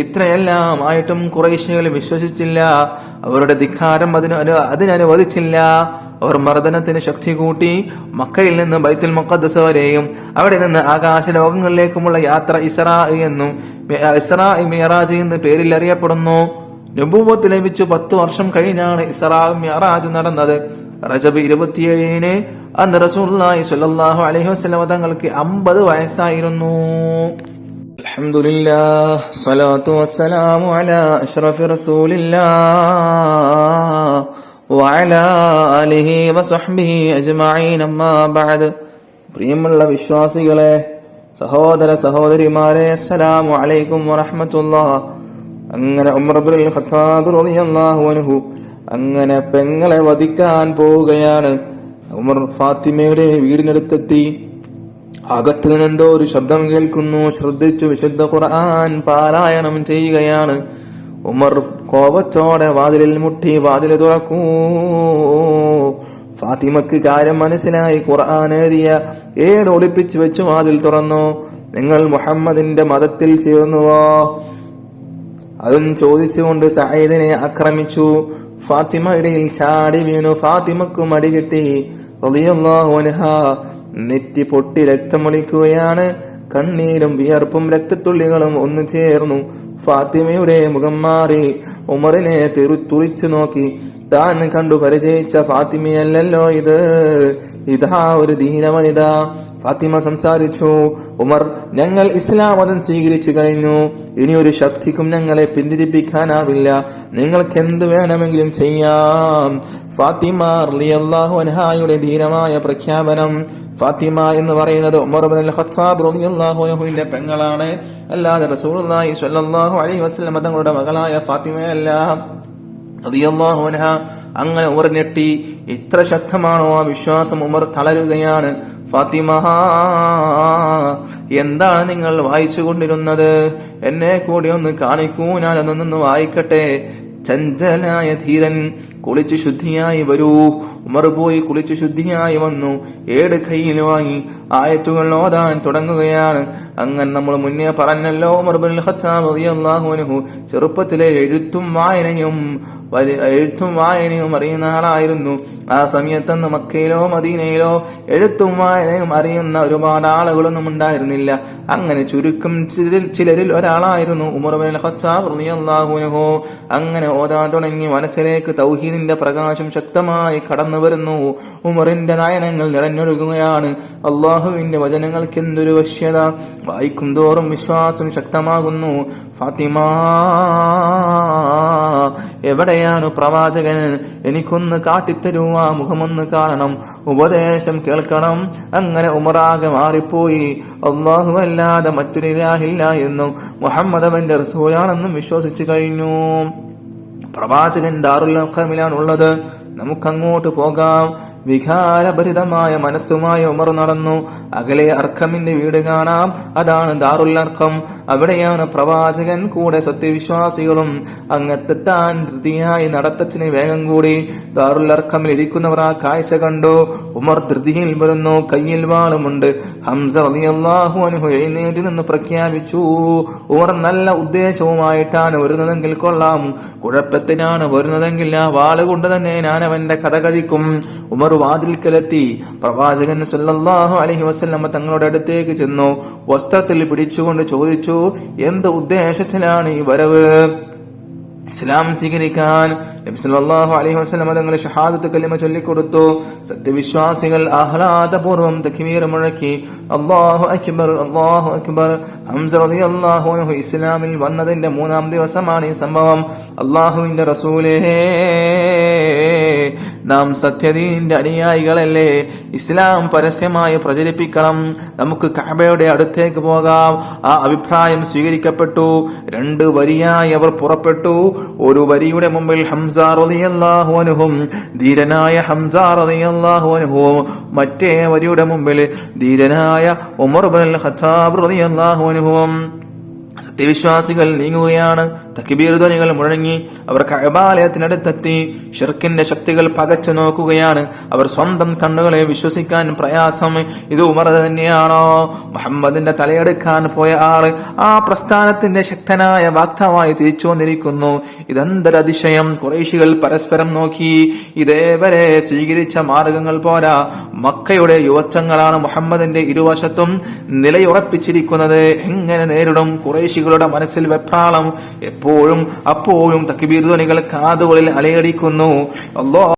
ഇത്രയെല്ലാം ആയിട്ടും ഖുറൈശികൾ വിശ്വസിച്ചില്ല. അവരുടെ ധിക്കാരം അതിനനുവദിച്ചില്ല. അവർ മർദ്ദനത്തിന് ശക്തി കൂട്ടി. മക്കയിൽ നിന്ന് ബൈത്തുൽ മുഖദ്ദസ് വരെയും അവിടെ നിന്ന് ആകാശ ലോകങ്ങളിലേക്കുമുള്ള യാത്ര ഇസ്രാ മിഅറാജ് എന്ന് പേരിൽ അറിയപ്പെടുന്നു. നബുവത്ത് ലഭിച്ചു 10 വർഷം കഴിഞ്ഞാണ് ഇസ്രാ മിഅറാജ് നടന്നത്. റജബ് 27 അന്ന് റസൂലുള്ളാഹി സ്വല്ലല്ലാഹു അലൈഹി വസല്ലം തങ്ങൾക്ക് 50 വയസ്സായിരുന്നു. അൽഹംദുലില്ലാഹ്, സ്വലാത്തു വസ്സലാമു അലാ അഷ്റഫി റസൂലില്ലാഹ് വഅലാ ആലിഹി വസഹ്ബിഹി അജ്മഈൻ, അമ്മാ ബഅദ്. പ്രിയമുള്ള വിശ്വാസികളെ, സഹോദര സഹോദരിമാരെ, അസ്സലാമു അലൈക്കും വറഹ്മത്തുള്ളാഹ്. അങ്ങനെ ഉമർ ഇബ്നുൽ ഖത്താബ് റളിയല്ലാഹു അൻഹു അങ്ങനെ പെങ്ങളെ വധിക്കാൻ പോവുകയാണ്. ഉമർ ഫാത്തിമയുടെ വീടിനടുത്തെത്തി. അകത്ത് നിന്നെന്തോ ഒരു ശബ്ദം കേൾക്കുന്നു. ശ്രദ്ധിച്ചു വിശുദ്ധ ഖുർആൻ പാരായണം ചെയ്യുകയാണ്. ഉമർ കോപത്തോടെ വാതിലിൽ മുട്ടി, വാതിൽ തുറക്കൂ. ഫാത്തിമക്ക് കാര്യം മനസ്സിലായി. ഖുർആൻ എഴുതിയ ഏട് ഒളിപ്പിച്ചു വെച്ചു വാതിൽ തുറന്നു. നിങ്ങൾ മുഹമ്മദിന്റെ മതത്തിൽ ചേർന്നുവോ? അതും ചോദിച്ചുകൊണ്ട് സഈദിനെ ആക്രമിച്ചു. ഫാത്തിമ ഇടയിൽ ചാടി വീണു. ഫാത്തിമക്ക് മടികിട്ടി. റളിയല്ലാഹു അൻഹാ നെറ്റി പൊട്ടി രക്തമൊലിക്കുകയാണ്. കണ്ണീരും വിയർപ്പും രക്തത്തുള്ളികളും ഒന്നു ചേർന്നു. ഫാത്തിമയുടെ മുഖം മാറി. ഉമറിനെ തുറിച്ചു നോക്കി. താൻ കണ്ടു പരിചയിച്ച ഫാത്തിമയല്ലല്ലോ ഇത്, ഇതാ ഒരു ദീനവനിത. ഫാത്തിമ സംസാരിച്ചു. ഉമർ, ഞങ്ങൾ ഇസ്ലാം മതം സ്വീകരിച്ചു കഴിഞ്ഞു. ഇനിയൊരു ശക്തിക്കും ഞങ്ങളെ പിന്തിരിപ്പിക്കാനാവില്ല. നിങ്ങൾക്ക് എന്ത് വേണമെങ്കിലും ചെയ്യാം. ഫാത്തിമ റളിയല്ലാഹു അൻഹായുടെ ധീരമായ പ്രഖ്യാപനം. ഫാത്തിമ എന്ന് പറയുന്നത് ഉമർ ഇബ്നുൽ ഖത്താബ് റളിയല്ലാഹു അൻഹുവിന്റെ പെങ്ങളാണ്, അല്ലാതെ റസൂലുള്ളാഹി സ്വല്ലല്ലാഹു അലൈഹി വസല്ലം തങ്ങളുടെ മകളായ ഫാത്തിമയല്ല റളിയല്ലാഹു അൻഹ. അങ്ങനെ ഉമർ ഞെട്ടി. ഇത്ര ശക്തമാണോ ആ വിശ്വാസം? ഉമർ തളരുകയാണ്. ഫാത്തിമ, എന്താണ് നിങ്ങൾ വായിച്ചു കൊണ്ടിരുന്നത്? എന്നെ കൂടി ഒന്ന് കാണിക്കൂ, ഞാൻ അതൊന്ന് വായിക്കട്ടെ. ചഞ്ചലായ ധീരൻ, കുളിച്ചു ശുദ്ധിയായി വരൂ. ഉമർ പോയി കുളിച്ചു ശുദ്ധിയായി വന്നു. 7 കയ്യിൽ വാങ്ങി ആയത്തുകൾ ഓതാൻ തുടങ്ങുകയാണ്. അങ്ങനെ നമ്മൾ മുന്നേ പറഞ്ഞല്ലോ, ഉമർ ഇബ്നുൽ ഖത്താബ് റളിയല്ലാഹു അൻഹു ചെറുപ്പത്തിലെ എഴുത്തും വായനയും അറിയുന്ന ആളായിരുന്നു. ആ സമയത്തൊന്നും മക്കയിലോ മദീനയിലോ എഴുത്തും വായനയും അറിയുന്ന ഒരുപാട് ആളുകളൊന്നും ഉണ്ടായിരുന്നില്ല. അങ്ങനെ ചുരുക്കം ചിലരിൽ ഒരാളായിരുന്നു ഉമർ ഇബ്നുൽ ഖത്താബ് റളിയല്ലാഹു അൻഹു. അങ്ങനെ ഓതാൻ തുടങ്ങി. മനസ്സിലേക്ക് തൗഹീദിന്റെ പ്രകാശം ശക്തമായി കടന്നു വരുന്നു. ഉമറിന്റെ നയനങ്ങൾ നിറഞ്ഞൊഴുകുകയാണ്. അള്ളാഹുവിന്റെ വചനങ്ങൾക്ക് എന്തൊരു വശ്യത! വായിക്കും തോറും വിശ്വാസം ശക്തമാകുന്നു. ഫാത്തിമ, എവിടെയാണ് പ്രവാചകൻ? എനിക്കൊന്ന് കാട്ടിത്തരൂ, ആ മുഖമൊന്ന് കാണണം, ഉപദേശം കേൾക്കണം. അങ്ങനെ ഉമറാകെ മാറിപ്പോയി. അല്ലാഹു അല്ലാതെ മറ്റൊരു ഇലാഹില്ല എന്നും മുഹമ്മദ് അവന്റെ റസൂലാണെന്നും വിശ്വസിച്ചു കഴിഞ്ഞു. പ്രവാചകൻ ദാറുൽ അർഖമിലാണുള്ളത്. നമുക്കങ്ങോട്ട് പോകാം. വികാരഭരിതമായ മനസ്സുമായി ഉമർ നടന്നു. അകലെ അർഖമിന്റെ വീട് കാണാം. അതാണ് ദാറുൽ അർഖം. അവിടെയാണ് പ്രവാചകൻ കൂടെ സത്യവിശ്വാസികളും. അങ്ങെത്താൻ ധൃതിയായി നടത്തച്ഛന് വേഗം കൂടി. ദാറുൽ അർഖമിൽ ഇരിക്കുന്നവർ ആ കാഴ്ച കണ്ടു. ഉമർ ധൃതിയിൽ വരുന്നു. കയ്യിൽ വാളുമുണ്ട്. ഹംസ റളിയല്ലാഹു അൻഹു എഴുന്നേറ്റ് നിന്ന് പ്രഖ്യാപിച്ചു, ഉമർ നല്ല ഉദ്ദേശവുമായിട്ടാണ് വരുന്നതെങ്കിൽ കൊള്ളാം, കുഴപ്പത്തിനാണ് വരുന്നതെങ്കിൽ ആ വാള് കൊണ്ട് തന്നെ ഞാൻ അവന്റെ കഥ കഴിക്കും. ഉമർ വാതിൽക്കലെത്തി. പ്രവാചകൻ സല്ലല്ലാഹു അലൈഹി വസല്ലം തങ്ങളുടെ അടുത്തേക്ക് ചെന്നു. വസ്ത്രത്തിൽ പിടിച്ചുകൊണ്ട് ചോദിച്ചു, എന്ത് ഉദ്ദേശത്തിലാണ് ഈ വരവ്? ഇസ്ലാം സ്വീകരിക്കാൻ നബി സല്ലല്ലാഹു അലൈഹി വസല്ലം തങ്ങൾ ഷഹാദത്ത് കലിമ ചൊല്ലിക്കൊടുത്തു. സത്യവിശ്വാസികൾ ആഹ്ലാദപൂർവ്വം തക്ബീർ മുഴക്കി. അല്ലാഹു അക്ബർ, അല്ലാഹു അക്ബർ. ഹംസ റളിയല്ലാഹു അൻഹു ഇസ്ലാമിൽ വന്നതിന്റെ 3-ാം ദിവസമാണ് ഈ സംഭവം. അല്ലാഹുവിന്റെ റസൂലേ, നാം സത്യദീനിന്റെ അനുയായികളല്ലേ? ഇസ്ലാം പരസ്യമായി പ്രചരിപ്പിക്കണം. നമുക്ക് കഅബയുടെ അടുത്തേക്ക് പോകാം. ആ അഭിപ്രായം സ്വീകരിക്കപ്പെട്ടു. 2 വരിയായി അവർ പുറപ്പെട്ടു. ഒരു വരിയുടെ മുമ്പിൽ ഹംസ റളിയല്ലാഹു അൻഹും ധീരനായ ഹംസ റളിയല്ലാഹു അൻഹുവും, മറ്റേ വരിയുടെ മുമ്പിൽ ധീരനായ ഉമർ ഇബ്നുൽ ഖത്താബ് റളിയല്ലാഹു അൻഹുവും. സത്യവിശ്വാസികൾ നീങ്ങുകയാണ്. തക്ബീർ ധ്വനികൾ മുഴങ്ങി. അവർ കഅബാലയത്തിനടുത്തെത്തി. ഷിർക്കിന്റെ ശക്തികൾ പകച്ചു നോക്കുകയാണ്. അവർ സ്വന്തം കണ്ണുകളെ വിശ്വസിക്കാൻ പ്രയാസം. ഇത് ഉമർ തന്നെയാണോ? മുഹമ്മദിന്റെ തലയെടുക്കാൻ പോയ ആള് ആ പ്രസ്ഥാനത്തിന്റെ ശക്തനായ വാക്താവായി തിരിച്ചു വന്നിരിക്കുന്നു. ഇതെന്തൊരതിശയം! ഖുറൈശികൾ പരസ്പരം നോക്കി. ഇതേവരെ സ്വീകരിച്ച മാർഗങ്ങൾ പോരാ. മക്കയുടെ യുവത്വങ്ങളാണ് മുഹമ്മദിന്റെ ഇരുവശത്തും നിലയുറപ്പിച്ചിരിക്കുന്നത്. എങ്ങനെ നേരിടും? ഖുറൈശികളുടെ മനസ്സിൽ വെപ്രാളം. എപ്പോഴും അപ്പോഴും തക്ബീർ ധ്വനികൾ കാതുകളിൽ അലയടിക്കുന്നു. അല്ലാഹ്